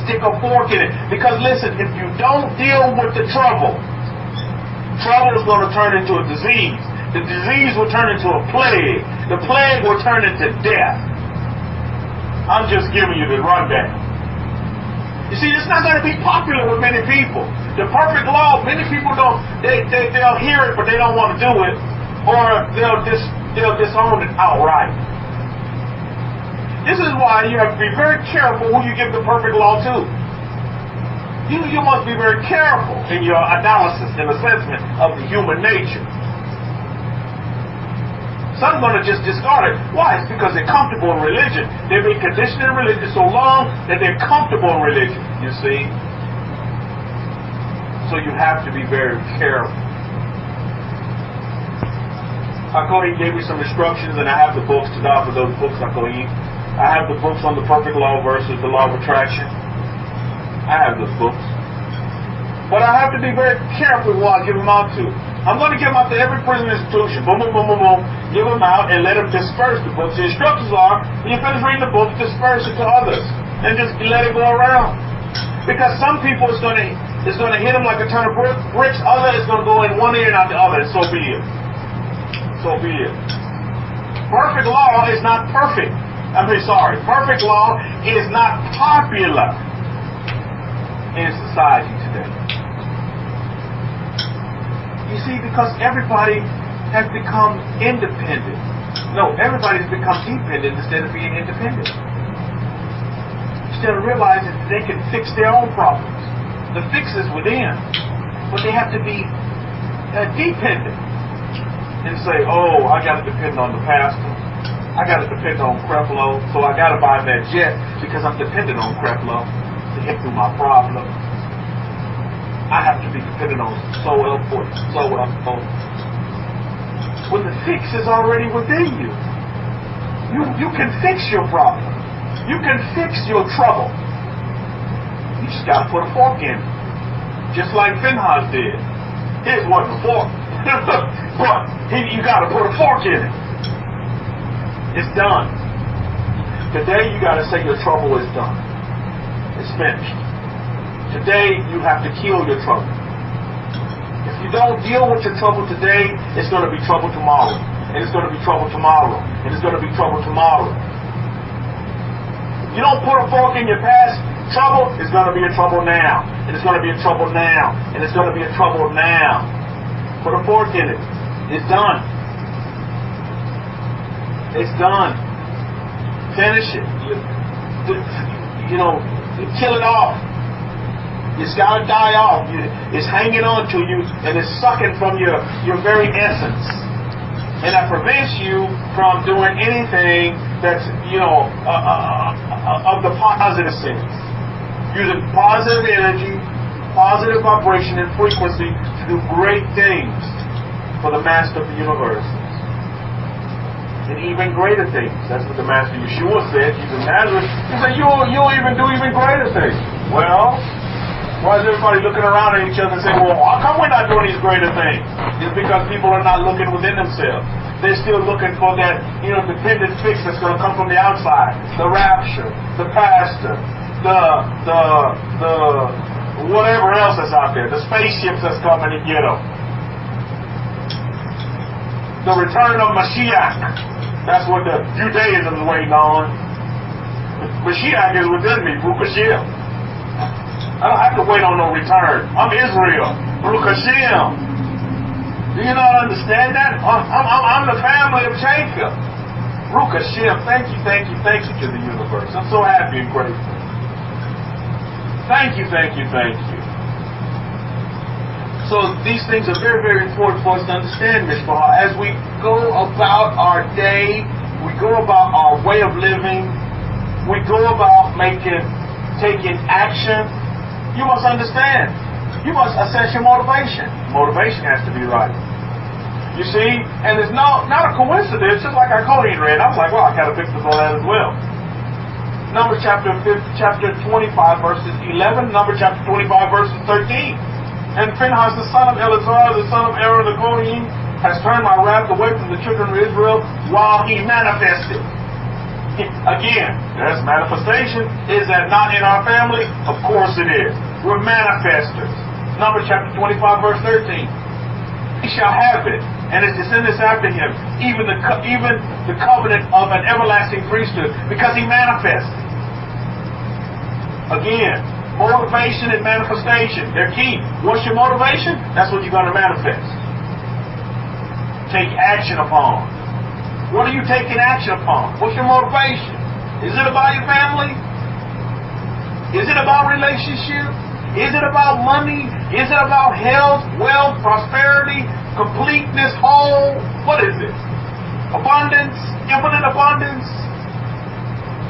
Stick a fork in it. Because listen, if you don't deal with the trouble is going to turn into a disease. The disease will turn into a plague. The plague will turn into death. I'm just giving you the rundown. You see, it's not going to be popular with many people. The perfect law, many people don't, they'll hear it, but they don't want to do it. Or they'll disown it outright. This is why you have to be very careful who you give the perfect law to. You must be very careful in your analysis and assessment of the human nature. Some are going to just discard it. Why? It's because they're comfortable in religion. They've been conditioned in religion so long that they're comfortable in religion, you see. So you have to be very careful. Hakohi gave me some instructions, and I have the books to die for those books, Hakohi. I have the books on the perfect law versus the law of attraction. I have those books. But I have to be very careful who I give them out to. I'm going to give them out to every prison institution. Boom, boom, boom, boom, boom. Give them out and let them disperse the books. The instructions are, when you finish reading the book, disperse it to others. And just let it go around. Because some people it's going to hit them like a ton of bricks. Others it's going to go in one ear and out the other. And so be it. So be it. Perfect law is not perfect. Perfect law is not popular in society today. You see, because everybody has become independent. No, everybody's become dependent instead of being independent. Instead of realizing that they can fix their own problems. The fix is within. But they have to be dependent. And say, oh, I got to depend on the pastor. I got to depend on Creflo, so I got to buy that jet because I'm dependent on Creflo to get through my problem. I have to be dependent on so forth. When the fix is already within you. You can fix your problem. You can fix your trouble. You just got to put a fork in it. Just like Pinheas did. His wasn't a fork. But you got to put a fork in it. It's done. Today you got to say your trouble is done. It's finished. Today you have to kill your trouble. If you don't deal with your trouble today, it's going to be trouble tomorrow. And it's going to be trouble tomorrow. And it's going to be trouble tomorrow. If you don't put a fork in your past trouble, it's going to be a trouble now. And it's going to be a trouble now. And it's going to be a trouble now. Put a fork in it. It's done. It's done. Finish it. Kill it off. It's got to die off. It's hanging on to you, and it's sucking from your very essence. And that prevents you from doing anything that's, of the positive sense. Using positive energy, positive vibration and frequency to do great things for the Master of the universe. And even greater things. That's what the Master Yeshua said. He's in Nazareth. He said, you'll even do even greater things. Well, why is everybody looking around at each other and saying, well, how come we're not doing these greater things? It's because people are not looking within themselves. They're still looking for that, dependent fix that's going to come from the outside. The rapture, the pastor, the whatever else that's out there, the spaceships that's coming to get them. The return of Mashiach. That's what the Judaism is waiting on. Mashiach is within me, Baruch Hashem. I don't have to wait on no return. I'm Israel, Baruch Hashem. Do you not understand that? I'm the family of Jacob. Baruch Hashem. Thank you to the universe. I'm so happy and grateful. Thank you. So these things are very, very important for us to understand, Mishpah. As we go about our day, we go about our way of living, we go about taking action, you must understand. You must assess your motivation. Motivation has to be right. You see, and it's not a coincidence, just like our Kohen read. I was like, well, I got to pick up on that as well. Numbers chapter 25, verses 11. Numbers chapter 25, verses 13. And Pinheas, the son of Eleazar, the son of Aaron the Kohen, has turned my wrath away from the children of Israel while he manifested. Again, there's manifestation. Is that not in our family? Of course it is. We're manifestors. Numbers chapter 25, verse 13. He shall have it, and his descendants after him, even the covenant of an everlasting priesthood, because he manifested. Again, motivation and manifestation, they're key. What's your motivation? That's what you're going to manifest. Take action upon. What are you taking action upon? What's your motivation? Is it about your family? Is it about relationship? Is it about money? Is it about health, wealth, prosperity, completeness, whole? What is it? Abundance, infinite abundance,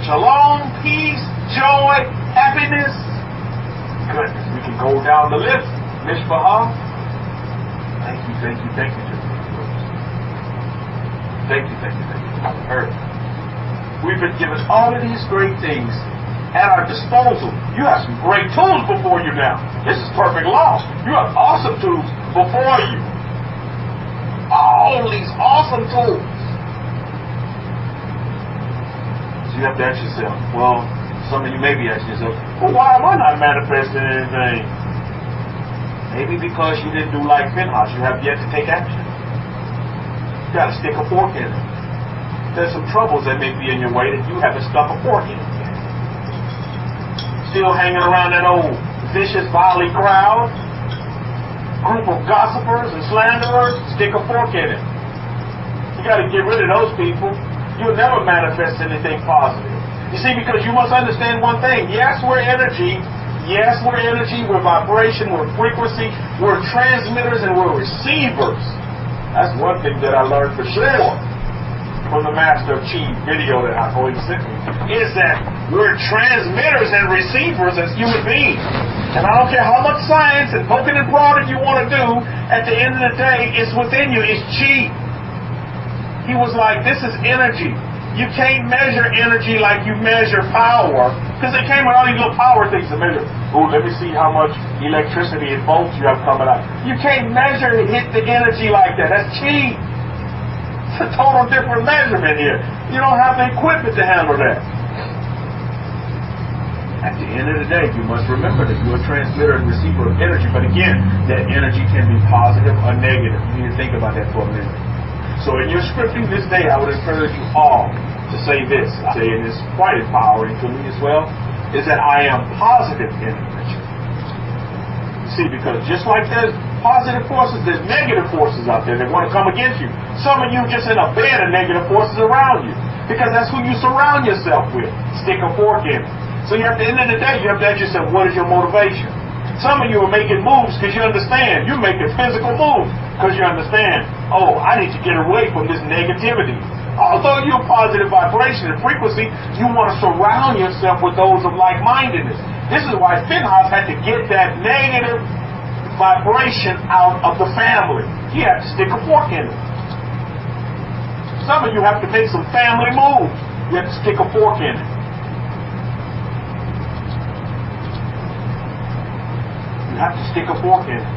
shalom, peace, joy, happiness. Goodness, we can go down the list. Mishpah. Thank you. Thank you. We've been given all of these great things at our disposal. You have some great tools before you now. This is perfect law. You have awesome tools before you. All these awesome tools. So you have to ask yourself, well, some of you may be asking yourself, well, why am I not manifesting anything? Maybe because you didn't do like Pinheas. You have yet to take action. You got to stick a fork in it. There's some troubles that may be in your way that you haven't stuck a fork in yet. Still hanging around that old vicious, vile crowd, group of gossipers and slanderers, stick a fork in it. You got to get rid of those people. You'll never manifest anything positive. You see, because you must understand one thing. Yes, we're energy. Yes, we're energy. We're vibration. We're frequency. We're transmitters and we're receivers. That's one thing that I learned for sure from the Master of Chi video that I always sent me, is that we're transmitters and receivers as human beings. And I don't care how much science and poking and prodding you want to do, at the end of the day, it's within you. It's Chi. He was like, this is energy. You can't measure energy like you measure power, because they came with all these little power things to measure. Oh, let me see how much electricity and volts you have coming out. You can't hit the energy like that. That's cheap. It's a total different measurement here. You don't have the equipment to handle that. At the end of the day, you must remember that you're a transmitter and receiver of energy. But again, that energy can be positive or negative. You need to think about that for a minute. So in your scripting this day, I would encourage you all to say this. I say, and it's quite empowering to me as well, is that I am positive in nature. See, because just like there's positive forces, there's negative forces out there that want to come against you. Some of you just in a bed of negative forces around you, because that's who you surround yourself with. Stick a fork in it. So you have to, at the end of the day, you have to ask yourself, what is your motivation? Some of you are making moves because you understand. You're making physical moves because you understand, oh, I need to get away from this negativity. Although you're positive vibration and frequency, you want to surround yourself with those of like-mindedness. This is why Pinheas had to get that negative vibration out of the family. He had to stick a fork in it. Some of you have to make some family moves. You have to stick a fork in it. Have to stick a fork in it.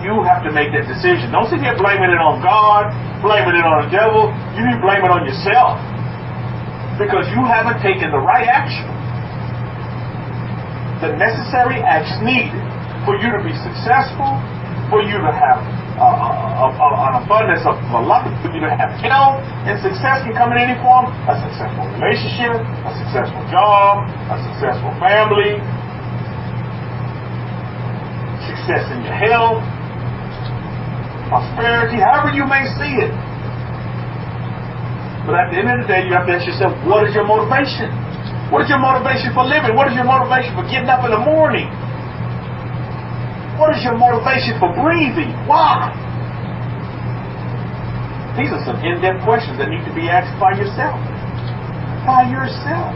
You have to make that decision. Don't sit here blaming it on God, blaming it on the devil. You need to blame it on yourself, because you haven't taken the right action, the necessary action needed for you to be successful, for you to have an abundance of a lot, for you to have health, and success can come in any form: a successful relationship, a successful job, a successful family, success in your health, prosperity, however you may see it. But at the end of the day, you have to ask yourself, what is your motivation? What is your motivation for living? What is your motivation for getting up in the morning? What is your motivation for breathing? Why? These are some in-depth questions that need to be asked by yourself. By yourself.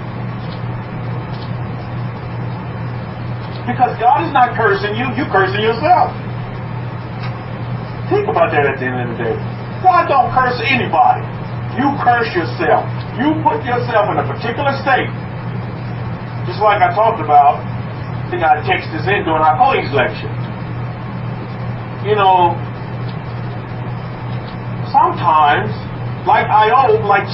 Because God is not cursing you, you're cursing yourself. Think about that at the end of the day. God don't curse anybody. You curse yourself. You put yourself in a particular state. Just like I talked about, I think I texted this in during our colleagues lecture. You know, sometimes, like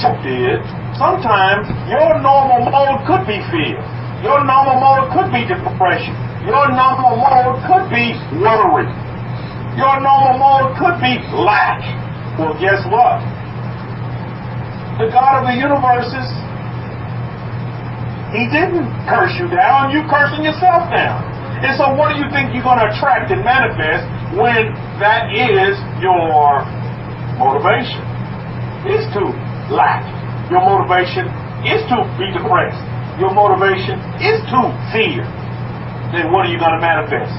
Chuck did, sometimes your normal mode could be fear. Your normal mode could be depression. Your normal mode could be worry. Your normal mode could be lack. Well, guess what? The God of the universes, He didn't curse you down. You cursing yourself down. And so what do you think you're going to attract and manifest when that is your motivation? Is to lack. Your motivation is to be depressed. Your motivation is to fear. Then what are you going to manifest?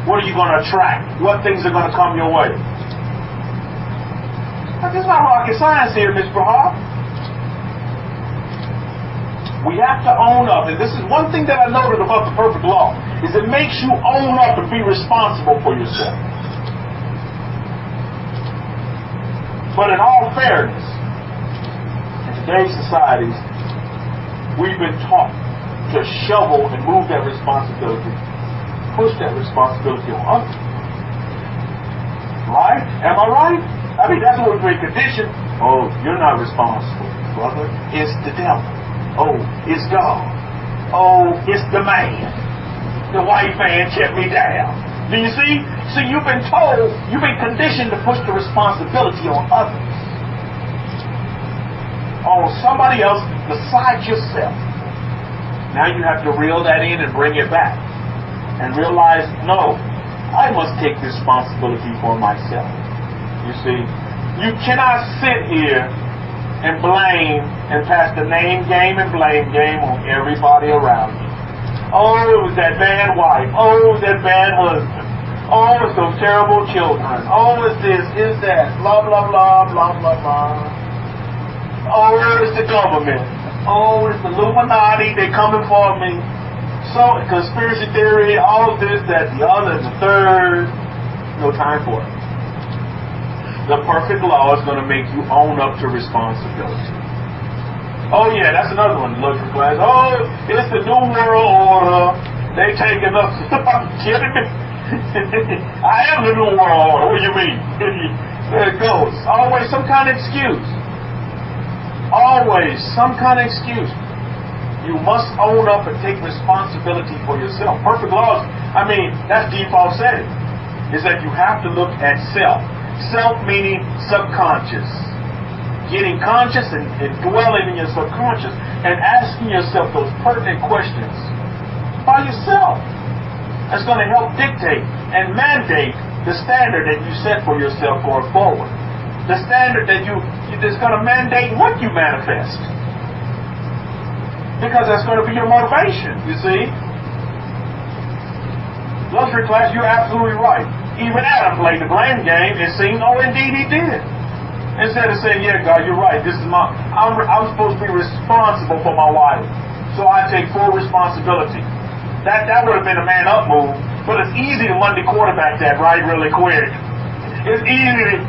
What are you going to attract? What things are going to come your way? Now, this is not rocket science here, Ms. Brahar. We have to own up. And this is one thing that I noted about the perfect law, is it makes you own up and be responsible for yourself. But in all fairness, in today's societies, we've been taught to shovel and move that responsibility, push that responsibility on others. Right? Am I right? I mean, that's what we've been conditioned. Oh, you're not responsible, brother. It's the devil. Oh, it's God. Oh, it's the man. The white man kept me down. Do you see? So you've been told, you've been conditioned to push the responsibility on others. On somebody else besides yourself. Now you have to reel that in and bring it back. And realize, no, I must take responsibility for myself. You see, you cannot sit here and blame and pass the name game and blame game on everybody around you. Oh, it was that bad wife. Oh, it was that bad husband. Oh, it's those terrible children. Oh, it's this, it's that. Blah, blah, blah, blah, blah, blah. Oh, it's the government. Oh, it's the Illuminati. They coming for me. So, conspiracy theory, all of this, that, the other, and the third. No time for it. The perfect law is going to make you own up to responsibility. Oh yeah, that's another one, luxury class. Oh, it's the New World Order. They taking us. Are you kidding me? I am the New World Order. What do you mean? There it goes. Always some kind of excuse. Always some kind of excuse. You must own up and take responsibility for yourself. Perfect laws, I mean, that's default setting. Is that you have to look at self. Self meaning subconscious. Getting conscious and dwelling in your subconscious and asking yourself those pertinent questions by yourself. That's going to help dictate and mandate the standard that you set for yourself going forward. The standard that's going to mandate what you manifest. Because that's going to be your motivation, you see. Luxury class, you're absolutely right. Even Adam played the blame game and seen, oh, indeed he did. Instead of saying, yeah, God, you're right. This is I'm supposed to be responsible for my life. So I take full responsibility. That would have been a man up move, but it's easy to Monday quarterback that right really quick. It's easy to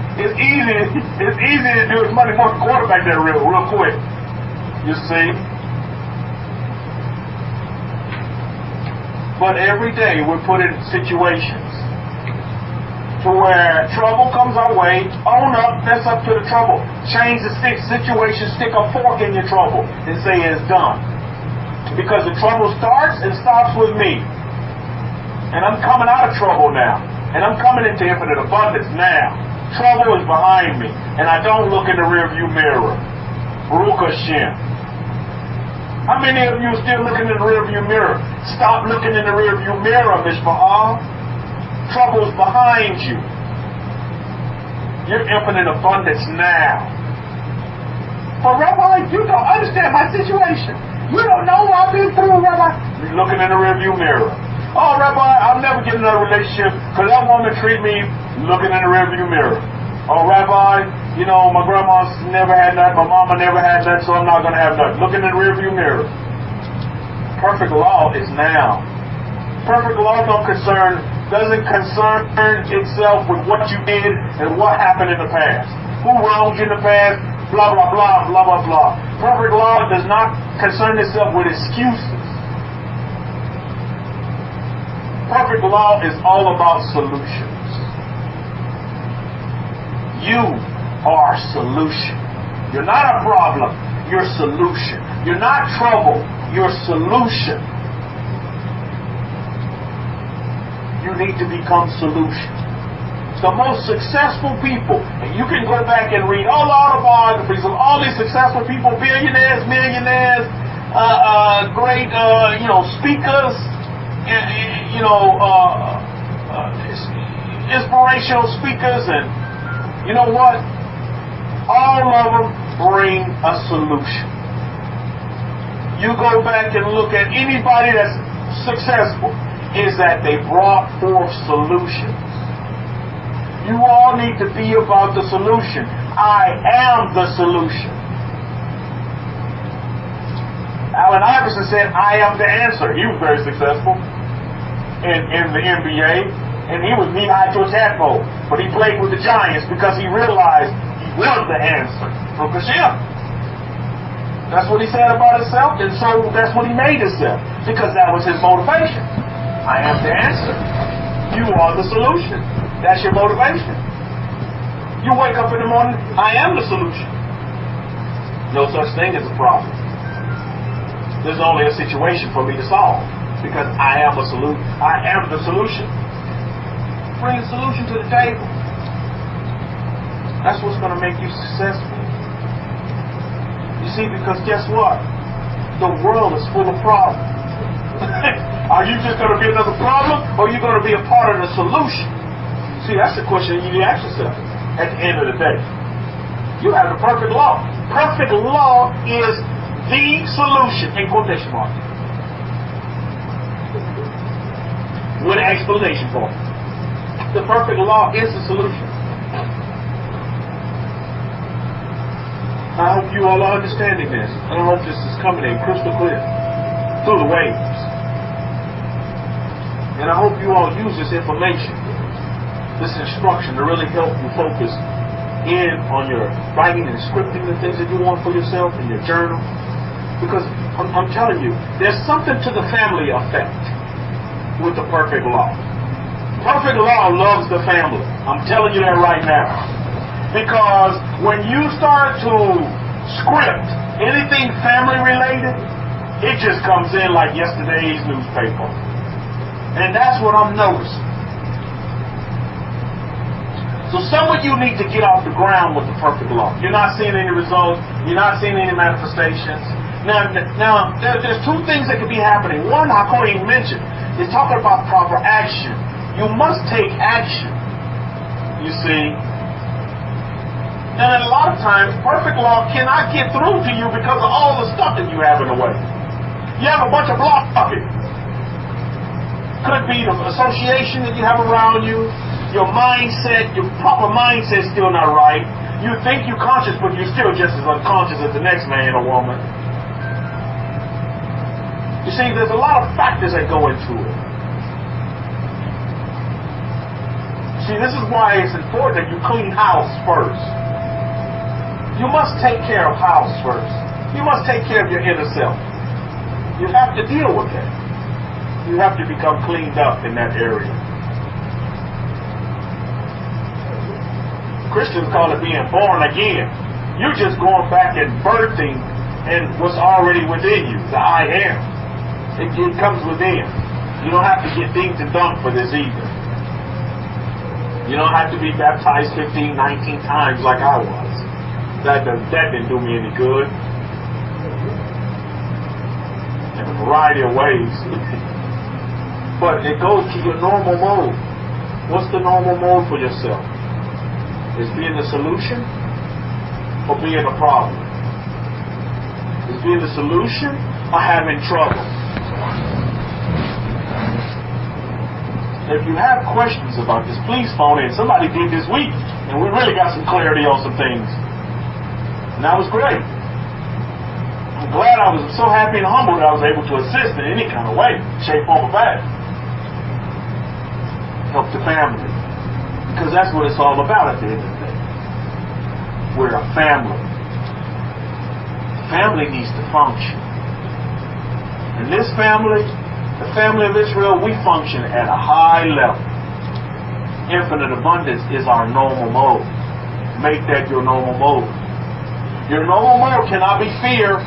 do it Monday morning quarterback that real quick. You see? But every day we're put in situations to where trouble comes our way, own up, fess up to the trouble. Change the situation, stick a fork in your trouble and say it's done. Because the trouble starts and stops with me. And I'm coming out of trouble now. And I'm coming into infinite abundance now. Trouble is behind me. And I don't look in the rearview mirror. Baruch Hashem. How many of you are still looking in the rearview mirror? Stop looking in the rearview mirror, Mishpa'ah. Trouble's behind you. You're infinite abundance now. But Rabbi, you don't understand my situation. You don't know what I've been through, Rabbi. You're looking in the rearview mirror. Oh, Rabbi, I'll never get another relationship because that woman treat me looking in the rearview mirror. Oh, Rabbi, you know, my grandma's never had that, my mama never had that, so I'm not going to have that. Looking in the rearview mirror. Perfect law is now. Perfect law doesn't concern itself with what you did and what happened in the past. Who wronged you in the past? Blah, blah, blah, blah, blah, blah. Perfect law does not concern itself with excuses. Perfect law is all about solutions. You are solution. You're not a problem. You're solution. You're not trouble. You're solution. You need to become solution. The most successful people, and you can go back and read all autobiographies of all these successful people, billionaires, millionaires, great, speakers, inspirational speakers, and you know what? All of them bring a solution. You go back and look at anybody that's successful, is that they brought forth solutions. You all need to be about the solution. I am the solution. Allen Iverson said, I am the answer. He was very successful in the NBA, and he was knee-high to a tadpole. But he played with the Giants because he realized he was the answer. Look at him. That's what he said about himself, and so that's what he made himself, because that was his motivation. I am the answer. You are the solution. That's your motivation. You wake up in the morning, I am the solution. No such thing as a problem. There's only a situation for me to solve, because I am a solution. I am the solution. Bring a solution to the table. That's what's going to make you successful. You see, because guess what? The world is full of problems. Are you just going to be another problem, or are you going to be a part of the solution? See, that's the question you need to ask yourself at the end of the day. You have the perfect law. Perfect law is the solution, in quotation marks, with an explanation point. The perfect law is the solution. I hope you all are understanding this. And I hope this is coming in crystal clear through the waves. And I hope you all use this information, this instruction, to really help you focus in on your writing and scripting the things that you want for yourself in your journal? Because I'm telling you, there's something to the family effect with the perfect law. Perfect law loves the family. I'm telling you that right now. Because when you start to script anything family related, it just comes in like yesterday's newspaper. And that's what I'm noticing. So some of you need to get off the ground with the perfect law. You're not seeing any results. You're not seeing any manifestations. Now there's two things that could be happening. One, I can't even mention, is talking about proper action. You must take action. You see? And a lot of times, perfect law cannot get through to you because of all the stuff that you have in the way. You have a bunch of blocking. Could be the association that you have around you, your mindset, your proper mindset is still not right. You think you're conscious, but you're still just as unconscious as the next man or woman. You see, there's a lot of factors that go into it. See, this is why it's important that you clean house first. You must take care of house first. You must take care of your inner self. You have to deal with that. You have to become cleaned up in that area. Christians call it being born again. You're just going back and birthing and what's already within you, the I am. It comes within. You don't have to get dinked and dunked for this either. You don't have to be baptized 15, 19 times like I was. That didn't do me any good. In a variety of ways. But it goes to your normal mode. What's the normal mode for yourself? Is being the solution or being a problem? Is being the solution or having trouble? If you have questions about this, please phone in. Somebody did this week, and we really got some clarity on some things. And that was great. I'm glad I was so happy and humbled that I was able to assist in any kind of way, shape, form, or fashion. Help the family. Because that's what it's all about at the end of the day. We're a family. Family needs to function. And this family, the family of Israel, we function at a high level. Infinite abundance is our normal mode. Make that your normal mode. Your normal mode cannot be fear,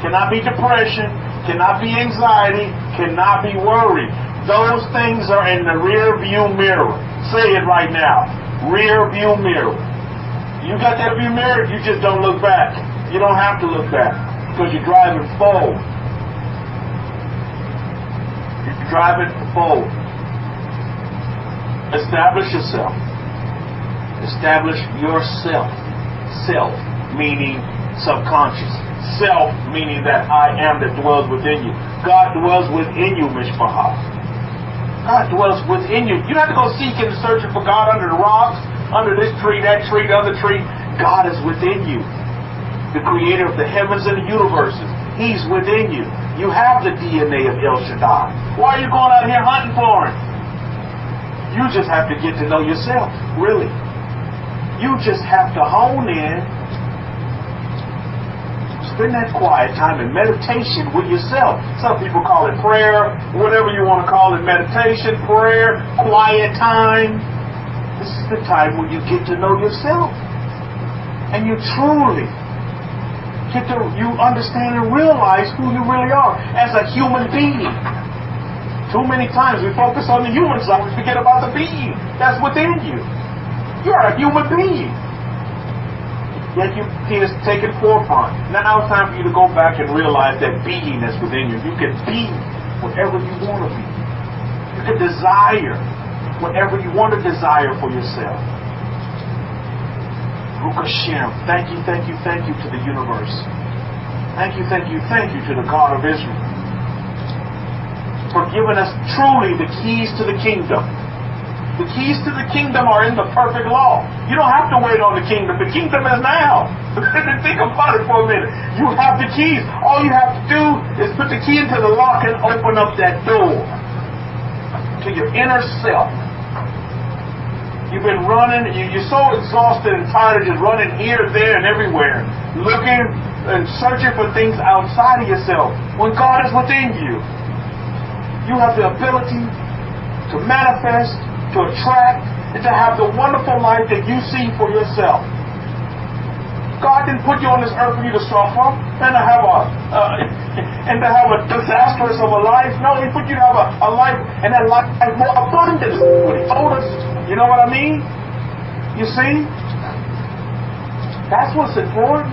cannot be depression, cannot be anxiety, cannot be worry. Those things are in the rear view mirror. Say it right now. Rear view mirror. You got that view mirror, you just don't look back. You don't have to look back because you're driving forward. You're driving forward. Establish yourself. Establish yourself. Self, meaning subconscious. Self, meaning that I am that dwells within you. God dwells within you, Mishpachah. God dwells within you. You don't have to go seeking and searching for God under the rocks, under this tree, that tree, the other tree. God is within you. The creator of the heavens and the universes. He's within you. You have the DNA of El Shaddai. Why are you going out here hunting for him? You just have to get to know yourself, really. You just have to hone in. Spend that quiet time in meditation with yourself. Some people call it prayer, whatever you want to call it, meditation, prayer, quiet time. This is the time when you get to know yourself. And you truly you understand and realize who you really are as a human being. Too many times we focus on the human side, we forget about the being that's within you. You're a human being. Yet he has taken forefront. Now it's time for you to go back and realize that being that's within you. You can be whatever you want to be. You can desire whatever you want to desire for yourself. Baruch Hashem. Thank you to the universe. Thank you to the God of Israel for giving us truly the keys to the kingdom. The keys to the kingdom are in the perfect law. You don't have to wait on the kingdom. The kingdom is now. Think about it for a minute. You have the keys. All you have to do is put the key into the lock and open up that door to your inner self. You've been running, you're so exhausted and tired of just running here, there, and everywhere, looking and searching for things outside of yourself, when God is within you. You have the ability to manifest, to attract, and to have the wonderful life that you see for yourself. God didn't put you on this earth for you to suffer and to have a disastrous of a life. No, He put you to have a life, and that life more abundant. What He told us. You know what I mean? You see? That's what's important.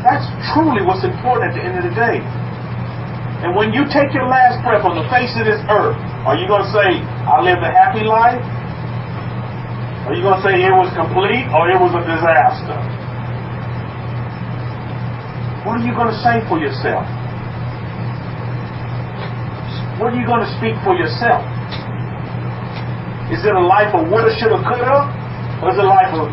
That's truly what's important at the end of the day. And when you take your last breath on the face of this earth, are you going to say, I lived a happy life? Are you going to say it was complete or it was a disaster? What are you going to say for yourself? What are you going to speak for yourself? Is it a life of woulda, shoulda, coulda? Or is it a life of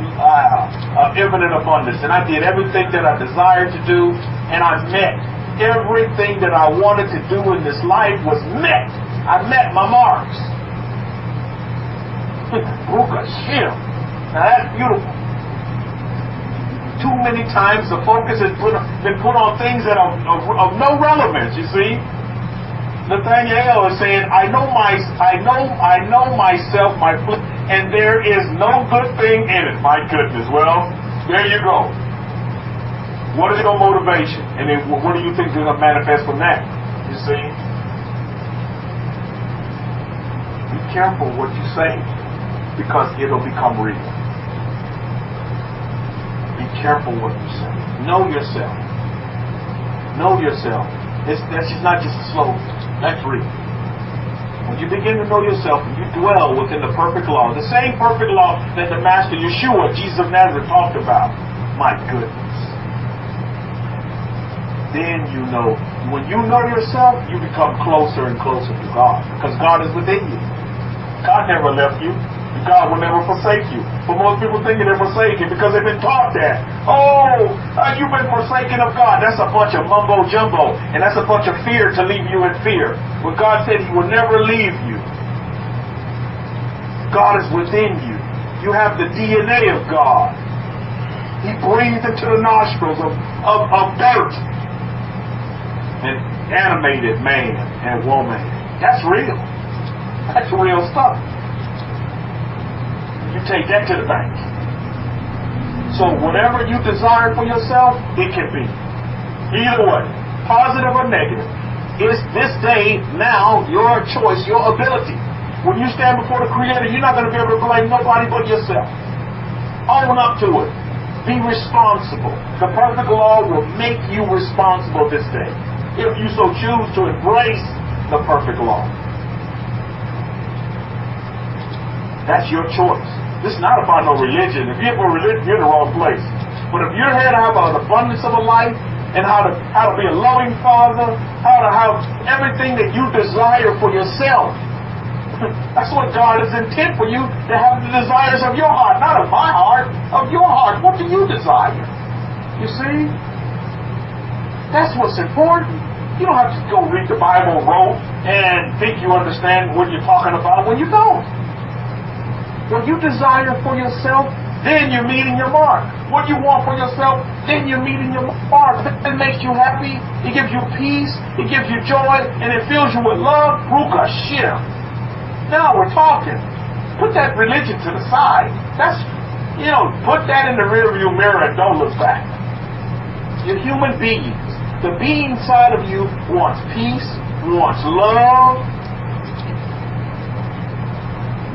infinite abundance? And I did everything that I desired to do, and I met everything that I wanted to do in this life was met. I met my marks. Now that's beautiful. Too many times the focus has been put on things that are of no relevance, you see. Nathaniel is saying, I know myself, and there is no good thing in it. My goodness. Well, there you go. What is your motivation? And then what do you think is going to manifest from that? You see? Be careful what you say, because it'll become real. Be careful what you say. Know yourself. Know yourself. That's not just a slogan. That's real. When you begin to know yourself and you dwell within the perfect law, the same perfect law that the Master Yeshua, Jesus of Nazareth, talked about, my goodness. Then you know. When you know yourself, you become closer and closer to God, because God is within you. God never left you. God will never forsake you. But most people think they're forsaken because they've been taught that. You've been forsaken of God. That's a bunch of mumbo jumbo. And that's a bunch of fear to leave you in fear. But God said He will never leave you. God is within you. You have the DNA of God. He breathed into the nostrils of dirt and animated man and woman. That's real. That's real stuff. You take that to the bank. So whatever you desire for yourself, it can be. Either way, positive or negative. It's this day, now, your choice, your ability. When you stand before the Creator, you're not going to be able to blame nobody but yourself. Own up to it. Be responsible. The perfect law will make you responsible this day, if you so choose to embrace the perfect law. That's your choice. This is not about no religion. If you're for religion, you're in the wrong place. But if you're here to have an abundance of a life, and how to be a loving father, how to have everything that you desire for yourself, that's what God is intent for you, to have the desires of your heart, not of my heart, of your heart. What do you desire? You see? That's what's important. You don't have to go read the Bible rote and think you understand what you're talking about when you don't. What you desire for yourself, then you're meeting your mark. What you want for yourself, then you're meeting your mark. It makes you happy. It gives you peace. It gives you joy. And it fills you with love. Ruka shir. Now we're talking. Put that religion to the side. That's, put that in the rearview mirror and don't look back. You're human beings. The being side of you wants peace, wants love,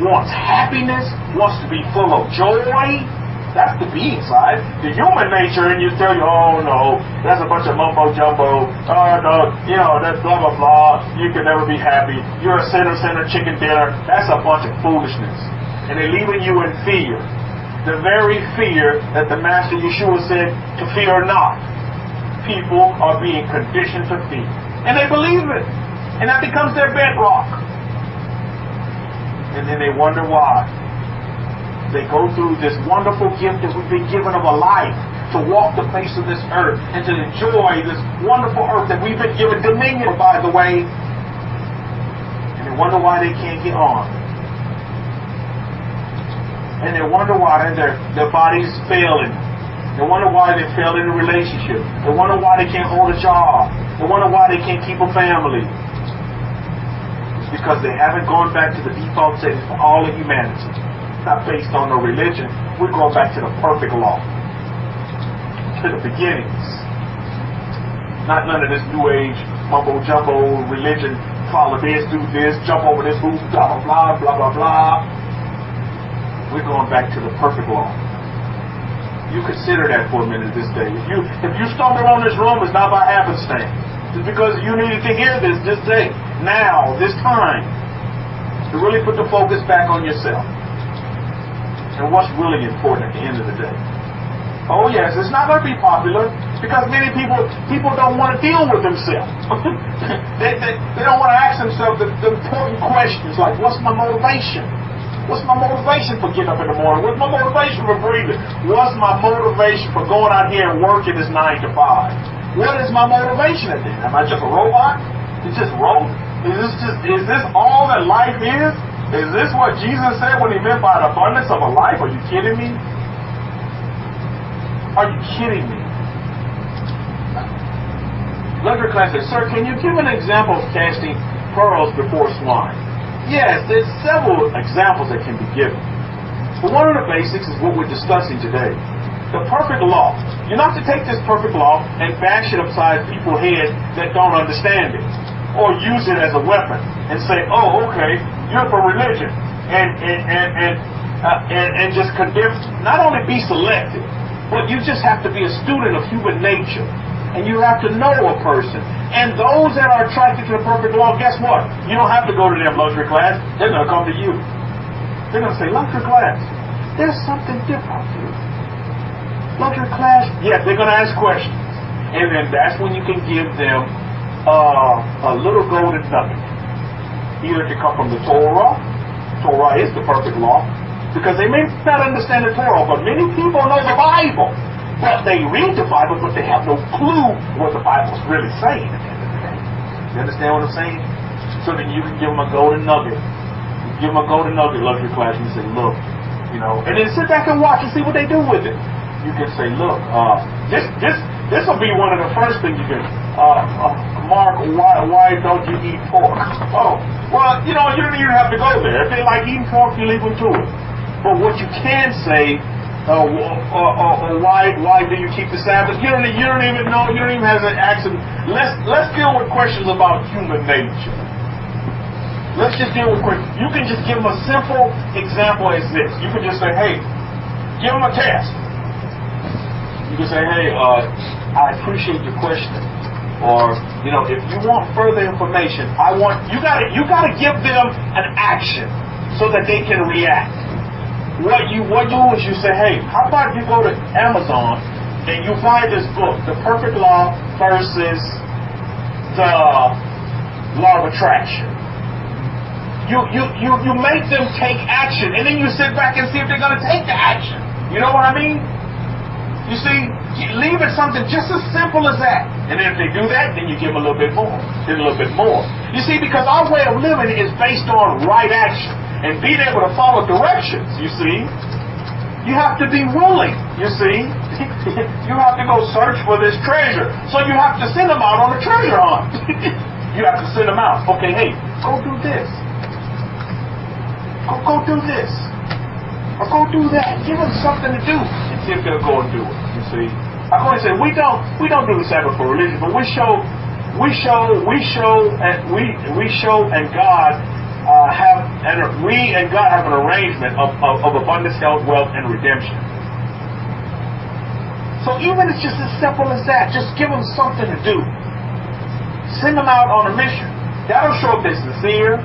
wants happiness, wants to be full of joy. That's the being side. The human nature in you tell you, oh no, that's a bunch of mumbo jumbo. Oh no, that's blah blah blah. You can never be happy. You're a sinner, chicken dinner. That's a bunch of foolishness. And they're leaving you in fear. The very fear that the Master Yeshua said to fear not. People are being conditioned to fear. And they believe it. And that becomes their bedrock. And then they wonder why. They go through this wonderful gift that we've been given of a life, to walk the face of this earth and to enjoy this wonderful earth that we've been given dominion, by the way. And they wonder why they can't get on. and they wonder why their body's failing. They wonder why they fail in a relationship. They wonder why they can't hold a job. They wonder why they can't keep a family. It's because they haven't gone back to the default setting for all of humanity. It's not based on no religion. We're going back to the perfect law. To the beginnings. Not none of this new age mumbo jumbo religion. Follow this, do this, jump over this hoop, blah blah blah blah blah blah. We're going back to the perfect law. You consider that for a minute this day. If you stumbled on this room, it's not by happenstance. It's because you needed to hear this day, now, this time, to really put the focus back on yourself and what's really important at the end of the day. Oh yes, it's not going to be popular because many people don't want to deal with themselves. they don't want to ask themselves the important questions like, what's my motivation? What's my motivation for getting up in the morning? What's my motivation for breathing? What's my motivation for going out here and working this 9 to 5? What is my motivation at that? Am I just a robot? It's just is this all that life is? Is this what Jesus said when he meant by the abundance of a life? Are you kidding me? Are you kidding me? Luxury class says, sir, can you give an example of casting pearls before swine? Yes, there's several examples that can be given. But one of the basics is what we're discussing today. The perfect law. You're not to take this perfect law and bash it upside people's heads that don't understand it. Or use it as a weapon and say, oh, okay, you're for religion. And just condemn, not only be selective, but you just have to be a student of human nature. And you have to know a person. And those that are attracted to the perfect law, guess what? You don't have to go to them luxury class. They're going to come to you. They're going to say, luxury class, there's something different here. Luxury class, yes, they're going to ask questions. And then that's when you can give them a little golden nugget. Either it can come from the Torah. Torah is the perfect law. Because they may not understand the Torah, but many people know the Bible. But they read the Bible, but they have no clue what the Bible's really saying at the end of the day. You understand what I'm saying? So then you can give them a golden nugget. You give them a golden nugget, luxury class, and you say, look, and then sit back and watch and see what they do with it. You can say, look, this will be one of the first things you can, Mark, why don't you eat pork? Oh, well, you don't even have to go there. If they like eating pork, you leave them to it. But what you can say, why do you keep the Sabbath? You don't even know. You don't even have to ask them. Let's deal with questions about human nature. Let's just deal with questions. You can just give them a simple example as this. You can just say, hey, give them a test. You can say, hey, I appreciate your question. Or, if you want further information, you gotta give them an action so that they can react. What you do is you say, hey, how about you go to Amazon and you buy this book, The Perfect Law versus the Law of Attraction. You make them take action, and then you sit back and see if they're going to take the action. You know what I mean? You see, leave it something just as simple as that. And then if they do that, then you give them a little bit more, then a little bit more. You see, because our way of living is based on right action and being able to follow directions, you see. You have to be willing, you see. You have to go search for this treasure. So you have to send them out on a treasure hunt. You have to send them out. Okay, hey, go do this. Go do this. Or go do that. Give them something to do. And see if they'll go and do it, you see. I'm going to say, we don't do the Sabbath for religion, but we show, and God we and God have an arrangement of abundance, health, wealth, and redemption. So even it's just as simple as that. Just give them something to do. Send them out on a mission. That'll show if they're sincere,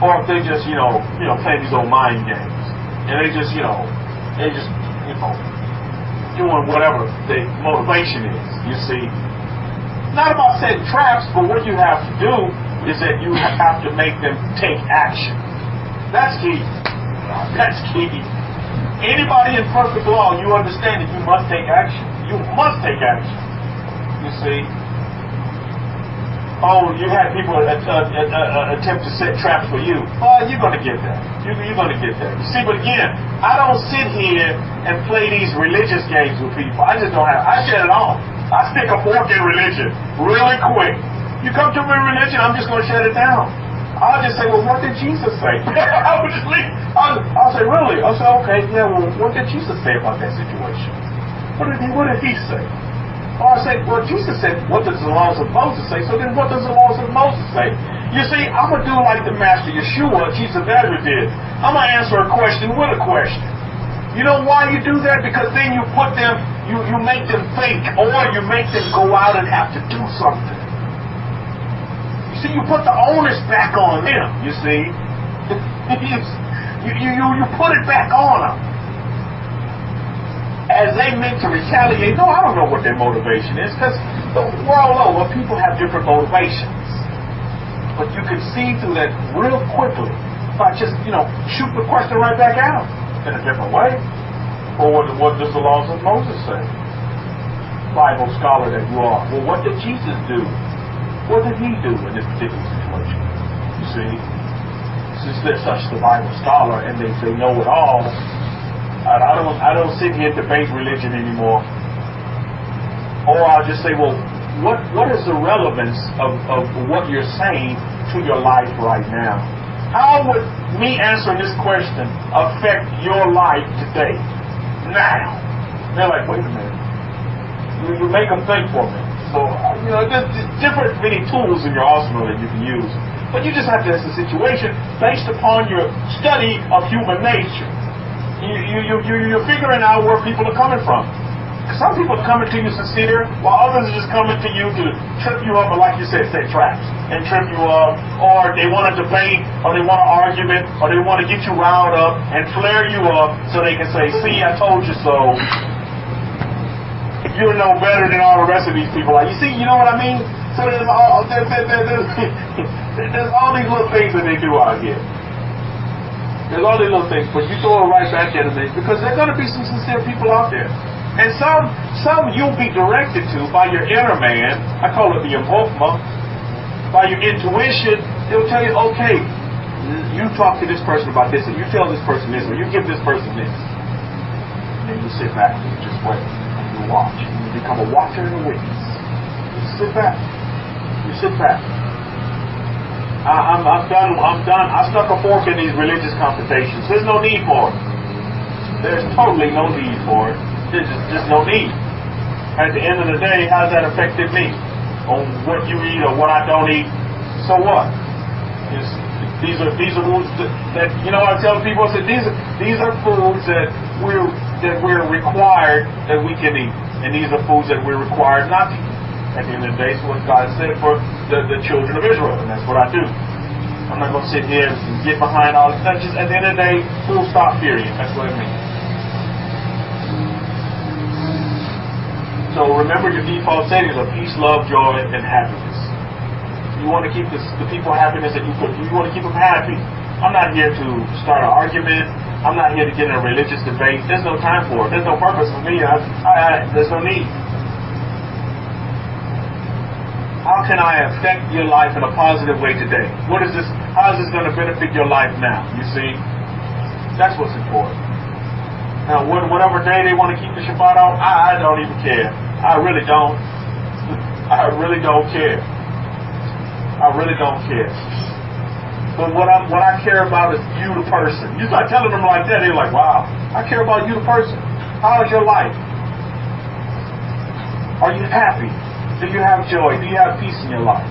or if they just play these old mind games, and they just doing whatever the motivation is. You see, not about setting traps, but what you have to do is that you have to make them take action. That's key. That's key. Anybody in perfect law, you understand that you must take action. You must take action. You see? Oh, you had people attempt to set traps for you. You're going to get that. You're going to get that. You see, but again, I don't sit here and play these religious games with people. I just don't have. I shut it off. I stick a fork in religion really quick. You come to me religion, I'm just going to shut it down. I'll just say, well, what did Jesus say? I'll just leave. I'll say, really? I'll say, okay, yeah, well, what did Jesus say about that situation? What did he say? Or I say, well, Jesus said, what does the laws of Moses say? So then what does the laws of Moses say? You see, I'm going to do like the Master Yeshua, Jesus of Nazareth did. I'm going to answer a question with a question. You know why you do that? Because then you put them, you make them think, or you make them go out and have to do something. You see, you put the onus back on them, you see. you put it back on them. As they meant to retaliate, no, I don't know what their motivation is, because the world over, people have different motivations. But you can see through that real quickly by just, shoot the question right back out in a different way. Or what does the laws of Moses say? Bible scholar that you are. Well, what did Jesus do? What did he do in this particular situation? You see, since they're such the Bible scholar and they know it all, I don't sit here and debate religion anymore. Or I'll just say, well, what is the relevance of what you're saying to your life right now? How would me answering this question affect your life today? Now. They're like, wait a minute. You make them think for me. So, there's different many tools in your arsenal that you can use. But you just have to assess the situation based upon your study of human nature. You're figuring out where people are coming from. Some people are coming to you sincere, while others are just coming to you to trip you up, and like you said, set traps and trip you up, or they want to debate, or they want an argument, or they want to get you riled up and flare you up so they can say, see, I told you so. You know better than all the rest of these people. Like, you see, you know what I mean? So there's all these little things that they do out here. There's all these little things, but you throw it right back at them because there are going to be some sincere people out there. And some you'll be directed to by your inner man. I call it the involvement. By your intuition, they'll tell you, okay, you talk to this person about this, and you tell this person this, or you give this person this. And then you sit back and you just wait, and you watch. You become a watcher and a witness. You sit back. You sit back. I'm done. I stuck a fork in these religious confrontations. There's no need for it. There's totally no need for it. There's just no need. At the end of the day, how's that affected me? On what you eat or what I don't eat? So what? These are foods that I tell people, I said these are foods that we're required that we can eat, and these are foods that we're required not to eat. At the end of the day, it's what God said for the children of Israel, and that's what I do. I'm not going to sit here and get behind all this. Just at the end of the day, full stop, period. That's what it means. So remember your default settings of peace, love, joy, and happiness. You want to keep the people happiness that you want to keep them happy. I'm not here to start an argument. I'm not here to get in a religious debate. There's no time for it. There's no purpose for me. There's no need. How can I affect your life in a positive way today? How is this going to benefit your life now? You see? That's what's important. Now, whatever day they want to keep the Shabbat out, I don't even care. I really don't. I really don't care. I really don't care. But what I care about is you, the person. You start telling them like that, they're like, wow, I care about you, the person. How is your life? Are you happy? Do you have joy? Do you have peace in your life?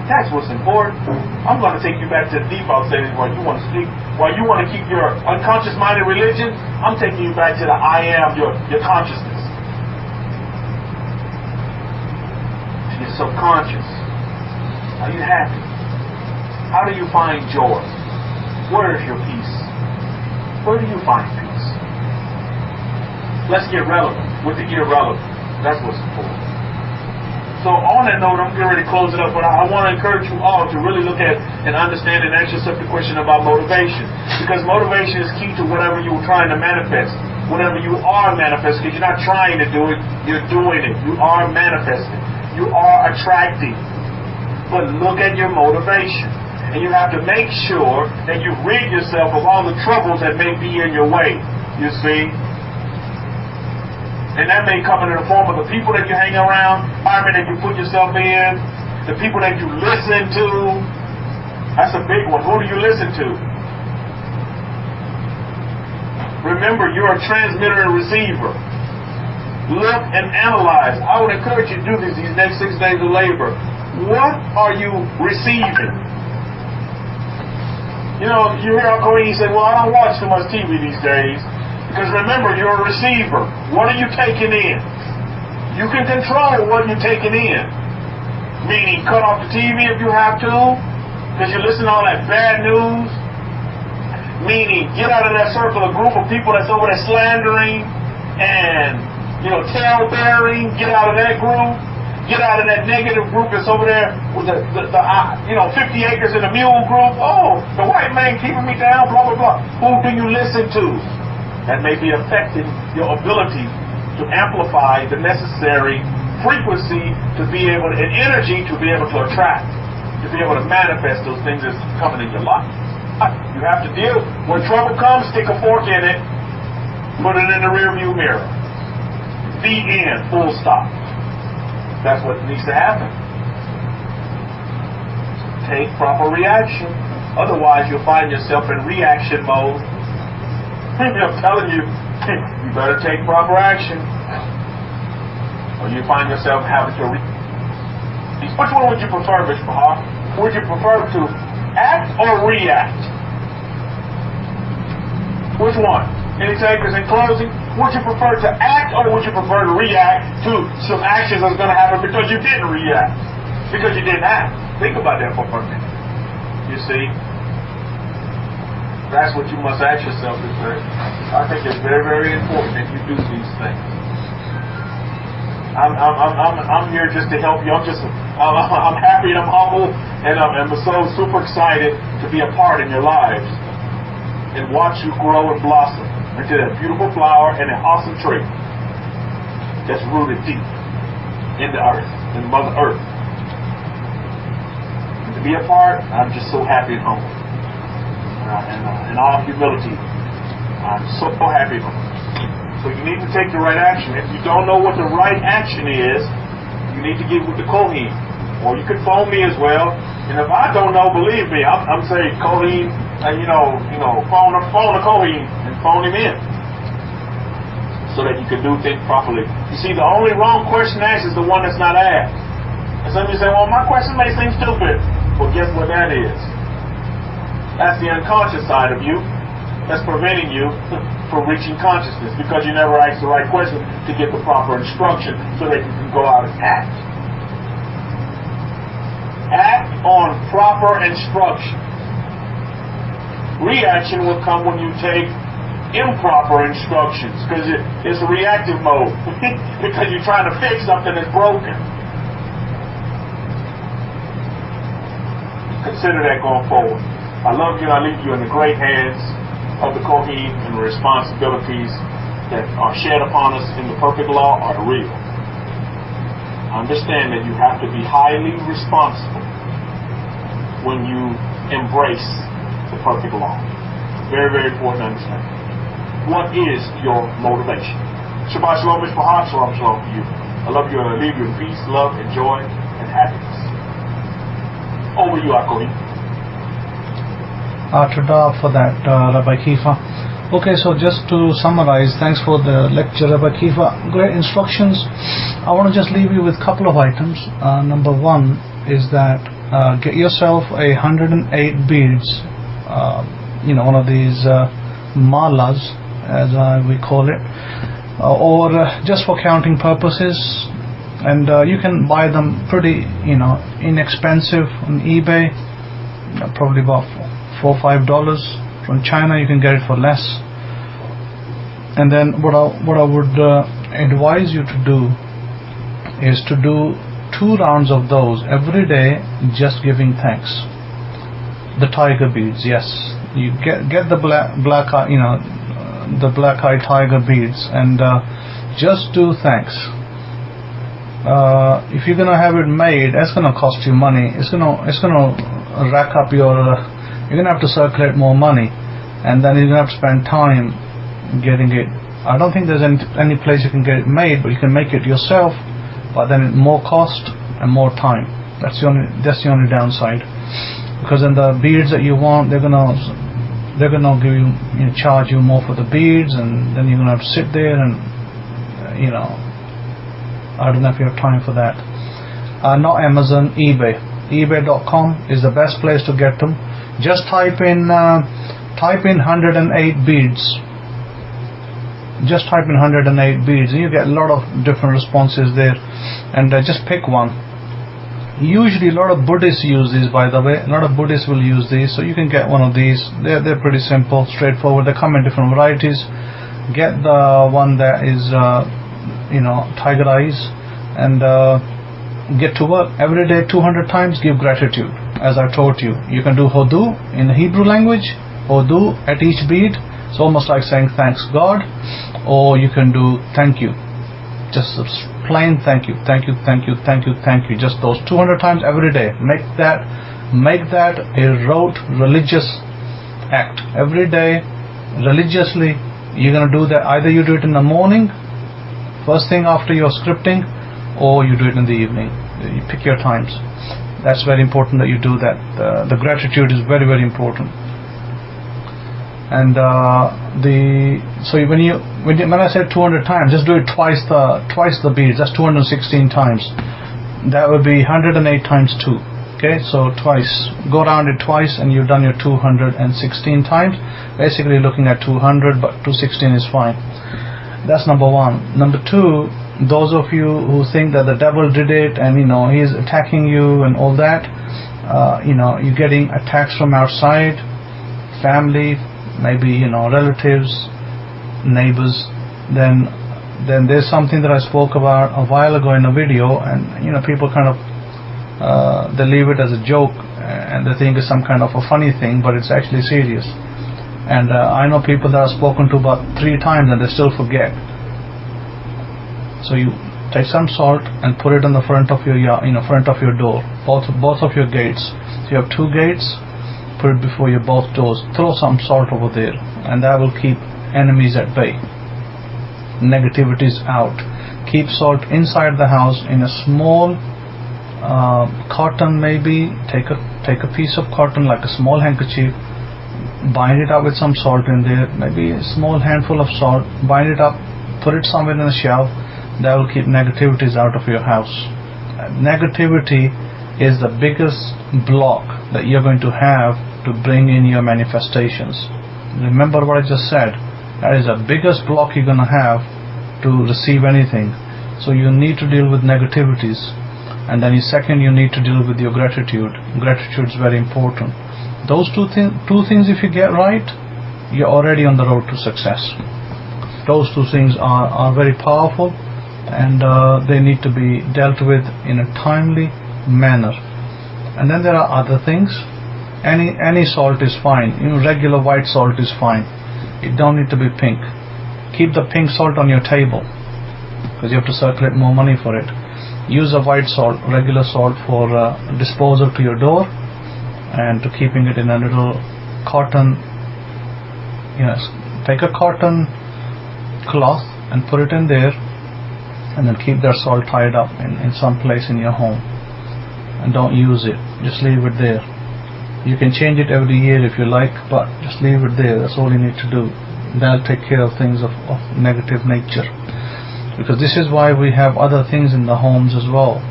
That's what's important. I'm going to take you back to the default settings where you want to speak, while you want to keep your unconscious-minded religion. I'm taking you back to the I am, your consciousness, to your subconscious. Are you happy? How do you find joy? Where is your peace? Where do you find peace? Let's get relevant with the irrelevant. That's what's important. So on that note, I'm getting ready to close it up, but I want to encourage you all to really look at and understand and ask yourself the question about motivation. Because motivation is key to whatever you're trying to manifest. Whatever you are manifesting, because you're not trying to do it, you're doing it. You are manifesting. You are attracting. but look at your motivation. And you have to make sure that you rid yourself of all the troubles that may be in your way, you see. And that may come in the form of the people that you hang around, environment that you put yourself in, the people that you listen to. That's a big one. Who do you listen to? Remember, you're a transmitter and receiver. Look and analyze. I would encourage you to do these next 6 days of labor. What are you receiving? You know, you hear Uncle E say, well, I don't watch too much TV these days. Because remember, you're a receiver. What are you taking in? You can control what you're taking in. Meaning, cut off the TV if you have to, because you listen to all that bad news. Meaning, get out of that circle of group of people that's over there slandering and, tale-bearing. Get out of that group. Get out of that negative group that's over there with the 50 acres and a mule group. Oh, the white man keeping me down, blah, blah, blah. Who do you listen to? That may be affecting your ability to amplify the necessary frequency to be able to, and energy to be able to attract, to be able to manifest those things that's coming in your life. You have to deal. When trouble comes, stick a fork in it, put it in the rearview mirror. The end, full stop. That's what needs to happen. Take proper reaction. Otherwise, you'll find yourself in reaction mode. I'm telling you, you better take proper action. Or you find yourself having to Which one would you prefer, Mr. Bahar? Would you prefer to act or react? Which one? Any takers in closing? Would you prefer to act or would you prefer to react to some actions that's going to happen because you didn't react? Because you didn't act. Think about that for a minute. You see? That's what you must ask yourself. I think it's very, very important that you do these things. I'm here just to help you. I'm happy and I'm humble and I'm so super excited to be a part in your lives and watch you grow and blossom into that beautiful flower and an awesome tree that's rooted deep in the earth, in Mother Earth. And to be a part, I'm just so happy and humble. In all humility, I'm so happy and humble. So you need to take the right action. If you don't know what the right action is, you need to get with the Kohen. Or you could phone me as well. And if I don't know, believe me, I'm saying Kohen, phone a Kohen and phone him in. So that you can do things properly. You see, the only wrong question asked is the one that's not asked. And some of you say, well, my question may seem stupid. Well, guess what that is? That's the unconscious side of you that's preventing you from reaching consciousness because you never asked the right question to get the proper instruction so that you can go out and act. Act on proper instruction. Reaction will come when you take improper instructions because it's a reactive mode because you're trying to fix something that's broken. Consider that going forward. I love you and I leave you in the great hands of the Kohen, and the responsibilities that are shed upon us in the perfect law are real. Understand that you have to be highly responsible when you embrace the perfect law. Very, very important to understand. What is your motivation? Shabbat shalom, Mr. Bahar. Shalom, shalom to you. I love you and I leave you in peace, love, and joy, and happiness. Over you, Kohen. Todah for that, Rabbi Kefa. Okay, so just to summarize, thanks for the lecture, Rabbi Kefa. Great instructions. I want to just leave you with a couple of items. Number one is that get yourself 108 beads, one of these malas, as we call it, or just for counting purposes. And you can buy them pretty, inexpensive on eBay, probably about $4 or $5. From China you can get it for less. And then what I would advise you to do is to do 2 rounds of those every day, just giving thanks. The tiger beads, yes, you get the black eye, the black eye tiger beads, and just do thanks. if you're gonna have it made, that's gonna cost you money. It's gonna rack up your. You're gonna have to circulate more money, and then you're gonna have to spend time getting it. I don't think there's any place you can get it made, but you can make it yourself. But then more cost and more time. That's the only downside. Because then the beads that you want, they're gonna give you, charge you more for the beads, and then you're gonna have to sit there and I don't know if you have time for that. Not Amazon, eBay. eBay.com is the best place to get them. Just type in 108 beads. Just type in 108 beads, and you get a lot of different responses there. And just pick one. Usually a lot of Buddhists use these, by the way. A lot of Buddhists will use these, so you can get one of these. They're pretty simple, straightforward. They come in different varieties. Get the one that is tiger eyes, and get to work. Every day 200 times give gratitude. As I taught you, you can do hodu in the Hebrew language. Hodu at each bead. It's almost like saying thanks God, or you can do thank you. Just plain thank you, thank you, thank you, thank you, thank you. Just those 200 times every day. Make that a rote religious act. Every day, religiously, you're going to do that. Either you do it in the morning, first thing after your scripting, or you do it in the evening. You pick your times. That's very important that you do that. The gratitude is very, very important. And when I said 200 times, just do it twice the beads. That's 216 times. That would be 108 times 2. Okay, so twice. Go around it twice, and you've done your 216 times. Basically, looking at 200, but 216 is fine. That's number one. Number two, those of you who think that the devil did it, and he's attacking you and all that, you're getting attacks from outside, family, maybe relatives, neighbors, then there's something that I spoke about a while ago in a video, and people kind of they leave it as a joke, and they think it's some kind of a funny thing, but it's actually serious. And I know people that I've spoken to about 3 times and they still forget. So you take some salt and put it on the front of your front of your door, both of your gates. So you have 2 gates. Put it before your both doors. Throw some salt over there, and that will keep enemies at bay. Negativities out. Keep salt inside the house in a small cotton, maybe. Take a piece of cotton, like a small handkerchief. Bind it up with some salt in there. Maybe a small handful of salt. Bind it up. Put it somewhere in a shelf. That will keep negativities out of your house. Negativity is the biggest block that you're going to have to bring in your manifestations. Remember what I just said. That is the biggest block you're going to have to receive anything. So you need to deal with negativities, and then second, you need to deal with your gratitude. Gratitude is very important. Those two things, if you get right, you're already on the road to success. Those 2 things are very powerful, and they need to be dealt with in a timely manner. And then there are other things. Any salt is fine. Regular white salt is fine. It don't need to be pink. Keep the pink salt on your table, because you have to circulate more money for it. Use a white salt, regular salt, for disposal to your door, and to keeping it in a little cotton. Take a cotton cloth and put it in there, and then keep that salt tied up in some place in your home, and don't use it. Just leave it there. You can change it every year if you like, but just leave it there. That's all you need to do. That'll take care of things of negative nature. Because this is why we have other things in the homes as well.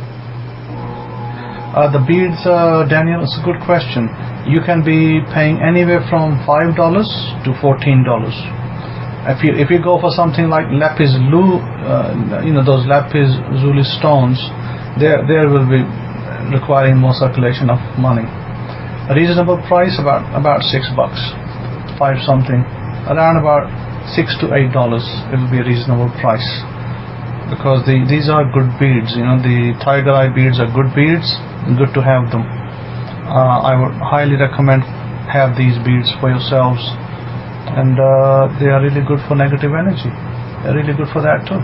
The beads, Daniel, it's a good question. You can be paying anywhere from $5 to $14. If you go for something like lapis lazuli, those lapis lazuli stones, there will be requiring more circulation of money. A reasonable price about $6, 5 something, around about $6 to $8. It will be a reasonable price, because these are good beads. The tiger eye beads are good beads. Good to have them. I would highly recommend have these beads for yourselves, and they are really good for negative energy. They're really good for that too.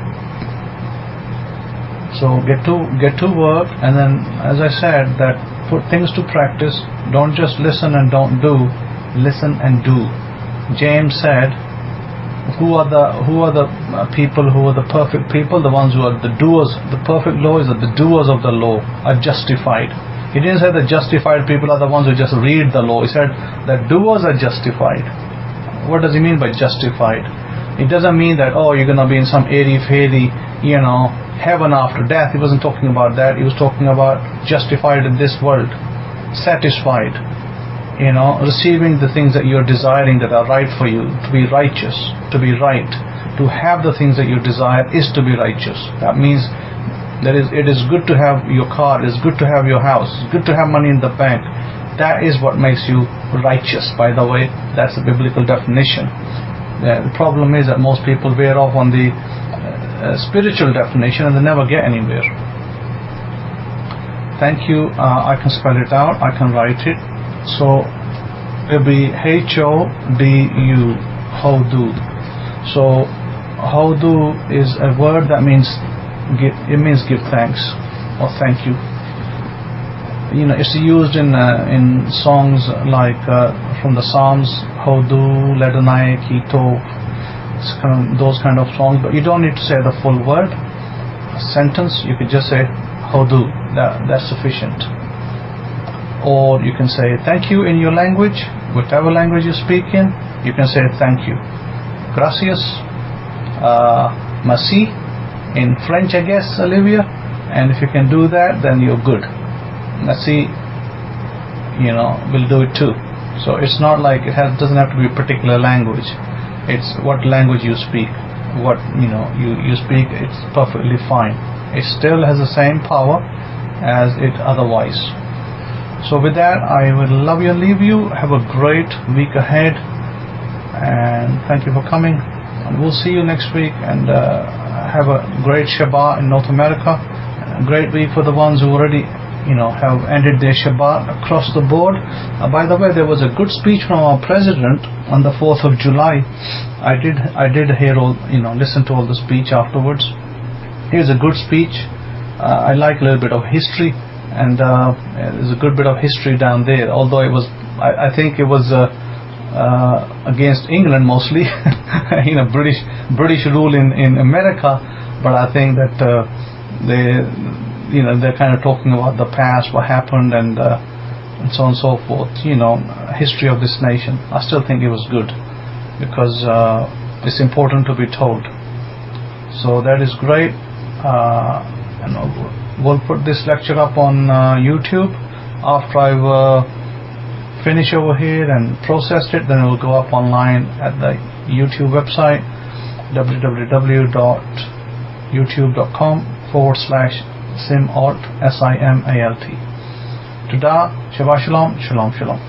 So So get to work, and then, as I said, that put things to practice. Don't just listen and don't do. Listen and do. James said, who are the people who are the perfect people? The ones who are the doers. The perfect law is that the doers of the law are justified. He didn't say the justified people are the ones who just read the law. He said that doers are justified. What does he mean by justified? It doesn't mean that, oh, you're going to be in some airy-fairy, heaven after death. He wasn't talking about that. He was talking about justified in this world, satisfied, receiving the things that you're desiring that are right for you, to be righteous, to be right. To have the things that you desire is to be righteous. That means it is good to have your car, it is good to have your house, it's good to have money in the bank. That is what makes you righteous, by the way. That's the biblical definition. The problem is that most people veer off on the spiritual definition and they never get anywhere. Thank you. I can spell it out, I can write it. So it'll be H-O-D-U, Hodu. So Hodu is a word that means give thanks or thank you. It's used in songs like from the Psalms, Hodu, Ledonai, Kito, those kind of songs. But you don't need to say the full word, a sentence. You could just say Hodu. That's sufficient. Or you can say thank you in your language, whatever language you speak in. You can say thank you. Gracias, merci in French, I guess, Olivia. And if you can do that, then you're good. Merci, will do it too. So it's not like doesn't have to be a particular language. It's what language you speak. What you speak, it's perfectly fine. It still has the same power as it otherwise. So with that, I will love you and leave you. Have a great week ahead, and thank you for coming. And we'll see you next week. And have a great Shabbat in North America. A great week for the ones who already have ended their Shabbat across the board. By the way, there was a good speech from our president on the 4th of July. I did hear listen to all the speech afterwards. Here's a good speech. I like a little bit of history, and there's a good bit of history down there. Although it was, I think it was against England mostly, British rule in America. But I think that they're kind of talking about the past, what happened, and so on and so forth. History of this nation. I still think it was good because it's important to be told. So that is great. And we'll put this lecture up on YouTube after I've finished over here and processed it. Then it will go up online at the YouTube website, www.youtube.com/simalt, SIMALT. Toda, Shabbat Shalom, Shalom Shalom.